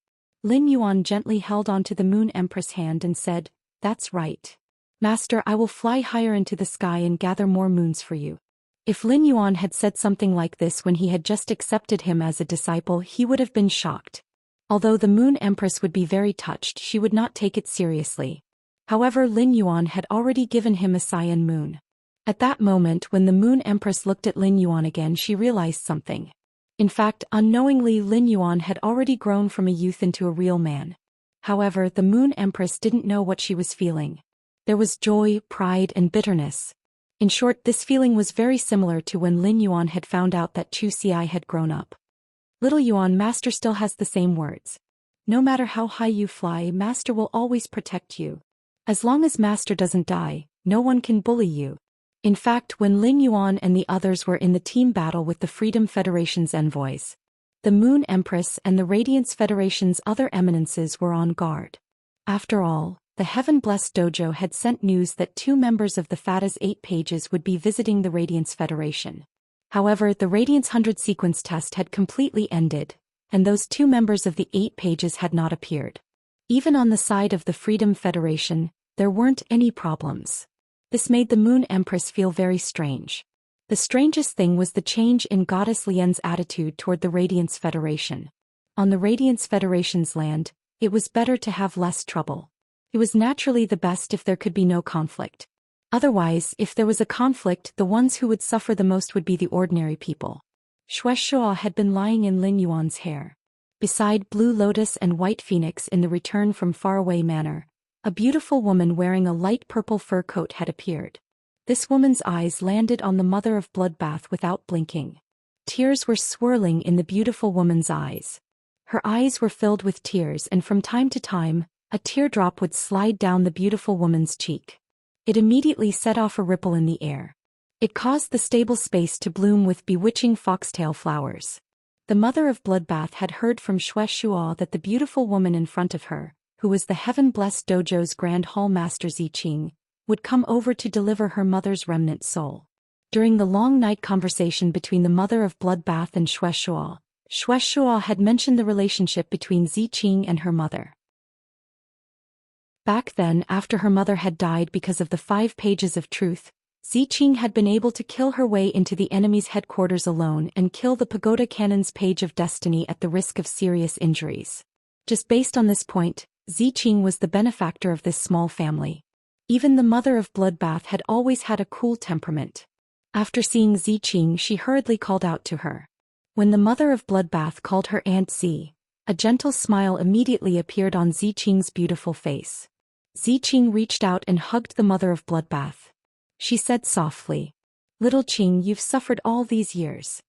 Lin Yuan gently held onto the Moon Empress' hand and said, "That's right. Master, I will fly higher into the sky and gather more moons for you." If Lin Yuan had said something like this when he had just accepted him as a disciple, he would have been shocked. Although the Moon Empress would be very touched, she would not take it seriously. However, Lin Yuan had already given him a Xian moon. At that moment, when the Moon Empress looked at Lin Yuan again, she realized something. In fact, unknowingly, Lin Yuan had already grown from a youth into a real man. However, the Moon Empress didn't know what she was feeling. There was joy, pride, and bitterness. In short, this feeling was very similar to when Lin Yuan had found out that Zhou Xian had grown up. "Little Yuan, Master still has the same words. No matter how high you fly, Master will always protect you. As long as Master doesn't die, no one can bully you." In fact, when Lin Yuan and the others were in the team battle with the Freedom Federation's envoys, the Moon Empress and the Radiance Federation's other eminences were on guard. After all, the Heaven-Blessed Dojo had sent news that 2 members of the FATA's 8 pages would be visiting the Radiance Federation. However, the Radiance 100 sequence test had completely ended, and those 2 members of the 8 pages had not appeared. Even on the side of the Freedom Federation, there weren't any problems. This made the Moon Empress feel very strange. The strangest thing was the change in Goddess Lian's attitude toward the Radiance Federation. On the Radiance Federation's land, it was better to have less trouble. It was naturally the best if there could be no conflict. Otherwise, if there was a conflict, the ones who would suffer the most would be the ordinary people. Xianxia had been lying in Lin Yuan's hair. Beside Blue Lotus and White Phoenix in the Return from Faraway Manor, a beautiful woman wearing a light purple fur coat had appeared. This woman's eyes landed on the Mother of Bloodbath without blinking. Tears were swirling in the beautiful woman's eyes. Her eyes were filled with tears, and from time to time, a teardrop would slide down the beautiful woman's cheek. It immediately set off a ripple in the air. It caused the stable space to bloom with bewitching foxtail flowers. The Mother of Bloodbath had heard from Xianxia that the beautiful woman in front of her, who was the Heaven-Blessed Dojo's Grand Hall Master Ziqing, would come over to deliver her mother's remnant soul. During the long night conversation between the Mother of Bloodbath and Xianxia had mentioned the relationship between Ziqing and her mother. Back then, after her mother had died because of the 5 pages of truth, Ziqing had been able to kill her way into the enemy's headquarters alone and kill the Pagoda Cannon's Page of Destiny at the risk of serious injuries. Just based on this point, Ziqing was the benefactor of this small family. Even the Mother of Bloodbath had always had a cool temperament. After seeing Ziqing, she hurriedly called out to her. When the Mother of Bloodbath called her Aunt Z, a gentle smile immediately appeared on Ziqing's beautiful face. Ziqing reached out and hugged the Mother of Bloodbath. She said softly, "Little Qing, you've suffered all these years."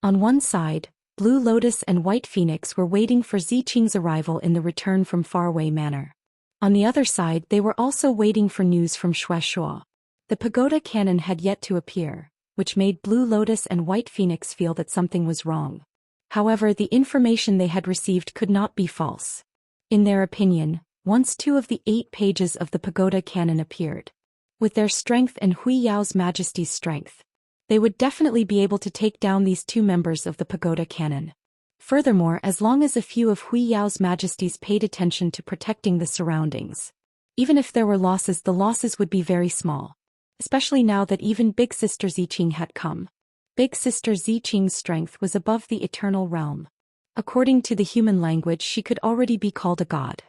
On one side, Blue Lotus and White Phoenix were waiting for Ziqing's arrival in the Return from Faraway Manor. On the other side, they were also waiting for news from Xianxia. The Pagoda Cannon had yet to appear, which made Blue Lotus and White Phoenix feel that something was wrong. However, the information they had received could not be false. In their opinion, once 2 of the 8 pages of the Pagoda Cannon appeared, with their strength and Hui Yao's Majesty's strength, they would definitely be able to take down these 2 members of the Pagoda Cannon. Furthermore, as long as a few of Hui Yao's Majesties paid attention to protecting the surroundings, even if there were losses, the losses would be very small. Especially now that even Big Sister Ziqing had come. Big Sister Ziqing's strength was above the eternal realm. According to the human language, she could already be called a god.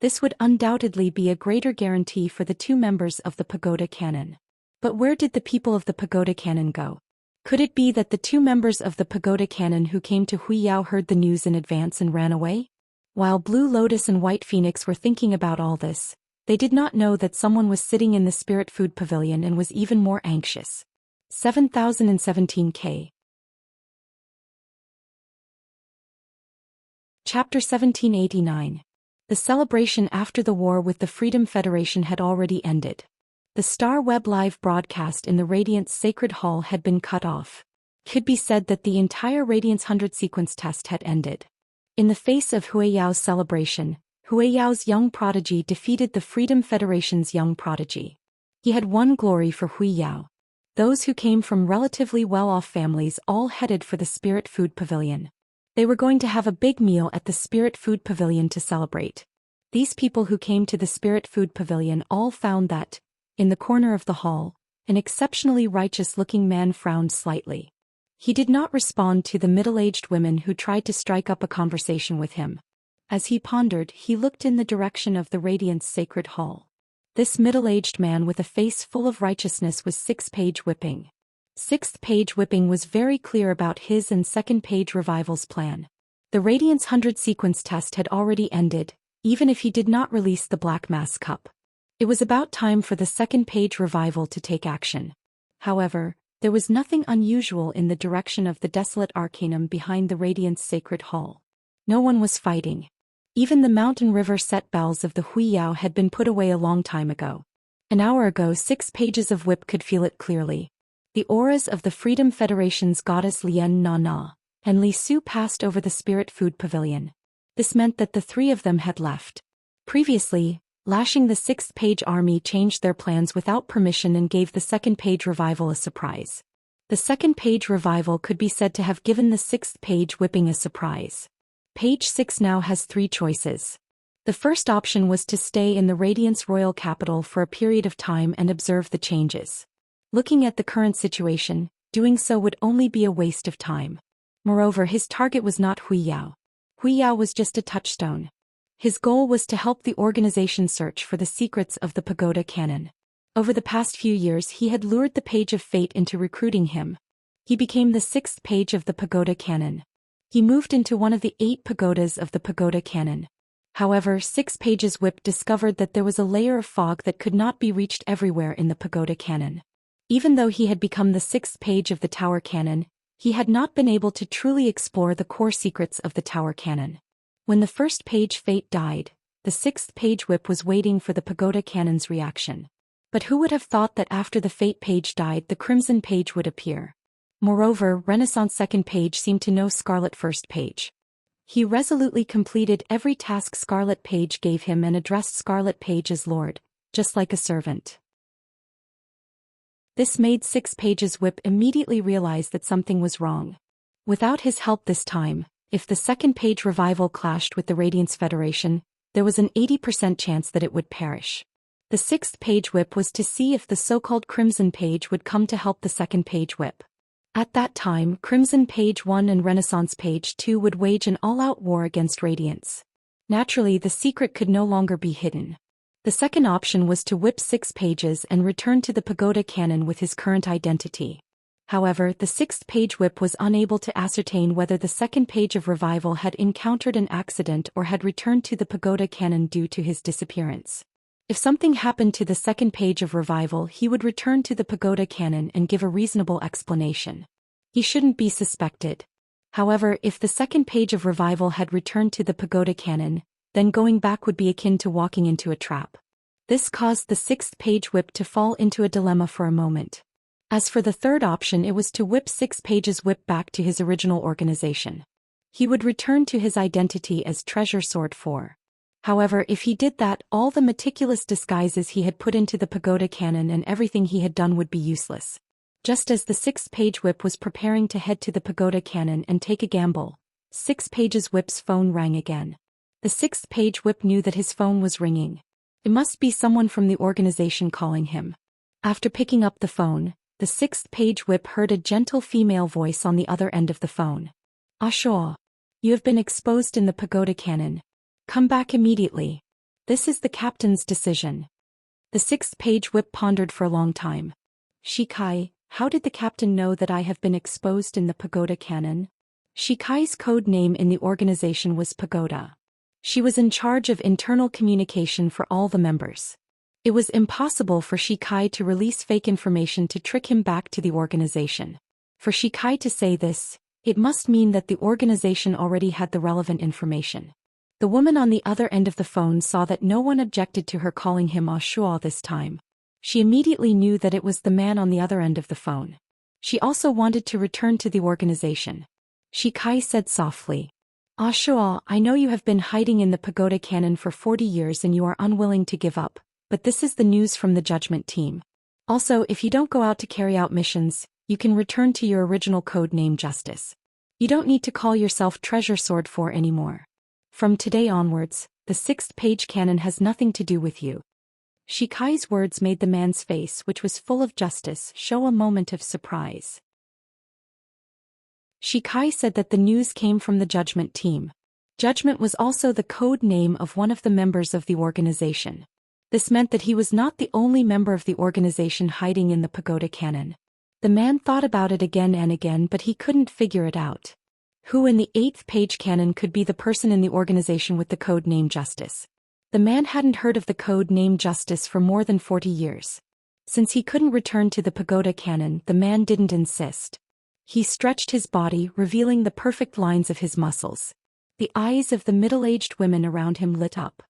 This would undoubtedly be a greater guarantee for the 2 members of the Pagoda Cannon. But where did the people of the Pagoda Cannon go? Could it be that the 2 members of the Pagoda Cannon who came to Hui Yao heard the news in advance and ran away? While Blue Lotus and White Phoenix were thinking about all this, they did not know that someone was sitting in the Spirit Food Pavilion and was even more anxious. 7017K. Chapter 1789. The celebration after the war with the Freedom Federation had already ended. The Star Web live broadcast in the Radiance Sacred Hall had been cut off. It could be said that the entire Radiance 100 sequence test had ended. In the face of Huiyao's celebration, Huiyao's young prodigy defeated the Freedom Federation's young prodigy. He had won glory for Huiyao. Those who came from relatively well-off families all headed for the Spirit Food Pavilion. They were going to have a big meal at the Spirit Food Pavilion to celebrate. These people who came to the Spirit Food Pavilion all found that, in the corner of the hall, an exceptionally righteous-looking man frowned slightly. He did not respond to the middle-aged women who tried to strike up a conversation with him. As he pondered, he looked in the direction of the Radiance Sacred Hall. This middle-aged man with a face full of righteousness was Sixth-Page Whipping. Sixth-Page Whipping was very clear about his and Second-Page Revival's plan. The Radiance 100 sequence test had already ended, even if he did not release the Black Mass Cup. It was about time for the Second-Page Revival to take action. However, there was nothing unusual in the direction of the desolate arcanum behind the Radiance Sacred Hall. No one was fighting. Even the mountain river set bells of the Huiyao had been put away a long time ago. An hour ago 6 pages of whip could feel it clearly. The auras of the Freedom Federation's goddess Lian Na Na and Li Su passed over the Spirit Food Pavilion. This meant that the three of them had left. Previously, Lashing the Sixth-Page Army changed their plans without permission and gave the Second-Page Revival a surprise. The Second-Page Revival could be said to have given the Sixth-Page Whipping a surprise. Page 6 now has 3 choices. The first option was to stay in the Radiance Royal Capital for a period of time and observe the changes. Looking at the current situation, doing so would only be a waste of time. Moreover, his target was not Huiyao. Huiyao was just a touchstone. His goal was to help the organization search for the secrets of the Pagoda Canon. Over the past few years he had lured the Page of Fate into recruiting him. He became the 6th page of the Pagoda Canon. He moved into one of the 8 pagodas of the Pagoda Canon. However, 6 Pages Whip discovered that there was a layer of fog that could not be reached everywhere in the Pagoda Canon. Even though he had become the 6th page of the Tower Canon, he had not been able to truly explore the core secrets of the Tower Canon. When the first page Fate died, the 6th page Whip was waiting for the Pagoda Canon's reaction. But who would have thought that after the Fate page died the Crimson page would appear? Moreover, Renaissance 2nd page seemed to know Scarlet 1st page. He resolutely completed every task Scarlet Page gave him and addressed Scarlet Page as Lord, just like a servant. This made 6 Pages Whip immediately realize that something was wrong. Without his help this time, if the 2nd page revival clashed with the Radiance Federation, there was an 80% chance that it would perish. The 6th page Whip was to see if the so-called Crimson Page would come to help the 2nd page Whip. At that time, Crimson Page 1 and Renaissance Page 2 would wage an all-out war against Radiance. Naturally, the secret could no longer be hidden. The second option was to whip 6 pages and return to the Pagoda Canon with his current identity. However, the 6th page Whip was unable to ascertain whether the 2nd page of Revival had encountered an accident or had returned to the Pagoda Canon due to his disappearance. If something happened to the 2nd page of Revival, he would return to the Pagoda Canon and give a reasonable explanation. He shouldn't be suspected. However, if the 2nd page of Revival had returned to the Pagoda Canon, then going back would be akin to walking into a trap. This caused the 6th page Whip to fall into a dilemma for a moment. As for the third option, it was to whip 6 pages Whip back to his original organization. He would return to his identity as Treasure Sword 4. However, if he did that, all the meticulous disguises he had put into the Pagoda Canon and everything he had done would be useless. Just as the 6th page Whip was preparing to head to the Pagoda Canon and take a gamble, 6 pages Whip's phone rang again. The 6th page Whip knew that his phone was ringing. It must be someone from the organization calling him. After picking up the phone, the 6th page Whip heard a gentle female voice on the other end of the phone. "Shaw. You have been exposed in the Pagoda Canon. Come back immediately. This is the captain's decision." The 6th page Whip pondered for a long time. "Shikai, how did the captain know that I have been exposed in the Pagoda Canon?" Shikai's code name in the organization was Pagoda. She was in charge of internal communication for all the members. It was impossible for Shikai to release fake information to trick him back to the organization. For Shikai to say this, it must mean that the organization already had the relevant information. The woman on the other end of the phone saw that no one objected to her calling him Shuo this time. She immediately knew that it was the man on the other end of the phone. She also wanted to return to the organization. Shikai said softly. Shuo, I know you have been hiding in the pagoda cannon for 40 years and you are unwilling to give up, but this is the news from the judgment team. Also, if you don't go out to carry out missions, you can return to your original code name Justice. You don't need to call yourself Treasure Sword 4 anymore. From today onwards, the 6th page canon has nothing to do with you. Shikai's words made the man's face, which was full of justice, show a moment of surprise. Shikai said that the news came from the judgment team. Judgment was also the code name of one of the members of the organization. This meant that he was not the only member of the organization hiding in the pagoda cannon. The man thought about it again and again, but he couldn't figure it out. Who in the 8th page canon could be the person in the organization with the code name Justice? The man hadn't heard of the code name Justice for more than 40 years. Since he couldn't return to the pagoda cannon, the man didn't insist. He stretched his body, revealing the perfect lines of his muscles. The eyes of the middle-aged women around him lit up.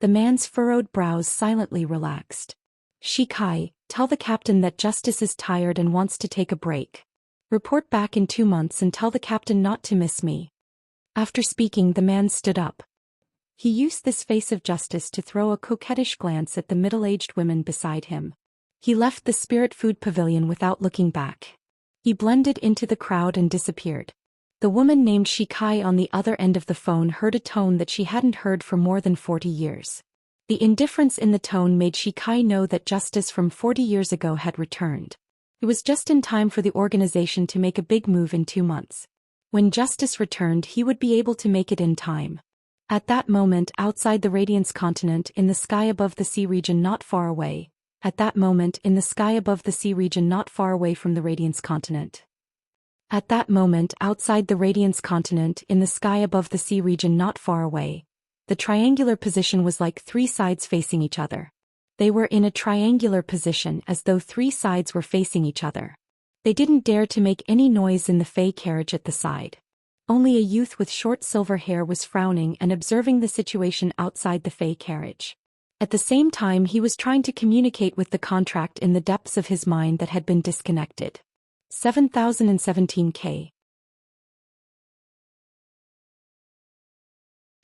The man's furrowed brows silently relaxed. Shikai, tell the captain that Justice is tired and wants to take a break. Report back in 2 months and tell the captain not to miss me. After speaking, the man stood up. He used this face of justice to throw a coquettish glance at the middle-aged women beside him. He left the spirit food pavilion without looking back. He blended into the crowd and disappeared. The woman named Shikai on the other end of the phone heard a tone that she hadn't heard for more than 40 years. The indifference in the tone made Shikai know that Justice from 40 years ago had returned. It was just in time for the organization to make a big move in 2 months. When Justice returned, he would be able to make it in time. At that moment, outside the Radiance continent, in the sky above the sea region not far away. At that moment, in the sky above the sea region not far away from the Radiance continent. At that moment, outside the Radiance continent, in the sky above the sea region not far away. The triangular position was like 3 sides facing each other. They were in a triangular position as though 3 sides were facing each other. They didn't dare to make any noise in the Fey carriage at the side. Only a youth with short silver hair was frowning and observing the situation outside the Fey carriage. At the same time, he was trying to communicate with the contract in the depths of his mind that had been disconnected. 7017K.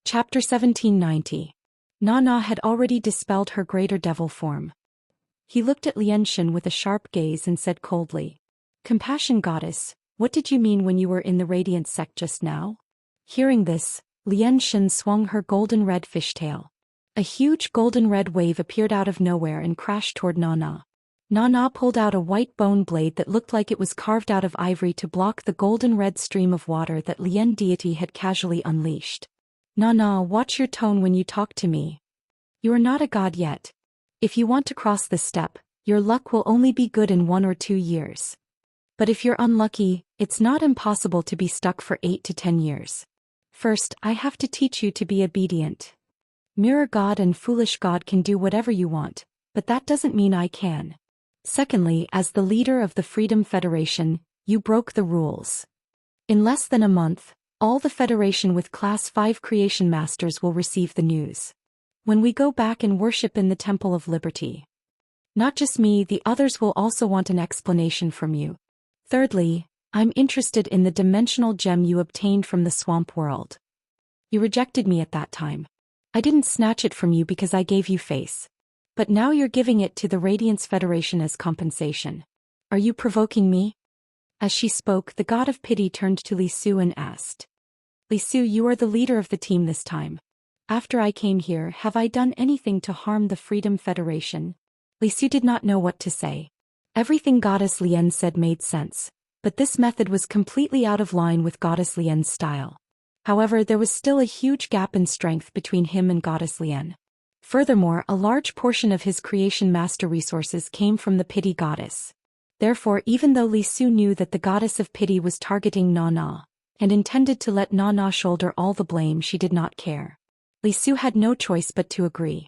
Chapter 1790. Nana had already dispelled her greater devil form. He looked at Xianxia with a sharp gaze and said coldly, "Compassion Goddess, what did you mean when you were in the Radiant sect just now?" Hearing this, Xianxia swung her golden-red fishtail. A huge golden-red wave appeared out of nowhere and crashed toward Nana. Nana pulled out a white bone blade that looked like it was carved out of ivory to block the golden-red stream of water that Lien deity had casually unleashed. "Nana, watch your tone when you talk to me. You are not a god yet. If you want to cross this step, your luck will only be good in 1 or 2 years. But if you're unlucky, it's not impossible to be stuck for 8 to 10 years. First, I have to teach you to be obedient. Mirror God and Foolish God can do whatever you want, but that doesn't mean I can. Secondly, as the leader of the Freedom Federation, you broke the rules. In less than a month, all the Federation with Class 5 Creation Masters will receive the news. When we go back and worship in the Temple of Liberty. Not just me, the others will also want an explanation from you. Thirdly, I'm interested in the dimensional gem you obtained from the swamp world. You rejected me at that time. I didn't snatch it from you because I gave you face. But now you're giving it to the Radiance Federation as compensation. Are you provoking me?" As she spoke, the god of pity turned to Li Su and asked. "Li Su, you are the leader of the team this time. After I came here, have I done anything to harm the Freedom Federation?" Li Su did not know what to say. Everything Goddess Lien said made sense, but this method was completely out of line with Goddess Lien's style. However, there was still a huge gap in strength between him and Goddess Lien. Furthermore, a large portion of his creation master resources came from the pity goddess. Therefore, even though Li Su knew that the goddess of pity was targeting Nana, and intended to let Nana shoulder all the blame, she did not care. Li Su had no choice but to agree.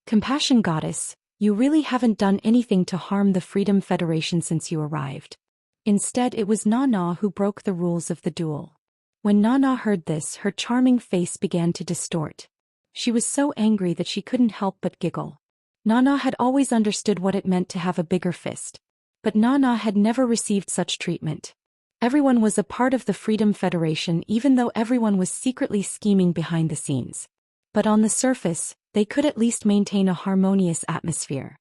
"Compassion Goddess, you really haven't done anything to harm the Freedom Federation since you arrived. Instead, it was Nana who broke the rules of the duel. When Nana heard this, her charming face began to distort. She was so angry that she couldn't help but giggle. Nana had always understood what it meant to have a bigger fist. But Nana had never received such treatment. Everyone was a part of the Freedom Federation, even though everyone was secretly scheming behind the scenes. But on the surface, they could at least maintain a harmonious atmosphere.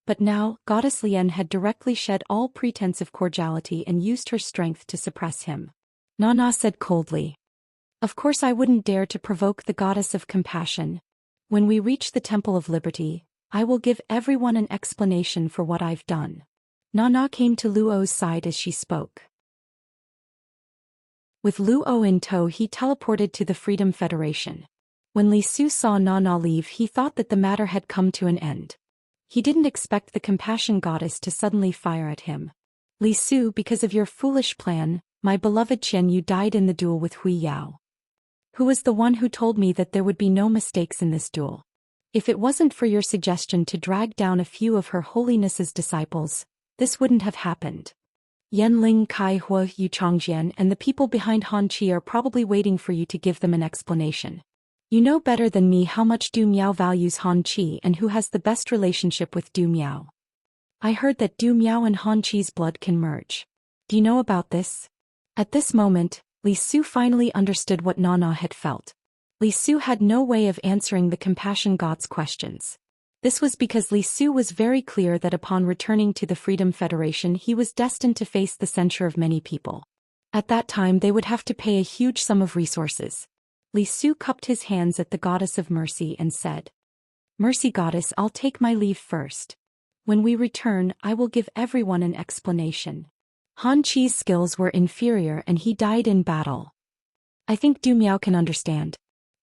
But now, Goddess Lian had directly shed all pretense of cordiality and used her strength to suppress him. Nana said coldly, "Of course I wouldn't dare to provoke the Goddess of Compassion. When we reach the Temple of Liberty, I will give everyone an explanation for what I've done." Nana came to Luo's side as she spoke. With Luo in tow, he teleported to the Freedom Federation. When Li Su saw Nana leave, he thought that the matter had come to an end. He didn't expect the Compassion Goddess to suddenly fire at him. "Li Su, because of your foolish plan, my beloved Qian Yu died in the duel with Hui Yao. Who was the one who told me that there would be no mistakes in this duel? If it wasn't for your suggestion to drag down a few of Her Holiness's disciples, this wouldn't have happened. Yanling Kai Hua Yu Changjian and the people behind Han Qi are probably waiting for you to give them an explanation. You know better than me how much Du Miao values Han Qi and who has the best relationship with Du Miao. I heard that Du Miao and Han Qi's blood can merge. Do you know about this?" At this moment, Li Su finally understood what Nana had felt. Li Su had no way of answering the Compassion God's questions. This was because Li Su was very clear that upon returning to the Freedom Federation he was destined to face the censure of many people. At that time they would have to pay a huge sum of resources. Li Su cupped his hands at the Goddess of Mercy and said, "Mercy Goddess, I'll take my leave first. When we return, I will give everyone an explanation. Han Qi's skills were inferior and he died in battle. I think Du Miao can understand."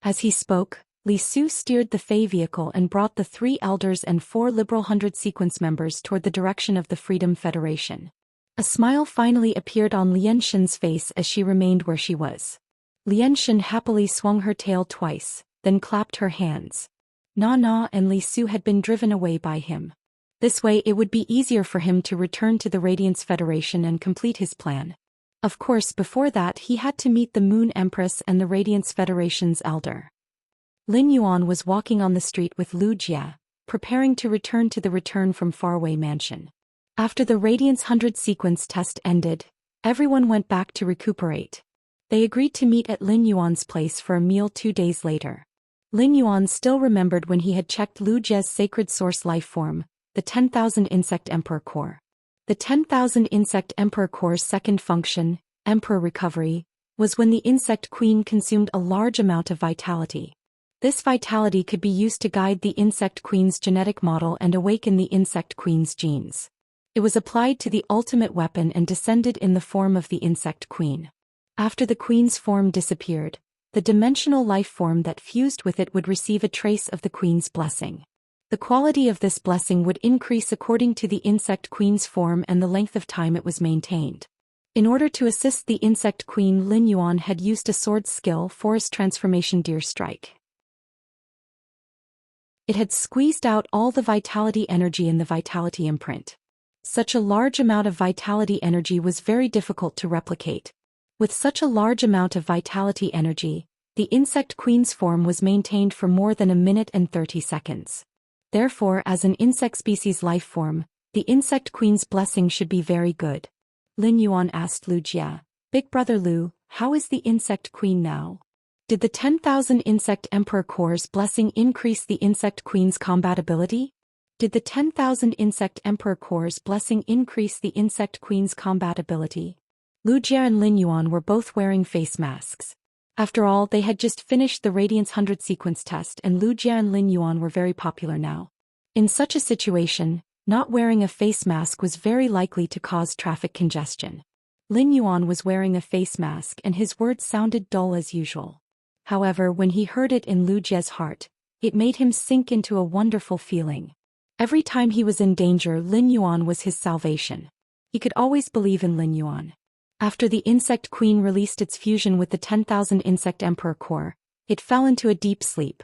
As he spoke, Li Su steered the Fey vehicle and brought the 3 elders and 4 Liberal 100 Sequence members toward the direction of the Freedom Federation. A smile finally appeared on Lian Shen's face as she remained where she was. Lian Shen happily swung her tail twice, then clapped her hands. Nana and Li Su had been driven away by him. This way it would be easier for him to return to the Radiance Federation and complete his plan. Of course, before that he had to meet the Moon Empress and the Radiance Federation's elder. Lin Yuan was walking on the street with Lu Jia, preparing to return to the Return from Faraway Mansion. After the Radiance 100 sequence test ended, everyone went back to recuperate. They agreed to meet at Lin Yuan's place for a meal 2 days later. Lin Yuan still remembered when he had checked Lu Jia's sacred source life form, the 10,000 Insect Emperor Core. The 10,000 Insect Emperor Core's second function, Emperor Recovery, was when the Insect Queen consumed a large amount of vitality. This vitality could be used to guide the Insect Queen's genetic model and awaken the Insect Queen's genes. It was applied to the ultimate weapon and descended in the form of the Insect Queen. After the Queen's form disappeared, the dimensional life form that fused with it would receive a trace of the Queen's blessing. The quality of this blessing would increase according to the Insect Queen's form and the length of time it was maintained. In order to assist the Insect Queen, Lin Yuan had used a sword skill, Forest Transformation Deer Strike. It had squeezed out all the vitality energy in the vitality imprint. Such a large amount of vitality energy was very difficult to replicate. With such a large amount of vitality energy, the Insect Queen's form was maintained for more than 1 minute and 30 seconds. Therefore, as an insect species life form, the Insect Queen's blessing should be very good. Lin Yuan asked Lu Jia, "Big brother Lu, how is the Insect Queen now? Did the 10,000 Insect Emperor Core's blessing increase the Insect Queen's combatability? Did the 10,000 Insect Emperor Core's blessing increase the Insect Queen's combatability?" Lu Jia and Lin Yuan were both wearing face masks. After all, they had just finished the Radiance 100 sequence test and Lu Jia and Lin Yuan were very popular now. In such a situation, not wearing a face mask was very likely to cause traffic congestion. Lin Yuan was wearing a face mask and his words sounded dull as usual. However, when he heard it in Lu Jia's heart, it made him sink into a wonderful feeling. Every time he was in danger, Lin Yuan was his salvation. He could always believe in Lin Yuan. After the Insect Queen released its fusion with the 10,000 Insect Emperor Core, it fell into a deep sleep.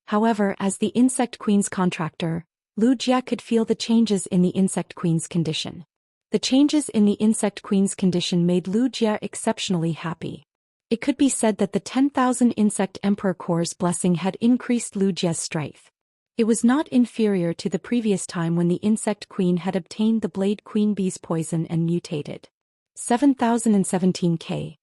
However, as the Insect Queen's contractor, Lu Jia could feel the changes in the Insect Queen's condition. The changes in the Insect Queen's condition made Lu Jia exceptionally happy. It could be said that the 10,000 Insect Emperor Core's blessing had increased Lu Jie's strength. It was not inferior to the previous time when the Insect Queen had obtained the Blade Queen Bee's poison and mutated. 7017K.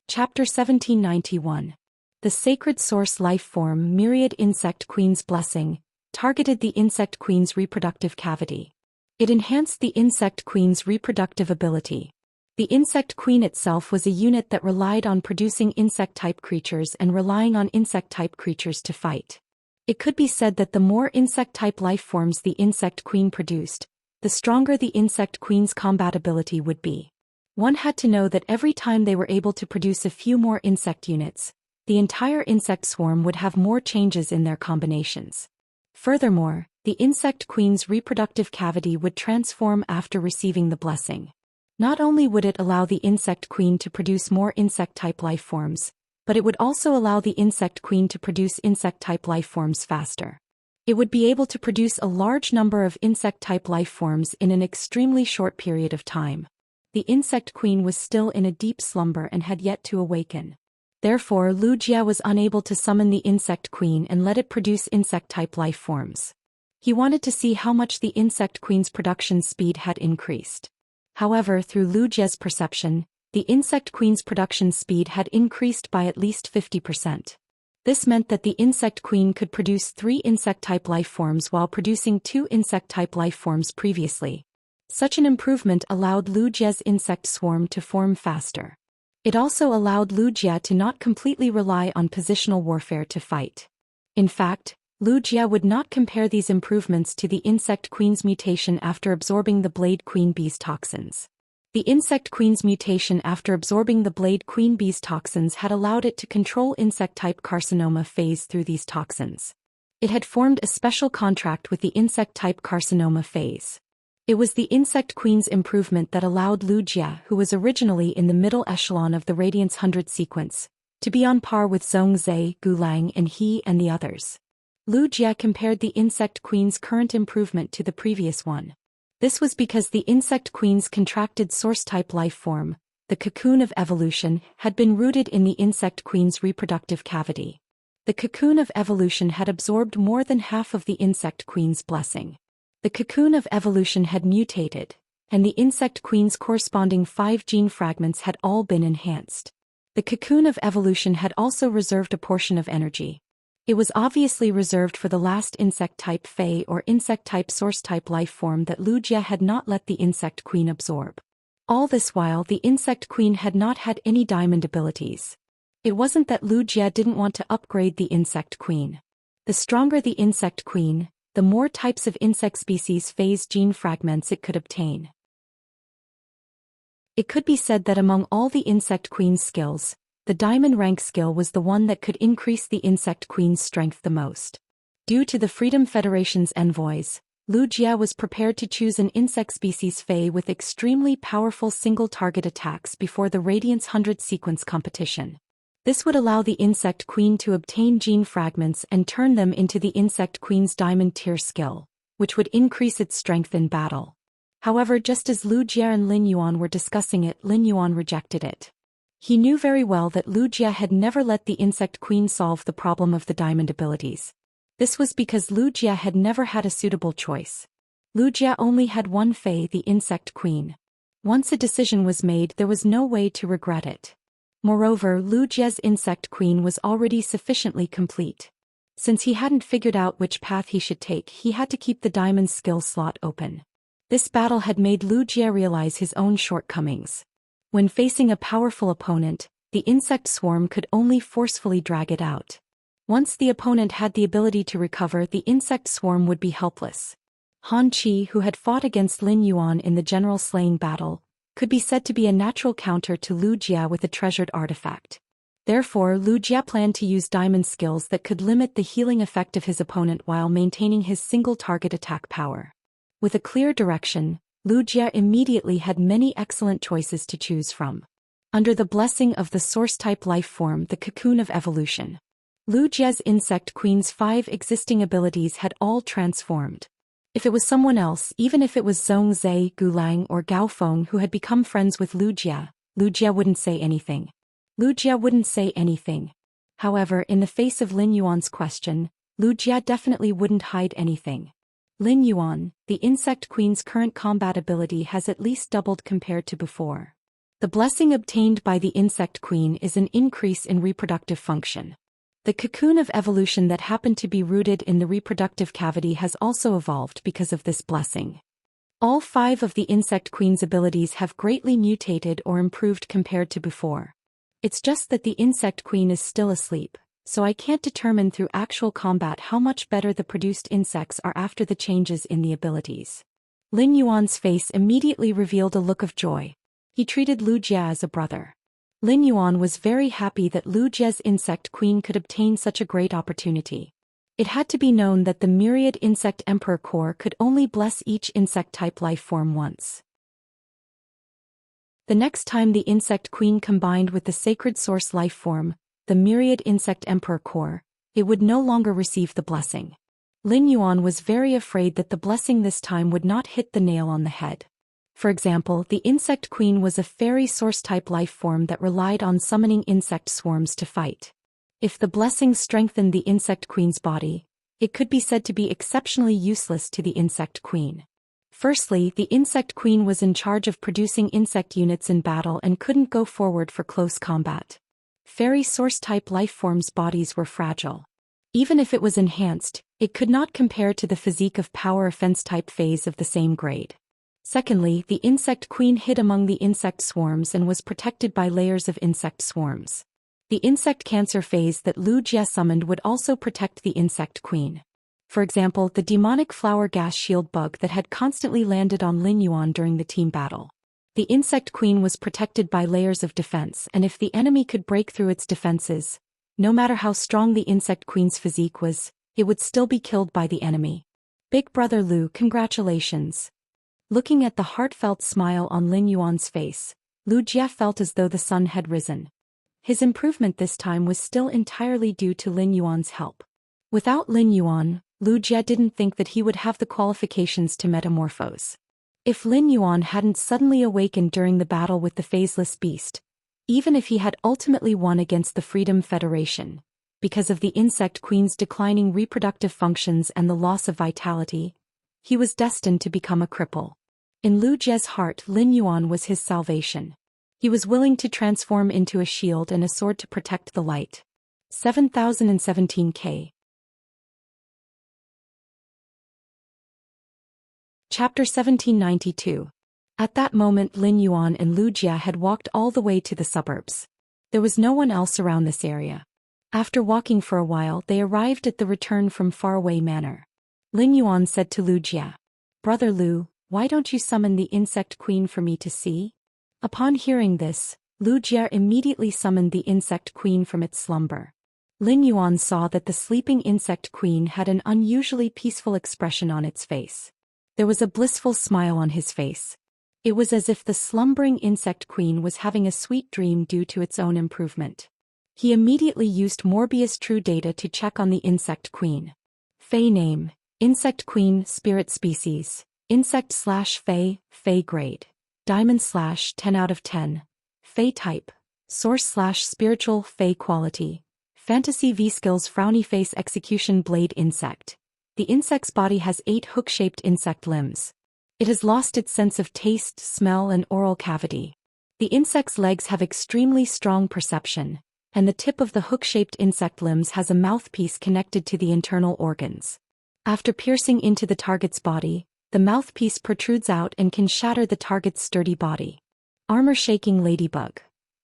Chapter 1791. The Sacred Source Life Form Myriad Insect Queen's Blessing targeted the Insect Queen's reproductive cavity. It enhanced the Insect Queen's reproductive ability. The Insect Queen itself was a unit that relied on producing insect-type creatures and relying on insect-type creatures to fight. It could be said that the more insect-type life forms the Insect Queen produced, the stronger the Insect Queen's combat ability would be. One had to know that every time they were able to produce a few more insect units, the entire insect swarm would have more changes in their combinations. Furthermore, the Insect Queen's reproductive cavity would transform after receiving the blessing. Not only would it allow the Insect Queen to produce more insect-type life forms, but it would also allow the Insect Queen to produce insect-type life forms faster. It would be able to produce a large number of insect-type life forms in an extremely short period of time. The Insect Queen was still in a deep slumber and had yet to awaken. Therefore, Lu Jie was unable to summon the Insect Queen and let it produce insect-type life forms. He wanted to see how much the Insect Queen's production speed had increased. However, through Lu Jie's perception, the Insect Queen's production speed had increased by at least 50%. This meant that the Insect Queen could produce 3 insect-type life forms while producing 2 insect-type life forms previously. Such an improvement allowed Lu Jie's insect swarm to form faster. It also allowed Lu Jie to not completely rely on positional warfare to fight. In fact, Lu Jie would not compare these improvements to the Insect Queen's mutation after absorbing the Blade Queen Bee's toxins. The Insect Queen's mutation after absorbing the Blade Queen Bee's toxins had allowed it to control insect-type carcinoma phase through these toxins. It had formed a special contract with the insect-type carcinoma phase. It was the Insect Queen's improvement that allowed Lu Jie, who was originally in the middle echelon of the Radiance 100 sequence, to be on par with Zhongzhe, Gulang and He and the others. Lu Jie compared the Insect Queen's current improvement to the previous one. This was because the Insect Queen's contracted source-type life form, the Cocoon of Evolution, had been rooted in the Insect Queen's reproductive cavity. The Cocoon of Evolution had absorbed more than half of the Insect Queen's blessing. The Cocoon of Evolution had mutated, and the Insect Queen's corresponding 5 gene fragments had all been enhanced. The Cocoon of Evolution had also reserved a portion of energy. It was obviously reserved for the last insect-type Fey or insect-type source-type life form that Lu Jie had not let the Insect Queen absorb. All this while the Insect Queen had not had any diamond abilities. It wasn't that Lu Jie didn't want to upgrade the Insect Queen. The stronger the Insect Queen, the more types of insect species phase gene fragments it could obtain. It could be said that among all the Insect Queen's skills, the Diamond rank skill was the one that could increase the Insect Queen's strength the most. Due to the Freedom Federation's envoys, Lu Jie was prepared to choose an insect species Fey with extremely powerful single-target attacks before the Radiance 100 sequence competition. This would allow the Insect Queen to obtain gene fragments and turn them into the Insect Queen's Diamond tier skill, which would increase its strength in battle. However, just as Lu Jie and Lin Yuan were discussing it, Lin Yuan rejected it. He knew very well that Lu Jie had never let the Insect Queen solve the problem of the diamond abilities. This was because Lu Jie had never had a suitable choice. Lu Jie only had one Fey, the Insect Queen. Once a decision was made, there was no way to regret it. Moreover, Lu Jie's Insect Queen was already sufficiently complete. Since he hadn't figured out which path he should take, he had to keep the diamond skill slot open. This battle had made Lu Jie realize his own shortcomings. When facing a powerful opponent, the insect swarm could only forcefully drag it out. Once the opponent had the ability to recover, the insect swarm would be helpless. Han Qi, who had fought against Lin Yuan in the general slaying battle, could be said to be a natural counter to Lu Jie with a treasured artifact. Therefore, Lu Jie planned to use diamond skills that could limit the healing effect of his opponent while maintaining his single-target attack power. With a clear direction, Lu Jie immediately had many excellent choices to choose from. Under the blessing of the source-type life form, the Cocoon of Evolution, Lu Jie's Insect Queen's 5 existing abilities had all transformed. If it was someone else, even if it was Zhongzhe, Gulang or Gaofeng who had become friends with Lu Jia wouldn't say anything. Lu Jia wouldn't say anything. However, in the face of Lin Yuan's question, Lu Jia definitely wouldn't hide anything. Lin Yuan, the Insect Queen's current combat ability has at least doubled compared to before. The blessing obtained by the Insect Queen is an increase in reproductive function. The cocoon of evolution that happened to be rooted in the reproductive cavity has also evolved because of this blessing. All 5 of the Insect Queen's abilities have greatly mutated or improved compared to before. It's just that the Insect Queen is still asleep, so I can't determine through actual combat how much better the produced insects are after the changes in the abilities. Lin Yuan's face immediately revealed a look of joy. He treated Lu Jia as a brother. Lin Yuan was very happy that Lu Jia's Insect Queen could obtain such a great opportunity. It had to be known that the myriad Insect Emperor Core could only bless each insect-type life form once. The next time the Insect Queen combined with the Sacred Source life form, the myriad Insect Emperor Core, it would no longer receive the blessing. Lin Yuan was very afraid that the blessing this time would not hit the nail on the head. For example, the Insect Queen was a fairy source-type life form that relied on summoning insect swarms to fight. If the blessing strengthened the Insect Queen's body, it could be said to be exceptionally useless to the Insect Queen. Firstly, the Insect Queen was in charge of producing insect units in battle and couldn't go forward for close combat. Fairy source-type life forms' bodies were fragile. Even if it was enhanced, it could not compare to the physique of power offense-type phase of the same grade. Secondly, the Insect Queen hid among the insect swarms and was protected by layers of insect swarms. The insect cancer phase that Lu Jia summoned would also protect the Insect Queen. For example, the demonic flower gas shield bug that had constantly landed on Lin Yuan during the team battle. The Insect Queen was protected by layers of defense, and if the enemy could break through its defenses, no matter how strong the Insect Queen's physique was, it would still be killed by the enemy. Big Brother Lu, congratulations. Looking at the heartfelt smile on Lin Yuan's face, Lu Jia felt as though the sun had risen. His improvement this time was still entirely due to Lin Yuan's help. Without Lin Yuan, Lu Jia didn't think that he would have the qualifications to metamorphose. If Lin Yuan hadn't suddenly awakened during the battle with the phaseless beast, even if he had ultimately won against the Freedom Federation, because of the Insect Queen's declining reproductive functions and the loss of vitality, he was destined to become a cripple. In Lu Jia's heart, Lin Yuan was his salvation. He was willing to transform into a shield and a sword to protect the light. 7017K. Chapter 1792. At that moment Lin Yuan and Lu Jia had walked all the way to the suburbs. There was no one else around this area. After walking for a while they arrived at the return from faraway manor. Lin Yuan said to Lu Jia, "Brother Lu, why don't you summon the Insect Queen for me to see?" Upon hearing this, Lu Jia immediately summoned the Insect Queen from its slumber. Lin Yuan saw that the sleeping Insect Queen had an unusually peaceful expression on its face. There was a blissful smile on his face. It was as if the slumbering Insect Queen was having a sweet dream due to its own improvement. He immediately used Morbius True Data to check on the Insect Queen. Fey name, Insect Queen, Spirit Species. Insect/Fey, Fey grade. Diamond/10 out of 10. Fey type. Source/spiritual, Fey quality. Fantasy V skills, frowny face, execution blade, insect. The insect's body has 8 hook-shaped insect limbs. It has lost its sense of taste, smell and oral cavity. The insect's legs have extremely strong perception, and the tip of the hook-shaped insect limbs has a mouthpiece connected to the internal organs. After piercing into the target's body, the mouthpiece protrudes out and can shatter the target's sturdy body. Armor-shaking ladybug.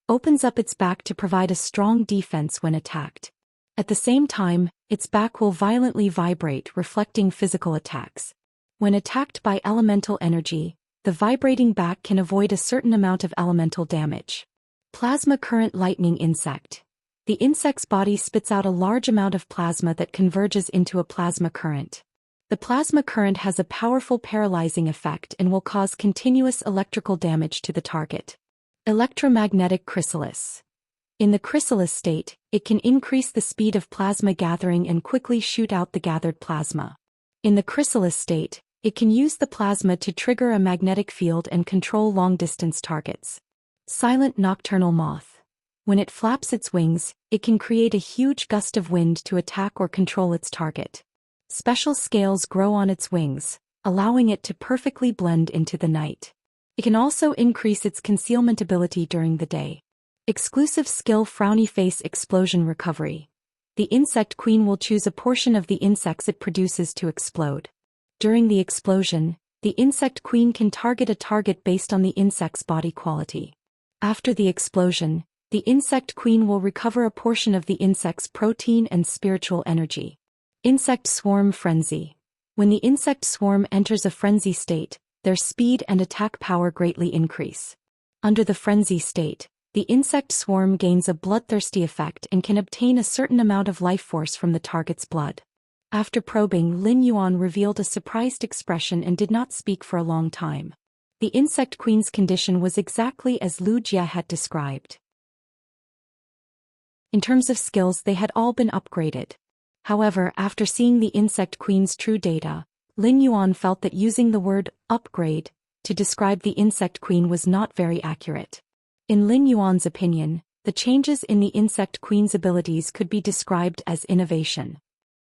Opens up its back to provide a strong defense when attacked. At the same time, its back will violently vibrate, reflecting physical attacks. When attacked by elemental energy, the vibrating back can avoid a certain amount of elemental damage. Plasma current lightning insect. The insect's body spits out a large amount of plasma that converges into a plasma current. The plasma current has a powerful paralyzing effect and will cause continuous electrical damage to the target. Electromagnetic chrysalis. In the chrysalis state, it can increase the speed of plasma gathering and quickly shoot out the gathered plasma. In the chrysalis state, It can use the plasma to trigger a magnetic field and control long-distance targets. Silent nocturnal moth. When it flaps its wings, it can create a huge gust of wind to attack or control its target. Special scales grow on its wings, allowing it to perfectly blend into the night. It can also increase its concealment ability during the day. Exclusive skill Frowny Face Explosion Recovery. The insect queen will choose a portion of the insects it produces to explode. During the explosion, the insect queen can target a target based on the insect's body quality. After the explosion, the insect queen will recover a portion of the insect's protein and spiritual energy. Insect Swarm Frenzy. When the insect swarm enters a frenzy state, their speed and attack power greatly increase. Under the frenzy state, the insect swarm gains a bloodthirsty effect and can obtain a certain amount of life force from the target's blood. After probing, Lin Yuan revealed a surprised expression and did not speak for a long time. The insect queen's condition was exactly as Lu Jia had described. In terms of skills, they had all been upgraded. However, after seeing the insect queen's true data, Lin Yuan felt that using the word upgrade to describe the insect queen was not very accurate. In Lin Yuan's opinion, the changes in the insect queen's abilities could be described as innovation.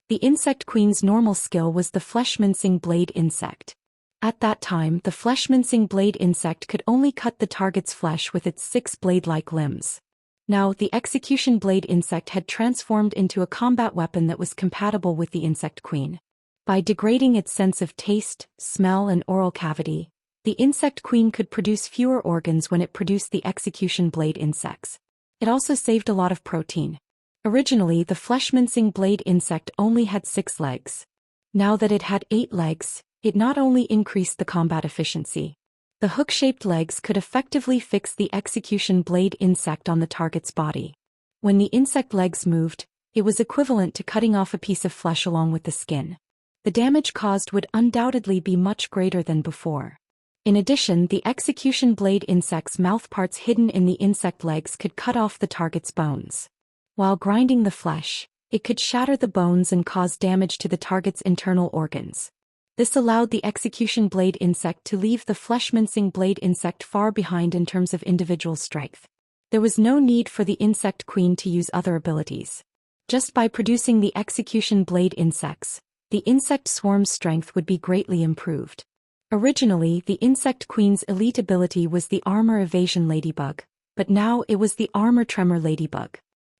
The insect queen's normal skill was the flesh-mincing blade insect. At that time, the flesh-mincing blade insect could only cut the target's flesh with its 6 blade-like limbs. Now, the execution blade insect had transformed into a combat weapon that was compatible with the insect queen. By degrading its sense of taste, smell, and oral cavity, the insect queen could produce fewer organs when it produced the execution blade insects. It also saved a lot of protein. Originally, the flesh-mincing blade insect only had 6 legs. Now that it had 8 legs, it not only increased the combat efficiency. The hook-shaped legs could effectively fix the execution blade insect on the target's body. When the insect legs moved, it was equivalent to cutting off a piece of flesh along with the skin. The damage caused would undoubtedly be much greater than before. In addition, the execution blade insect's mouthparts hidden in the insect legs could cut off the target's bones. While grinding the flesh, it could shatter the bones and cause damage to the target's internal organs. This allowed the execution blade insect to leave the flesh-mincing blade insect far behind in terms of individual strength. There was no need for the insect queen to use other abilities. Just by producing the execution blade insects, the insect swarm's strength would be greatly improved. Originally, the insect queen's elite ability was the armor evasion ladybug, but now it was the armor tremor ladybug.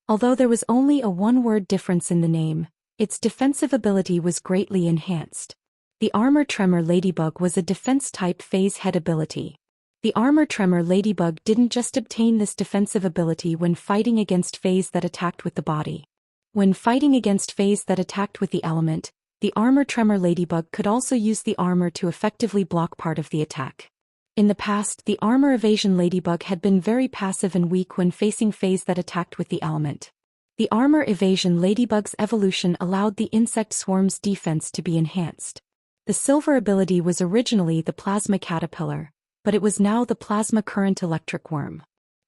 Although there was only a one-word difference in the name, its defensive ability was greatly enhanced. The armor tremor ladybug was a defense-type phase head ability. The armor tremor ladybug didn't just obtain this defensive ability when fighting against phase that attacked with the body. When fighting against phase that attacked with the element, the armor tremor ladybug could also use the armor to effectively block part of the attack. In the past, the armor evasion ladybug had been very passive and weak when facing phase that attacked with the element. The armor evasion ladybug's evolution allowed the insect swarm's defense to be enhanced. The silver ability was originally the plasma caterpillar, but it was now the plasma current electric worm.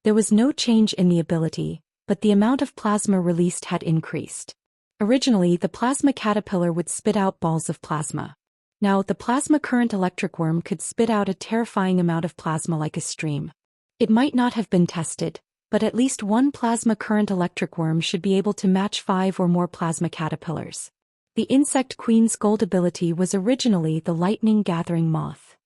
There was no change in the ability, but the amount of plasma released had increased. Originally, the plasma caterpillar would spit out balls of plasma. Now, the plasma current electric worm could spit out a terrifying amount of plasma like a stream. It might not have been tested, but at least one plasma current electric worm should be able to match 5 or more plasma caterpillars. The insect queen's gold ability was originally the lightning gathering moth.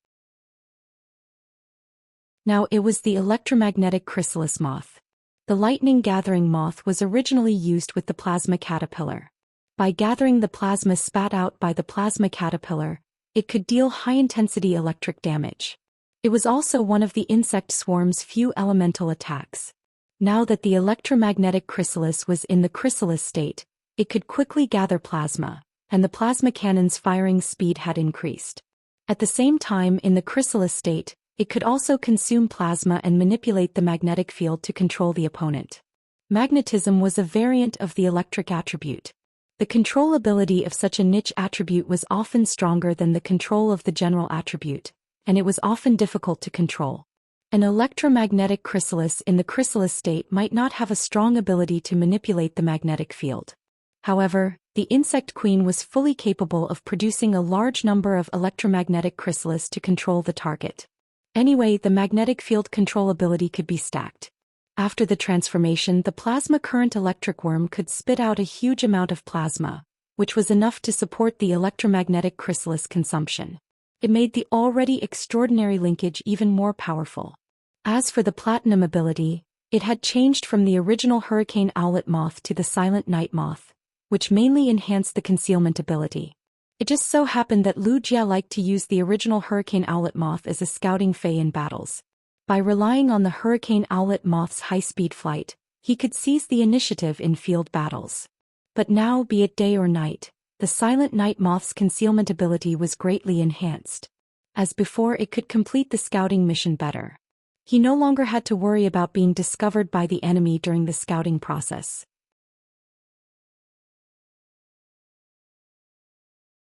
Now it was the electromagnetic chrysalis moth. The lightning gathering moth was originally used with the plasma caterpillar. By gathering the plasma spat out by the plasma caterpillar, it could deal high-intensity electric damage. It was also one of the insect swarm's few elemental attacks. Now that the electromagnetic chrysalis was in the chrysalis state, it could quickly gather plasma, and the plasma cannon's firing speed had increased. At the same time, in the chrysalis state, it could also consume plasma and manipulate the magnetic field to control the opponent. Magnetism was a variant of the electric attribute. The control ability of such a niche attribute was often stronger than the control of the general attribute, and it was often difficult to control. An electromagnetic chrysalis in the chrysalis state might not have a strong ability to manipulate the magnetic field. However, the insect queen was fully capable of producing a large number of electromagnetic chrysalis to control the target. Anyway, the magnetic field control ability could be stacked. After the transformation, the plasma current electric worm could spit out a huge amount of plasma, which was enough to support the electromagnetic chrysalis consumption. It made the already extraordinary linkage even more powerful. As for the platinum ability, it had changed from the original hurricane owlet moth to the silent night moth, which mainly enhanced the concealment ability. It just so happened that Lu Jia liked to use the original hurricane owlet moth as a scouting fae in battles. By relying on the hurricane owlet moth's high-speed flight, he could seize the initiative in field battles. But now, be it day or night, the silent night moth's concealment ability was greatly enhanced. As before, it could complete the scouting mission better. He no longer had to worry about being discovered by the enemy during the scouting process.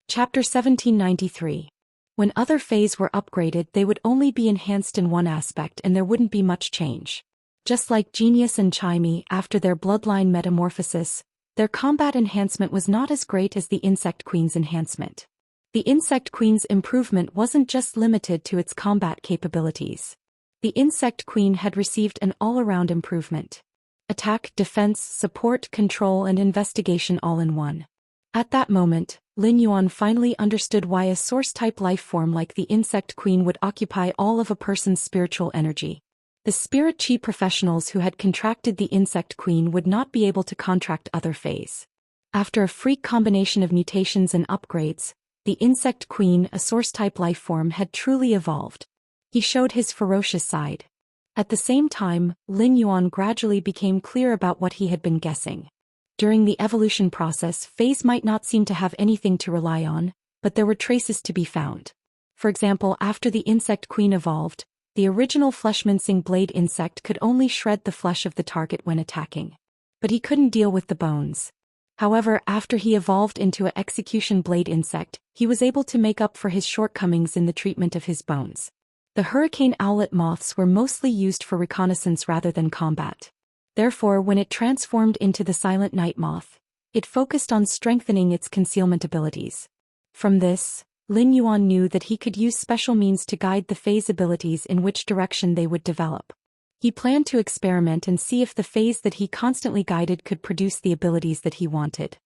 Chapter 1793. When other fays were upgraded, they would only be enhanced in one aspect and there wouldn't be much change. Just like Genius and Chimey, after their bloodline metamorphosis, their combat enhancement was not as great as the Insect Queen's enhancement. The Insect Queen's improvement wasn't just limited to its combat capabilities. The Insect Queen had received an all-around improvement. Attack, defense, support, control, and investigation all in one. At that moment, Lin Yuan finally understood why a source-type life form like the Insect Queen would occupy all of a person's spiritual energy. The spirit chi professionals who had contracted the Insect Queen would not be able to contract other fays. After a freak combination of mutations and upgrades, the Insect Queen, a source-type life form, had truly evolved. He showed his ferocious side. At the same time, Lin Yuan gradually became clear about what he had been guessing. During the evolution process, fays might not seem to have anything to rely on, but there were traces to be found. For example, after the Insect Queen evolved, the original flesh-mincing blade insect could only shred the flesh of the target when attacking. But he couldn't deal with the bones. However, after he evolved into an execution blade insect, he was able to make up for his shortcomings in the treatment of his bones. The hurricane owlet moths were mostly used for reconnaissance rather than combat. Therefore, when it transformed into the silent night moth, it focused on strengthening its concealment abilities. From this, Lin Yuan knew that he could use special means to guide the fays' abilities in which direction they would develop. He planned to experiment and see if the fays that he constantly guided could produce the abilities that he wanted.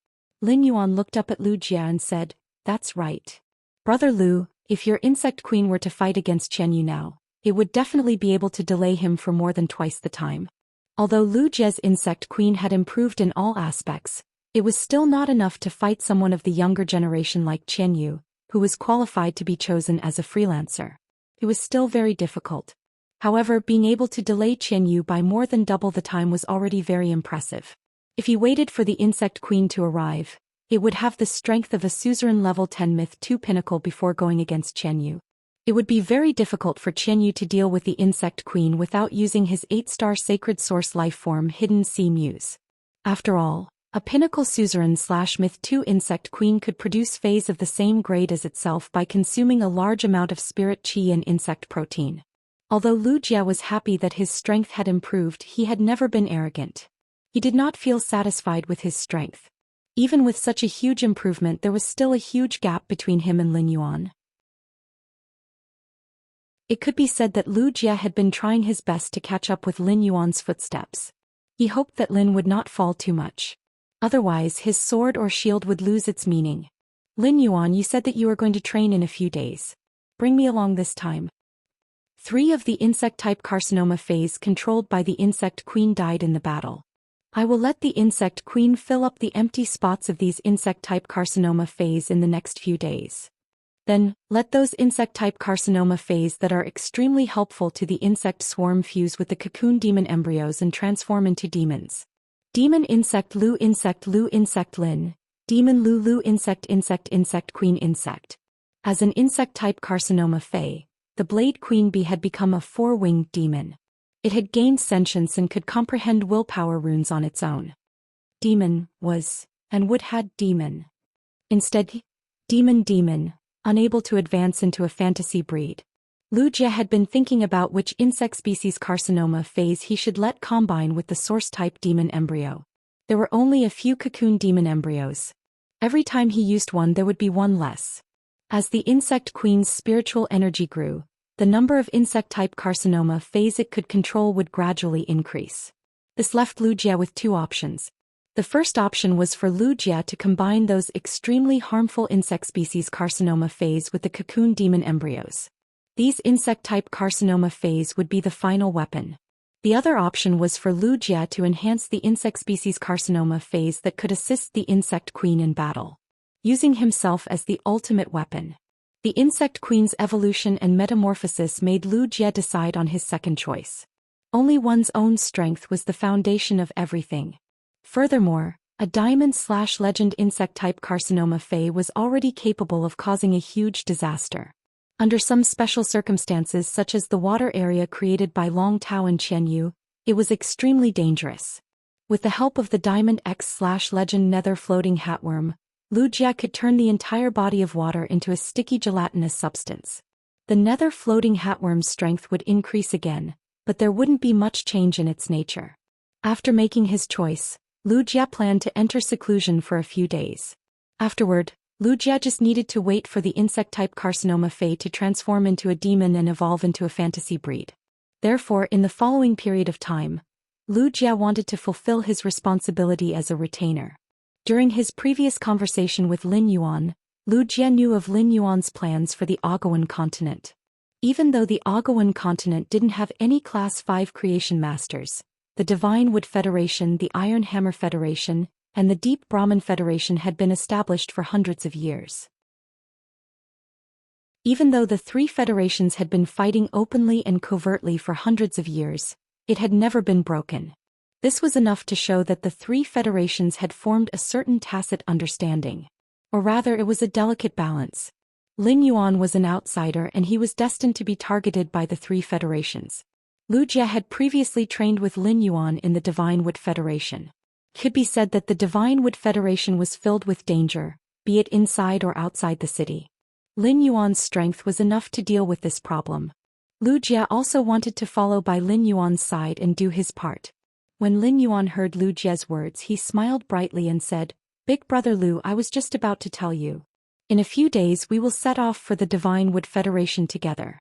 Lin Yuan looked up at Lu Jia and said, "That's right. Brother Lu, if your Insect Queen were to fight against Qianyu now, it would definitely be able to delay him for more than twice the time." Although Lu Jia's Insect Queen had improved in all aspects, it was still not enough to fight someone of the younger generation like Qianyu, who was qualified to be chosen as a freelancer. It was still very difficult. However, being able to delay Qianyu by more than double the time was already very impressive. If he waited for the Insect Queen to arrive, it would have the strength of a suzerain level 10 Myth 2 pinnacle before going against Qianyu. It would be very difficult for Qianyu to deal with the Insect Queen without using his 8-star sacred source life form Hidden Sea Muse. After all, a pinnacle suzerain/Myth 2 Insect Queen could produce fays of the same grade as itself by consuming a large amount of spirit chi and insect protein. Although Lu Jia was happy that his strength had improved, he had never been arrogant. He did not feel satisfied with his strength. Even with such a huge improvement, there was still a huge gap between him and Lin Yuan. It could be said that Lu Jia had been trying his best to catch up with Lin Yuan's footsteps. He hoped that Lin would not fall too much. Otherwise, his sword or shield would lose its meaning. "Lin Yuan, you said that you are going to train in a few days. Bring me along this time." 3 of the insect-type carcinoma fays controlled by the Insect Queen died in the battle. I will let the Insect Queen fill up the empty spots of these insect-type carcinoma fays in the next few days. Then, let those insect-type carcinoma fays that are extremely helpful to the insect swarm fuse with the cocoon demon embryos and transform into demons. Demon insect Lu insect Lin, demon Lu insect insect queen insect. As an insect-type carcinoma fae, the Blade Queen Bee had become a 4-winged demon. It had gained sentience and could comprehend willpower runes on its own. Demon was, and would had demon. Instead, demon, unable to advance into a fantasy breed. Lu Jia had been thinking about which insect species carcinoma phase he should let combine with the source-type demon embryo. There were only a few cocoon demon embryos. Every time he used one there would be one less. As the insect queen's spiritual energy grew, the number of insect-type carcinoma phase it could control would gradually increase. This left Lu Jie with two options. The first option was for Lu Jie to combine those extremely harmful insect species carcinoma phase with the cocoon demon embryos. These insect-type carcinoma phase would be the final weapon. The other option was for Lu Jie to enhance the insect species carcinoma phase that could assist the insect queen in battle, using himself as the ultimate weapon. The insect queen's evolution and metamorphosis made Lu Jie decide on his second choice. Only one's own strength was the foundation of everything. Furthermore, a diamond/legend insect-type carcinoma Fey was already capable of causing a huge disaster. Under some special circumstances such as the water area created by Long Tao and Qianyu, it was extremely dangerous. With the help of the Diamond X/legend Nether Floating Hatworm, Lu Jie could turn the entire body of water into a sticky gelatinous substance. The Nether Floating Hatworm's strength would increase again, but there wouldn't be much change in its nature. After making his choice, Lu Jie planned to enter seclusion for a few days. Afterward, Lu Jie just needed to wait for the insect-type carcinoma Fey to transform into a demon and evolve into a fantasy breed. Therefore, in the following period of time, Lu Jie wanted to fulfill his responsibility as a retainer. During his previous conversation with Lin Yuan, Lu Jie knew of Lin Yuan's plans for the Agawan continent. Even though the Agawan continent didn't have any Class 5 creation masters, the Divine Wood Federation, the Iron Hammer Federation, and the Deep Brahman Federation had been established for hundreds of years. Even though the three federations had been fighting openly and covertly for hundreds of years, it had never been broken. This was enough to show that the three federations had formed a certain tacit understanding. Or rather, it was a delicate balance. Lin Yuan was an outsider and he was destined to be targeted by the three federations. Lu Jie had previously trained with Lin Yuan in the Divine Wood Federation. It could be said that the Divine Wood Federation was filled with danger, be it inside or outside the city. Lin Yuan's strength was enough to deal with this problem. Lu Jie also wanted to follow by Lin Yuan's side and do his part. When Lin Yuan heard Lu Jie's words, he smiled brightly and said, "Big brother Lu, I was just about to tell you. In a few days we will set off for the Divine Wood Federation together."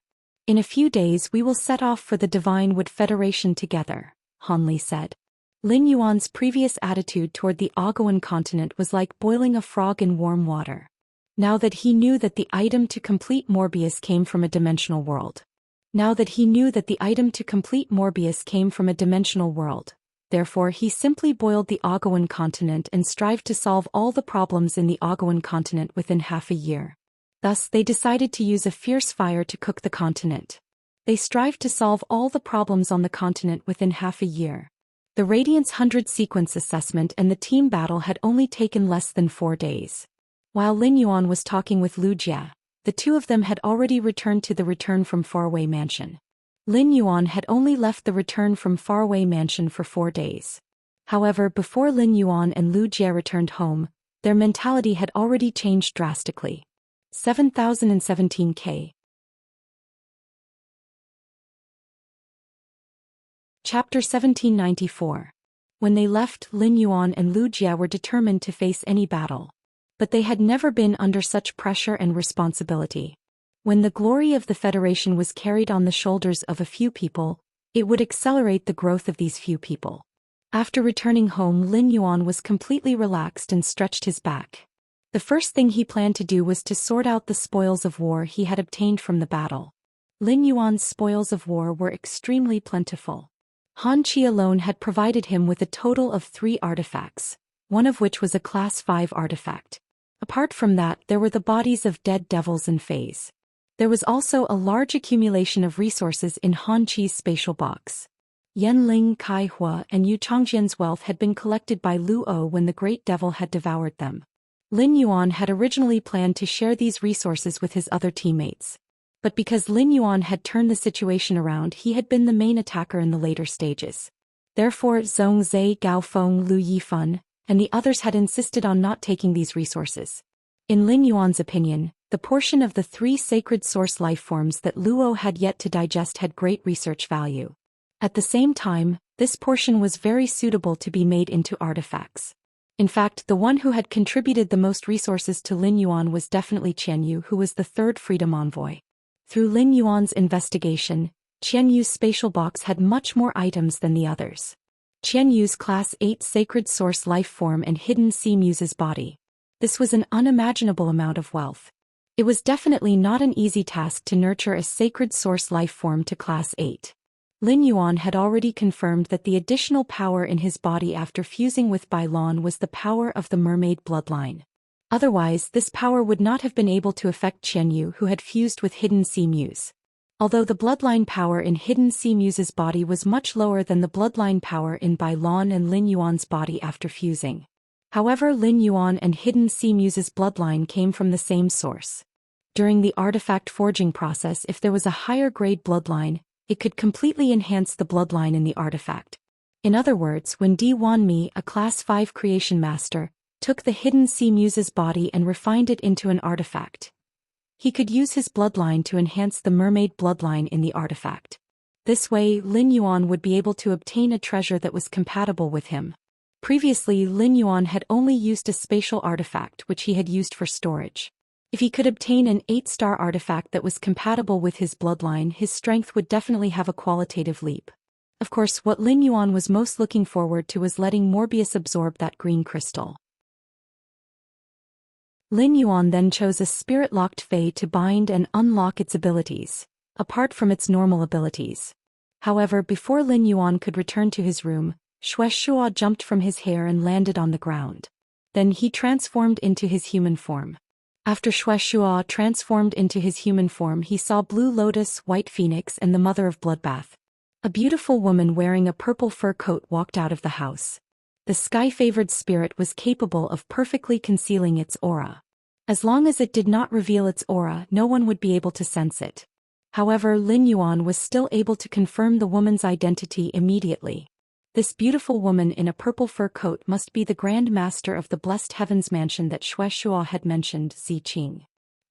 "In a few days we will set off for the Divine Wood Federation together," Han Li said. Lin Yuan's previous attitude toward the Agawan continent was like boiling a frog in warm water. Now that he knew that the item to complete Morbius came from a dimensional world. Therefore he simply boiled the Agawan continent and strived to solve all the problems in the Agawan continent within half a year. Thus they decided to use a fierce fire to cook the continent. They strived to solve all the problems on the continent within half a year. The Radiance 100 sequence assessment and the team battle had only taken less than 4 days. While Lin Yuan was talking with Lu Jie, the two of them had already returned to the Return from Faraway Mansion. Lin Yuan had only left the Return from Faraway Mansion for 4 days. However, before Lin Yuan and Lu Jie returned home, their mentality had already changed drastically. 7017K. Chapter 1794. When they left, Lin Yuan and Lu Jie were determined to face any battle. But they had never been under such pressure and responsibility. When the glory of the Federation was carried on the shoulders of a few people, it would accelerate the growth of these few people. After returning home, Lin Yuan was completely relaxed and stretched his back. The first thing he planned to do was to sort out the spoils of war he had obtained from the battle. Lin Yuan's spoils of war were extremely plentiful. Han Qi alone had provided him with a total of 3 artifacts, one of which was a Class 5 artifact. Apart from that, there were the bodies of dead devils and fays. There was also a large accumulation of resources in Han Qi's spatial box. Yanling, Kai Hua, and Yu Changjian's wealth had been collected by Lu O when the Great Devil had devoured them. Lin Yuan had originally planned to share these resources with his other teammates. But because Lin Yuan had turned the situation around, he had been the main attacker in the later stages. Therefore, Zhong Zhe, Gao Feng, Lu Yifan, and the others had insisted on not taking these resources. In Lin Yuan's opinion, the portion of the 3 sacred source life forms that Luo had yet to digest had great research value. At the same time, this portion was very suitable to be made into artifacts. In fact, the one who had contributed the most resources to Lin Yuan was definitely Qian Yu, who was the third freedom envoy. Through Lin Yuan's investigation, Qian Yu's spatial box had much more items than the others. Qian Yu's Class 8 Sacred Source life form and Hidden Sea Muse's body. This was an unimaginable amount of wealth. It was definitely not an easy task to nurture a Sacred Source life form to Class 8. Lin Yuan had already confirmed that the additional power in his body after fusing with Bai Lan was the power of the mermaid bloodline. Otherwise, this power would not have been able to affect Qian Yu, who had fused with Hidden Sea Muse. Although the bloodline power in Hidden Sea Muse's body was much lower than the bloodline power in Bai Lan and Lin Yuan's body after fusing. However, Lin Yuan and Hidden Sea Muse's bloodline came from the same source. During the artifact forging process, if there was a higher grade bloodline, it could completely enhance the bloodline in the artifact. In other words, when Di Wanmi, a Class 5 creation master, took the Hidden Sea Muse's body and refined it into an artifact, he could use his bloodline to enhance the mermaid bloodline in the artifact. This way, Lin Yuan would be able to obtain a treasure that was compatible with him. Previously, Lin Yuan had only used a spatial artifact which he had used for storage. If he could obtain an 8-star artifact that was compatible with his bloodline, his strength would definitely have a qualitative leap. Of course, what Lin Yuan was most looking forward to was letting Morbius absorb that green crystal. Lin Yuan then chose a spirit-locked Fey to bind and unlock its abilities, apart from its normal abilities. However, before Lin Yuan could return to his room, Xianxia jumped from his hair and landed on the ground. Then he transformed into his human form. After Xianxia transformed into his human form, he saw Blue Lotus, White Phoenix and the Mother of Bloodbath. A beautiful woman wearing a purple fur coat walked out of the house. The sky-favored spirit was capable of perfectly concealing its aura. As long as it did not reveal its aura, no one would be able to sense it. However, Lin Yuan was still able to confirm the woman's identity immediately. This beautiful woman in a purple fur coat must be the Grand Master of the Blessed Heavens Mansion that Xianxia had mentioned, Ziqing.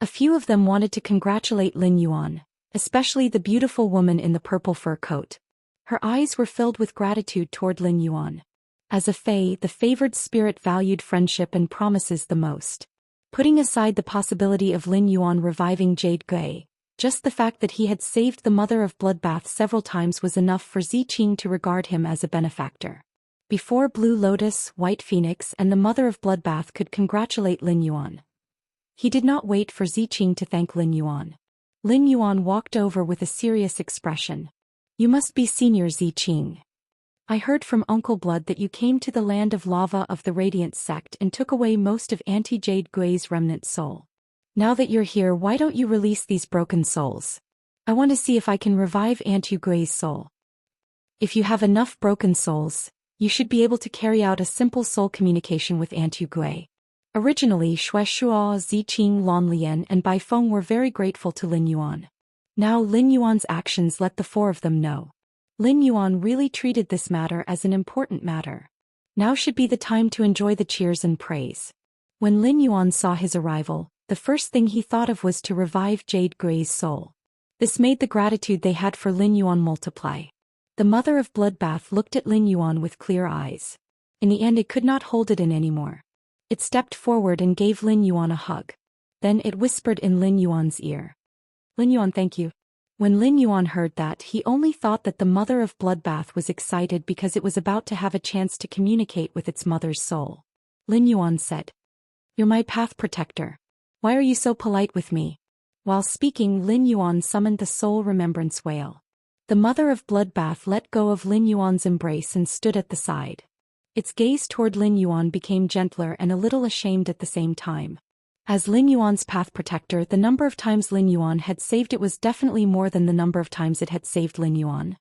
A few of them wanted to congratulate Lin Yuan, especially the beautiful woman in the purple fur coat. Her eyes were filled with gratitude toward Lin Yuan. As a Fey, the favored spirit valued friendship and promises the most. Putting aside the possibility of Lin Yuan reviving Jade Gui, just the fact that he had saved the Mother of Bloodbath several times was enough for Ziqing to regard him as a benefactor. Before Blue Lotus, White Phoenix and the Mother of Bloodbath could congratulate Lin Yuan, he did not wait for Ziqing to thank Lin Yuan. Lin Yuan walked over with a serious expression. "You must be Senior Ziqing. I heard from Uncle Blood that you came to the land of lava of the Radiant sect and took away most of Auntie Jade Gui's remnant soul. Now that you're here, why don't you release these broken souls? I want to see if I can revive Auntie Gui's soul. If you have enough broken souls, you should be able to carry out a simple soul communication with Auntie Gui." Originally, Xianxia, Ziqing, Lanlian and Bai Feng were very grateful to Lin Yuan. Now Lin Yuan's actions let the four of them know. Lin Yuan really treated this matter as an important matter. Now should be the time to enjoy the cheers and praise. When Lin Yuan saw his arrival, the first thing he thought of was to revive Jade Gui's soul. This made the gratitude they had for Lin Yuan multiply. The Mother of Bloodbath looked at Lin Yuan with clear eyes. In the end, it could not hold it in anymore. It stepped forward and gave Lin Yuan a hug. Then it whispered in Lin Yuan's ear. "Lin Yuan, thank you." When Lin Yuan heard that, he only thought that the Mother of Bloodbath was excited because it was about to have a chance to communicate with its mother's soul. Lin Yuan said, "You're my path protector. Why are you so polite with me?" While speaking, Lin Yuan summoned the soul remembrance whale. The Mother of Bloodbath let go of Lin Yuan's embrace and stood at the side. Its gaze toward Lin Yuan became gentler and a little ashamed at the same time. As Lin Yuan's path protector, the number of times Lin Yuan had saved it was definitely more than the number of times it had saved Lin Yuan.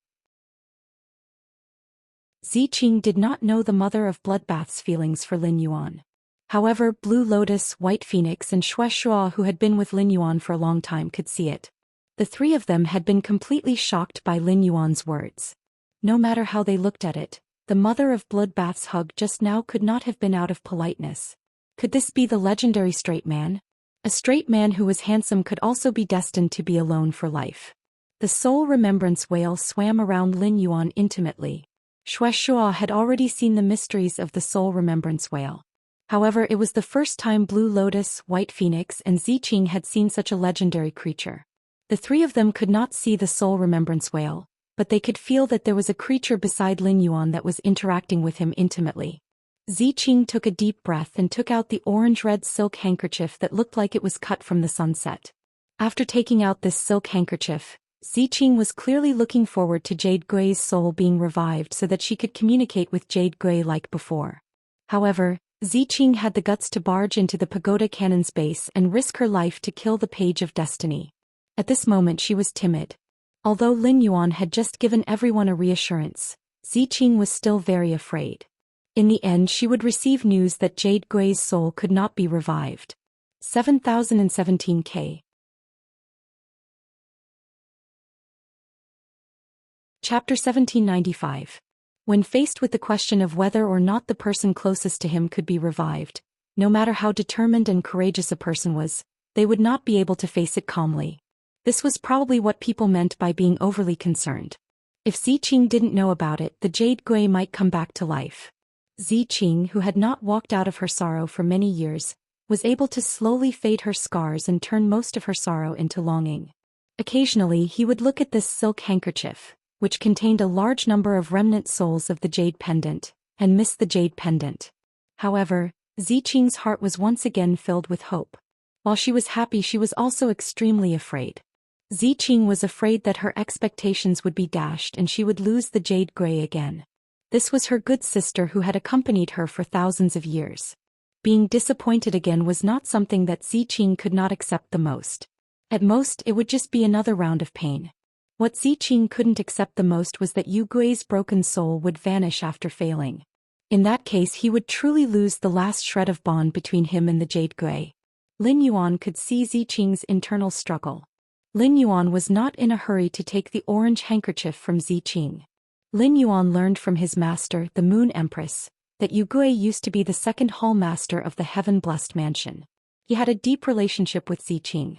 Ziqing did not know the Mother of Bloodbath's feelings for Lin Yuan. However, Blue Lotus, White Phoenix and Xianxia, who had been with Lin Yuan for a long time, could see it. The three of them had been completely shocked by Lin Yuan's words. No matter how they looked at it, the Mother of Bloodbath's hug just now could not have been out of politeness. Could this be the legendary straight man? A straight man who was handsome could also be destined to be alone for life. The soul remembrance whale swam around Lin Yuan intimately. Xianxia had already seen the mysteries of the soul remembrance whale. However, it was the first time Blue Lotus, White Phoenix, and Ziqing had seen such a legendary creature. The three of them could not see the soul remembrance whale, but they could feel that there was a creature beside Lin Yuan that was interacting with him intimately. Ziqing took a deep breath and took out the orange-red silk handkerchief that looked like it was cut from the sunset. After taking out this silk handkerchief, Ziqing was clearly looking forward to Jade Gui's soul being revived so that she could communicate with Jade Gui like before. However, Ziqing had the guts to barge into the pagoda cannon's base and risk her life to kill the Page of Destiny. At this moment she was timid. Although Lin Yuan had just given everyone a reassurance, Ziqing was still very afraid. In the end she would receive news that Jade Gui's soul could not be revived. 7017K. Chapter 1795. When faced with the question of whether or not the person closest to him could be revived, no matter how determined and courageous a person was, they would not be able to face it calmly. This was probably what people meant by being overly concerned. If Ziqing didn't know about it, the Jade Gui might come back to life. Ziqing, who had not walked out of her sorrow for many years, was able to slowly fade her scars and turn most of her sorrow into longing. Occasionally he would look at this silk handkerchief, which contained a large number of remnant souls of the jade pendant, and miss the jade pendant. However, Ziqing's heart was once again filled with hope. While she was happy, she was also extremely afraid. Ziqing was afraid that her expectations would be dashed and she would lose the Jade Gui again. This was her good sister who had accompanied her for thousands of years. Being disappointed again was not something that Ziqing could not accept the most. At most, it would just be another round of pain. What Ziqing couldn't accept the most was that Yu Gui's broken soul would vanish after failing. In that case he would truly lose the last shred of bond between him and the Jade Gui. Lin Yuan could see Ziqing's internal struggle. Lin Yuan was not in a hurry to take the orange handkerchief from Ziqing. Lin Yuan learned from his master, the Moon Empress, that Yu Gui used to be the second hall master of the heaven-blessed mansion. He had a deep relationship with Ziqing.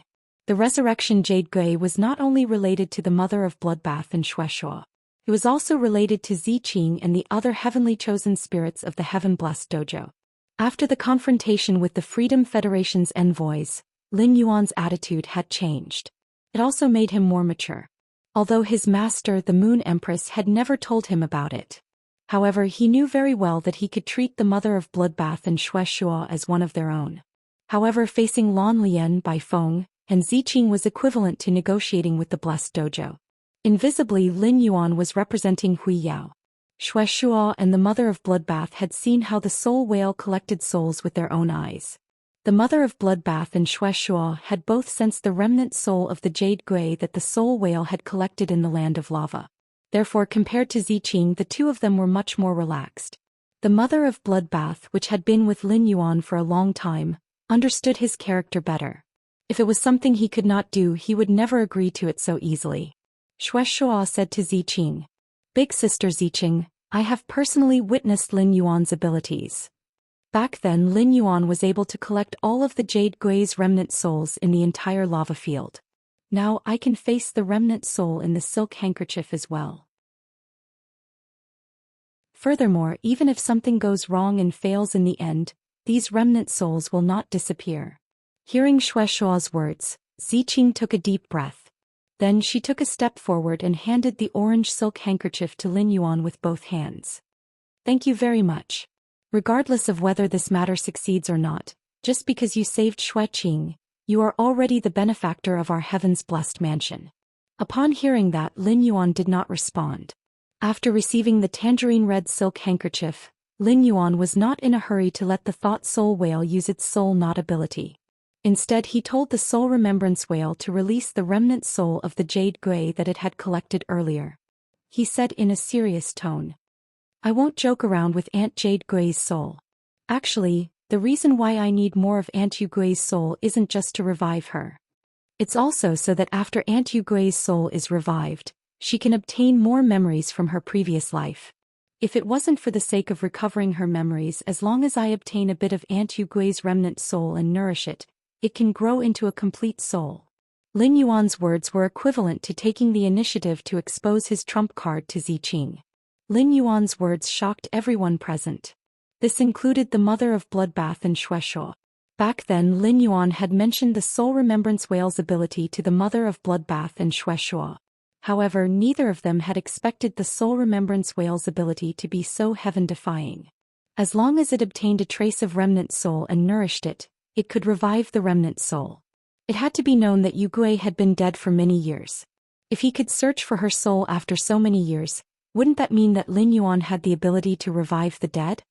The resurrection Jade Gui was not only related to the mother of Bloodbath and Xianxia. It was also related to Ziqing and the other heavenly chosen spirits of the heaven-blessed dojo. After the confrontation with the Freedom Federation's envoys, Lin Yuan's attitude had changed. It also made him more mature. Although his master, the Moon Empress, had never told him about it. However, he knew very well that he could treat the mother of Bloodbath and Xianxia as one of their own. However, facing Lan Lian, Bai Feng, and Ziqing was equivalent to negotiating with the Blessed Dojo. Invisibly, Lin Yuan was representing Hui Yao. Xianxia and the mother of Bloodbath had seen how the soul whale collected souls with their own eyes. The mother of Bloodbath and Xianxia had both sensed the remnant soul of the Jade Gui that the soul whale had collected in the land of lava. Therefore, compared to Ziqing, the two of them were much more relaxed. The mother of Bloodbath, which had been with Lin Yuan for a long time, understood his character better. If it was something he could not do, he would never agree to it so easily. Xianxia said to Ziqing, "Big sister Ziqing, I have personally witnessed Lin Yuan's abilities." Back then, Lin Yuan was able to collect all of the Jade Gui's remnant souls in the entire lava field. Now I can face the remnant soul in the silk handkerchief as well. Furthermore, even if something goes wrong and fails in the end, these remnant souls will not disappear. Hearing Xianxia's words, Ziqing took a deep breath. Then she took a step forward and handed the orange silk handkerchief to Lin Yuan with both hands. "Thank you very much. Regardless of whether this matter succeeds or not, just because you saved Xueqing, you are already the benefactor of our heaven's blessed mansion." Upon hearing that, Lin Yuan did not respond. After receiving the tangerine red silk handkerchief, Lin Yuan was not in a hurry to let the thought soul whale use its soul knot ability. Instead, he told the soul remembrance whale to release the remnant soul of the Jade Gui that it had collected earlier. He said in a serious tone, "I won't joke around with Aunt Jade Gui's soul. Actually, the reason why I need more of Aunt Yu Gui's soul isn't just to revive her. It's also so that after Aunt Yu Gui's soul is revived, she can obtain more memories from her previous life. If it wasn't for the sake of recovering her memories, as long as I obtain a bit of Aunt Yu Gui's remnant soul and nourish it, it can grow into a complete soul." Lin Yuan's words were equivalent to taking the initiative to expose his trump card to Ziqing. Lin Yuan's words shocked everyone present. This included the mother of bloodbath and Xianxia. Back then Lin Yuan had mentioned the soul remembrance whale's ability to the mother of bloodbath and Xianxia. However, neither of them had expected the soul remembrance whale's ability to be so heaven-defying. As long as it obtained a trace of remnant soul and nourished it, it could revive the remnant soul. It had to be known that Yu Gui had been dead for many years. If he could search for her soul after so many years, wouldn't that mean that Lin Yuan had the ability to revive the dead?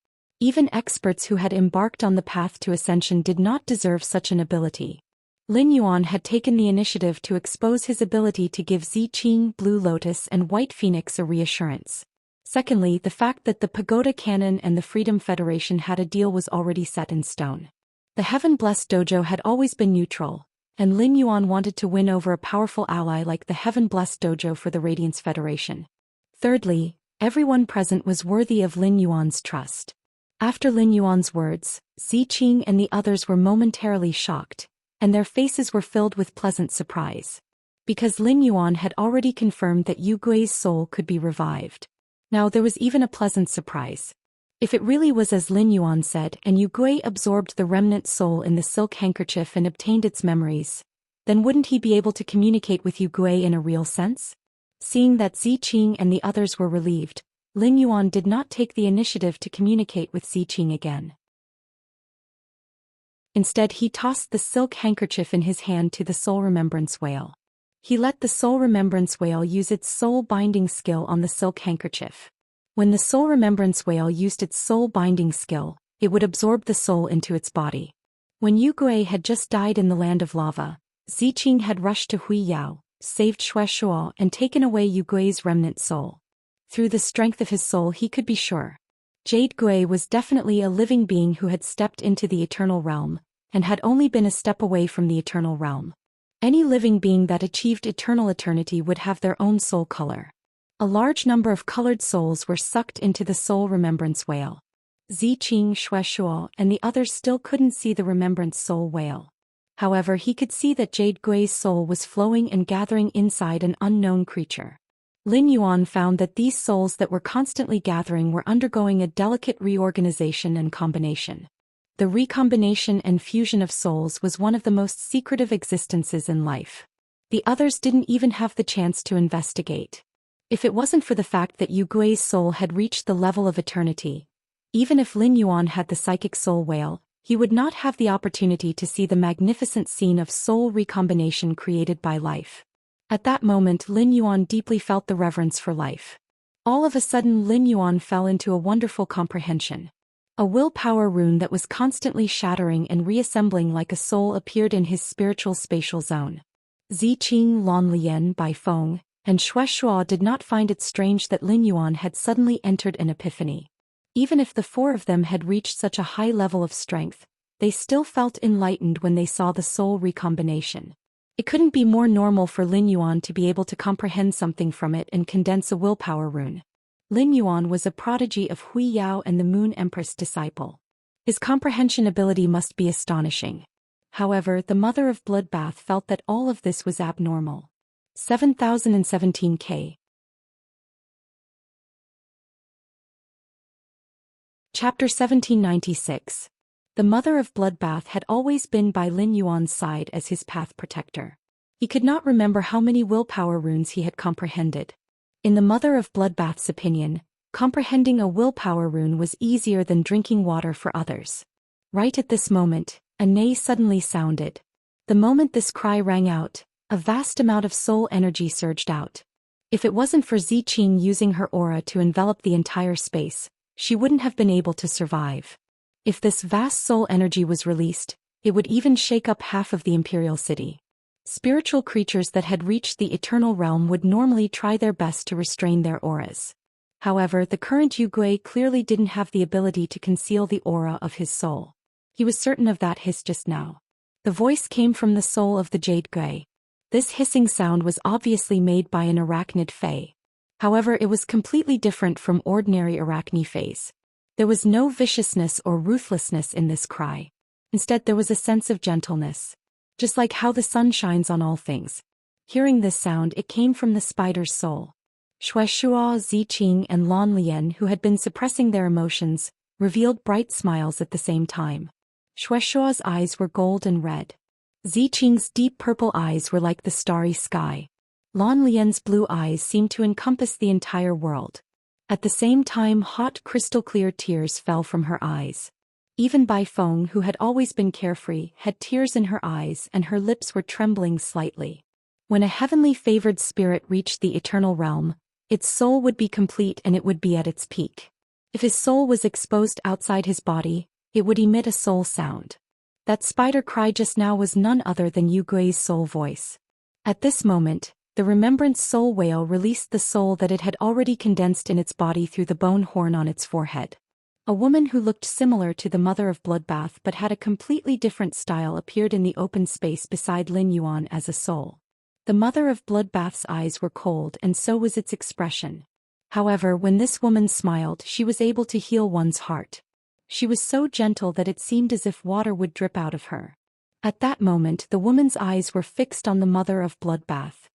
Even experts who had embarked on the path to ascension did not deserve such an ability. Lin Yuan had taken the initiative to expose his ability to give Ziqing, Blue Lotus and White Phoenix a reassurance. Secondly, the fact that the Pagoda Canon and the Freedom Federation had a deal was already set in stone. The Heaven-Blessed Dojo had always been neutral, and Lin Yuan wanted to win over a powerful ally like the Heaven-Blessed Dojo for the Radiance Federation. Thirdly, everyone present was worthy of Lin Yuan's trust. After Lin Yuan's words, Ziqing and the others were momentarily shocked, and their faces were filled with pleasant surprise. Because Lin Yuan had already confirmed that Yu Gui's soul could be revived. Now there was even a pleasant surprise. If it really was as Lin Yuan said and Yu Gui absorbed the remnant soul in the silk handkerchief and obtained its memories, then wouldn't he be able to communicate with Yu Gui in a real sense? Seeing that Ziqing and the others were relieved, Lin Yuan did not take the initiative to communicate with Ziqing again. Instead he tossed the silk handkerchief in his hand to the soul remembrance whale. He let the soul remembrance whale use its soul binding skill on the silk handkerchief. When the soul remembrance whale used its soul binding skill, it would absorb the soul into its body. When Yu Gui had just died in the land of lava, Ziqing had rushed to Hui Yao, saved Xianxia and taken away Yu Gui's remnant soul. Through the strength of his soul he could be sure. Jade Gui was definitely a living being who had stepped into the eternal realm, and had only been a step away from the eternal realm. Any living being that achieved eternal eternity would have their own soul color. A large number of colored souls were sucked into the soul remembrance whale. Ziqing, Xianxia and the others still couldn't see the remembrance soul whale. However, he could see that Jade Gui's soul was flowing and gathering inside an unknown creature. Lin Yuan found that these souls that were constantly gathering were undergoing a delicate reorganization and combination. The recombination and fusion of souls was one of the most secretive existences in life. The others didn't even have the chance to investigate. If it wasn't for the fact that Yu Gui's soul had reached the level of eternity, even if Lin Yuan had the psychic soul whale, he would not have the opportunity to see the magnificent scene of soul recombination created by life. At that moment Lin Yuan deeply felt the reverence for life. All of a sudden Lin Yuan fell into a wonderful comprehension. A willpower rune that was constantly shattering and reassembling like a soul appeared in his spiritual spatial zone. Ziqing, Lanlian, Baifeng, and Xianxia did not find it strange that Lin Yuan had suddenly entered an epiphany. Even if the four of them had reached such a high level of strength, they still felt enlightened when they saw the soul recombination. It couldn't be more normal for Lin Yuan to be able to comprehend something from it and condense a willpower rune. Lin Yuan was a prodigy of Hui Yao and the Moon Empress disciple. His comprehension ability must be astonishing. However, the mother of bloodbath felt that all of this was abnormal. 7017K. Chapter 1796. The mother of bloodbath had always been by Lin Yuan's side as his path protector. He could not remember how many willpower runes he had comprehended. In the mother of bloodbath's opinion, comprehending a willpower rune was easier than drinking water for others. Right at this moment, a neigh suddenly sounded. The moment this cry rang out, a vast amount of soul energy surged out. If it wasn't for Ziqing using her aura to envelop the entire space, she wouldn't have been able to survive. If this vast soul energy was released, it would even shake up half of the imperial city. Spiritual creatures that had reached the eternal realm would normally try their best to restrain their auras. However, the current Yu Gui clearly didn't have the ability to conceal the aura of his soul. He was certain of that hiss just now. The voice came from the soul of the Jade Gui. This hissing sound was obviously made by an arachnid fae. However, it was completely different from ordinary arachne faes. There was no viciousness or ruthlessness in this cry. Instead, there was a sense of gentleness. Just like how the sun shines on all things. Hearing this sound, it came from the spider's soul. Xianxia, Ziqing and Lanlian, who had been suppressing their emotions, revealed bright smiles at the same time. Xuexia's eyes were gold and red. Ziqing's deep purple eyes were like the starry sky. Lan Lian's blue eyes seemed to encompass the entire world. At the same time, hot crystal-clear tears fell from her eyes. Even Bai Feng, who had always been carefree, had tears in her eyes and her lips were trembling slightly. When a heavenly favored spirit reached the eternal realm, its soul would be complete and it would be at its peak. If his soul was exposed outside his body, it would emit a soul sound. That spider cry just now was none other than Yu Gui's soul voice. At this moment, the remembrance soul whale released the soul that it had already condensed in its body through the bone horn on its forehead. A woman who looked similar to the mother of Bloodbath but had a completely different style appeared in the open space beside Lin Yuan as a soul. The mother of Bloodbath's eyes were cold and so was its expression. However, when this woman smiled, she was able to heal one's heart. She was so gentle that it seemed as if water would drip out of her. At that moment, the woman's eyes were fixed on the mother of Bloodbath.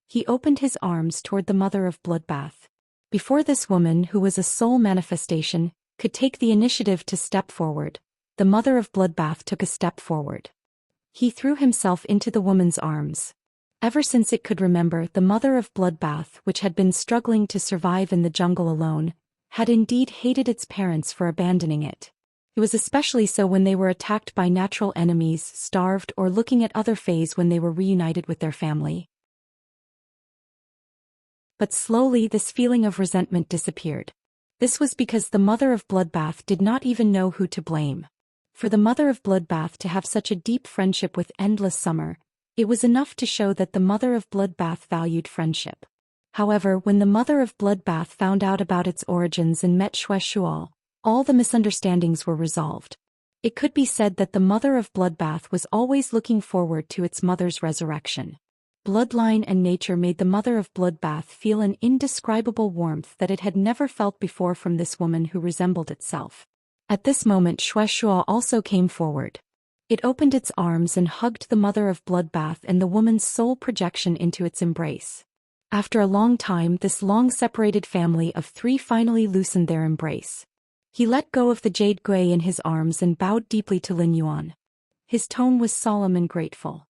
He opened his arms toward the mother of Bloodbath. Before this woman, who was a soul manifestation, could take the initiative to step forward, the mother of Bloodbath took a step forward. He threw himself into the woman's arms. Ever since it could remember, the mother of Bloodbath, which had been struggling to survive in the jungle alone, had indeed hated its parents for abandoning it. It was especially so when they were attacked by natural enemies, starved, or looking at other fays when they were reunited with their family. But slowly this feeling of resentment disappeared. This was because the mother of Bloodbath did not even know who to blame. For the mother of Bloodbath to have such a deep friendship with Endless Summer, it was enough to show that the mother of Bloodbath valued friendship. However, when the mother of Bloodbath found out about its origins and met Xuexiao, all the misunderstandings were resolved. It could be said that the mother of Bloodbath was always looking forward to its mother's resurrection. Bloodline and nature made the mother of Bloodbath feel an indescribable warmth that it had never felt before from this woman who resembled itself. At this moment, Xuexiao also came forward. It opened its arms and hugged the mother of Bloodbath and the woman's soul projection into its embrace. After a long time, this long-separated family of three finally loosened their embrace. He let go of the jade gui in his arms and bowed deeply to Lin Yuan. His tone was solemn and grateful.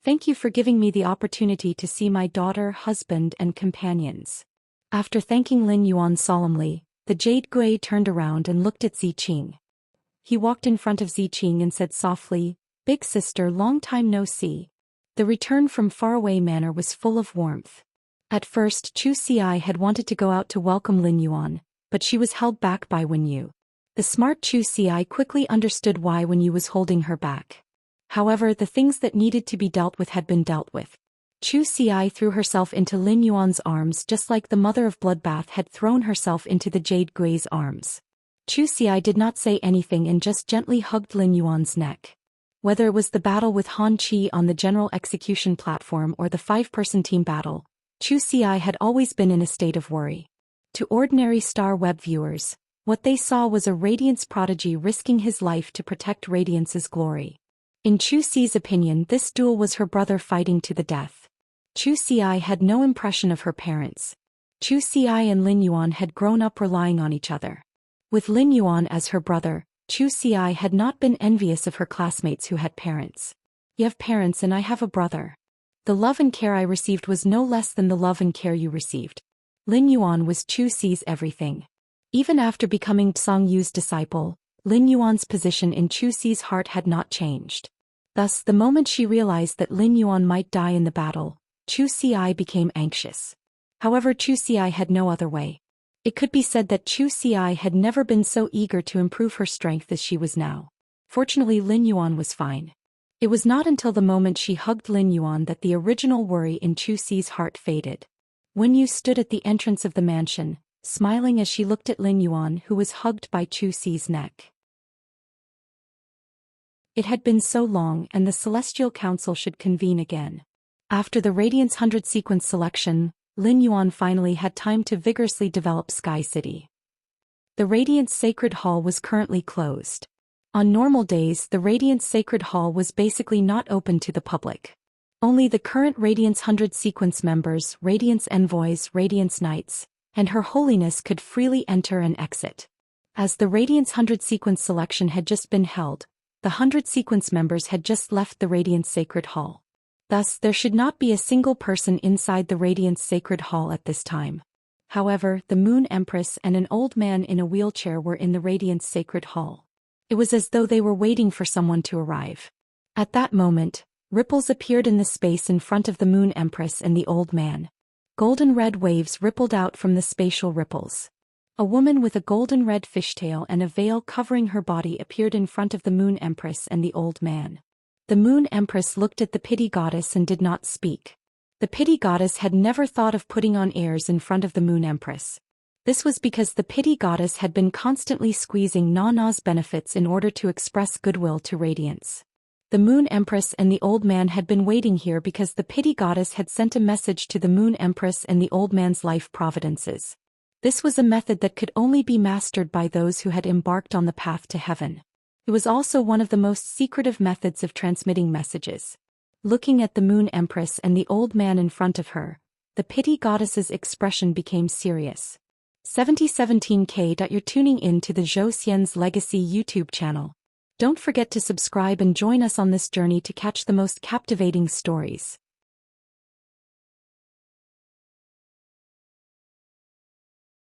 "Thank you for giving me the opportunity to see my daughter, husband, and companions." After thanking Lin Yuan solemnly, the jade gui turned around and looked at Ziqing. He walked in front of Ziqing and said softly, "Big sister, long time no see." The return from faraway manor was full of warmth. At first, Zhou Xian had wanted to go out to welcome Lin Yuan, but she was held back by Wenyu. The smart Zhou Xian quickly understood why Wenyu was holding her back. However, the things that needed to be dealt with had been dealt with. Zhou Xian threw herself into Lin Yuan's arms just like the mother of Bloodbath had thrown herself into the jade gui's arms. Zhou Xian did not say anything and just gently hugged Lin Yuan's neck. Whether it was the battle with Han Qi on the general execution platform or the 5-person team battle, Zhou Xian had always been in a state of worry. To ordinary Star Web viewers, what they saw was a Radiance prodigy risking his life to protect Radiance's glory. In Zhou Xi's opinion, this duel was her brother fighting to the death. Zhou Xian had no impression of her parents. Zhou Xian and Lin Yuan had grown up relying on each other. With Lin Yuan as her brother, Zhou Xian had not been envious of her classmates who had parents. "You have parents and I have a brother. The love and care I received was no less than the love and care you received." Lin Yuan was Zhou Xi's everything. Even after becoming Zhang Yu's disciple, Lin Yuan's position in Zhou Xi's heart had not changed. Thus, the moment she realized that Lin Yuan might die in the battle, Zhou Xian became anxious. However, Zhou Xian had no other way. It could be said that Zhou Xian had never been so eager to improve her strength as she was now. Fortunately, Lin Yuan was fine. It was not until the moment she hugged Lin Yuan that the original worry in Zhou Xi's heart faded. Wenyu stood at the entrance of the mansion, smiling as she looked at Lin Yuan, who was hugged by Zhou Xi's neck. It had been so long, and the Celestial Council should convene again. After the Radiance 100 sequence selection, Lin Yuan finally had time to vigorously develop Sky City. The Radiance Sacred Hall was currently closed. On normal days, the Radiance Sacred Hall was basically not open to the public. Only the current Radiance 100 sequence members, Radiance Envoys, Radiance Knights, and Her Holiness could freely enter and exit. As the Radiance 100 sequence selection had just been held, the 100 sequence members had just left the Radiance Sacred Hall. Thus, there should not be a single person inside the Radiance Sacred Hall at this time. However, the Moon Empress and an old man in a wheelchair were in the Radiance Sacred Hall. It was as though they were waiting for someone to arrive. At that moment, ripples appeared in the space in front of the Moon Empress and the old man. Golden red waves rippled out from the spatial ripples. A woman with a golden red fishtail and a veil covering her body appeared in front of the Moon Empress and the old man. The Moon Empress looked at the Pity Goddess and did not speak. The Pity Goddess had never thought of putting on airs in front of the Moon Empress. This was because the Pity Goddess had been constantly squeezing Nana's benefits in order to express goodwill to Radiance. The Moon Empress and the old man had been waiting here because the Pity Goddess had sent a message to the Moon Empress and the old man's life providences. This was a method that could only be mastered by those who had embarked on the path to heaven. It was also one of the most secretive methods of transmitting messages. Looking at the Moon Empress and the old man in front of her, the Pity Goddess's expression became serious. 7017K. You're tuning in to the Zhou Xian's Legacy YouTube channel. Don't forget to subscribe and join us on this journey to catch the most captivating stories.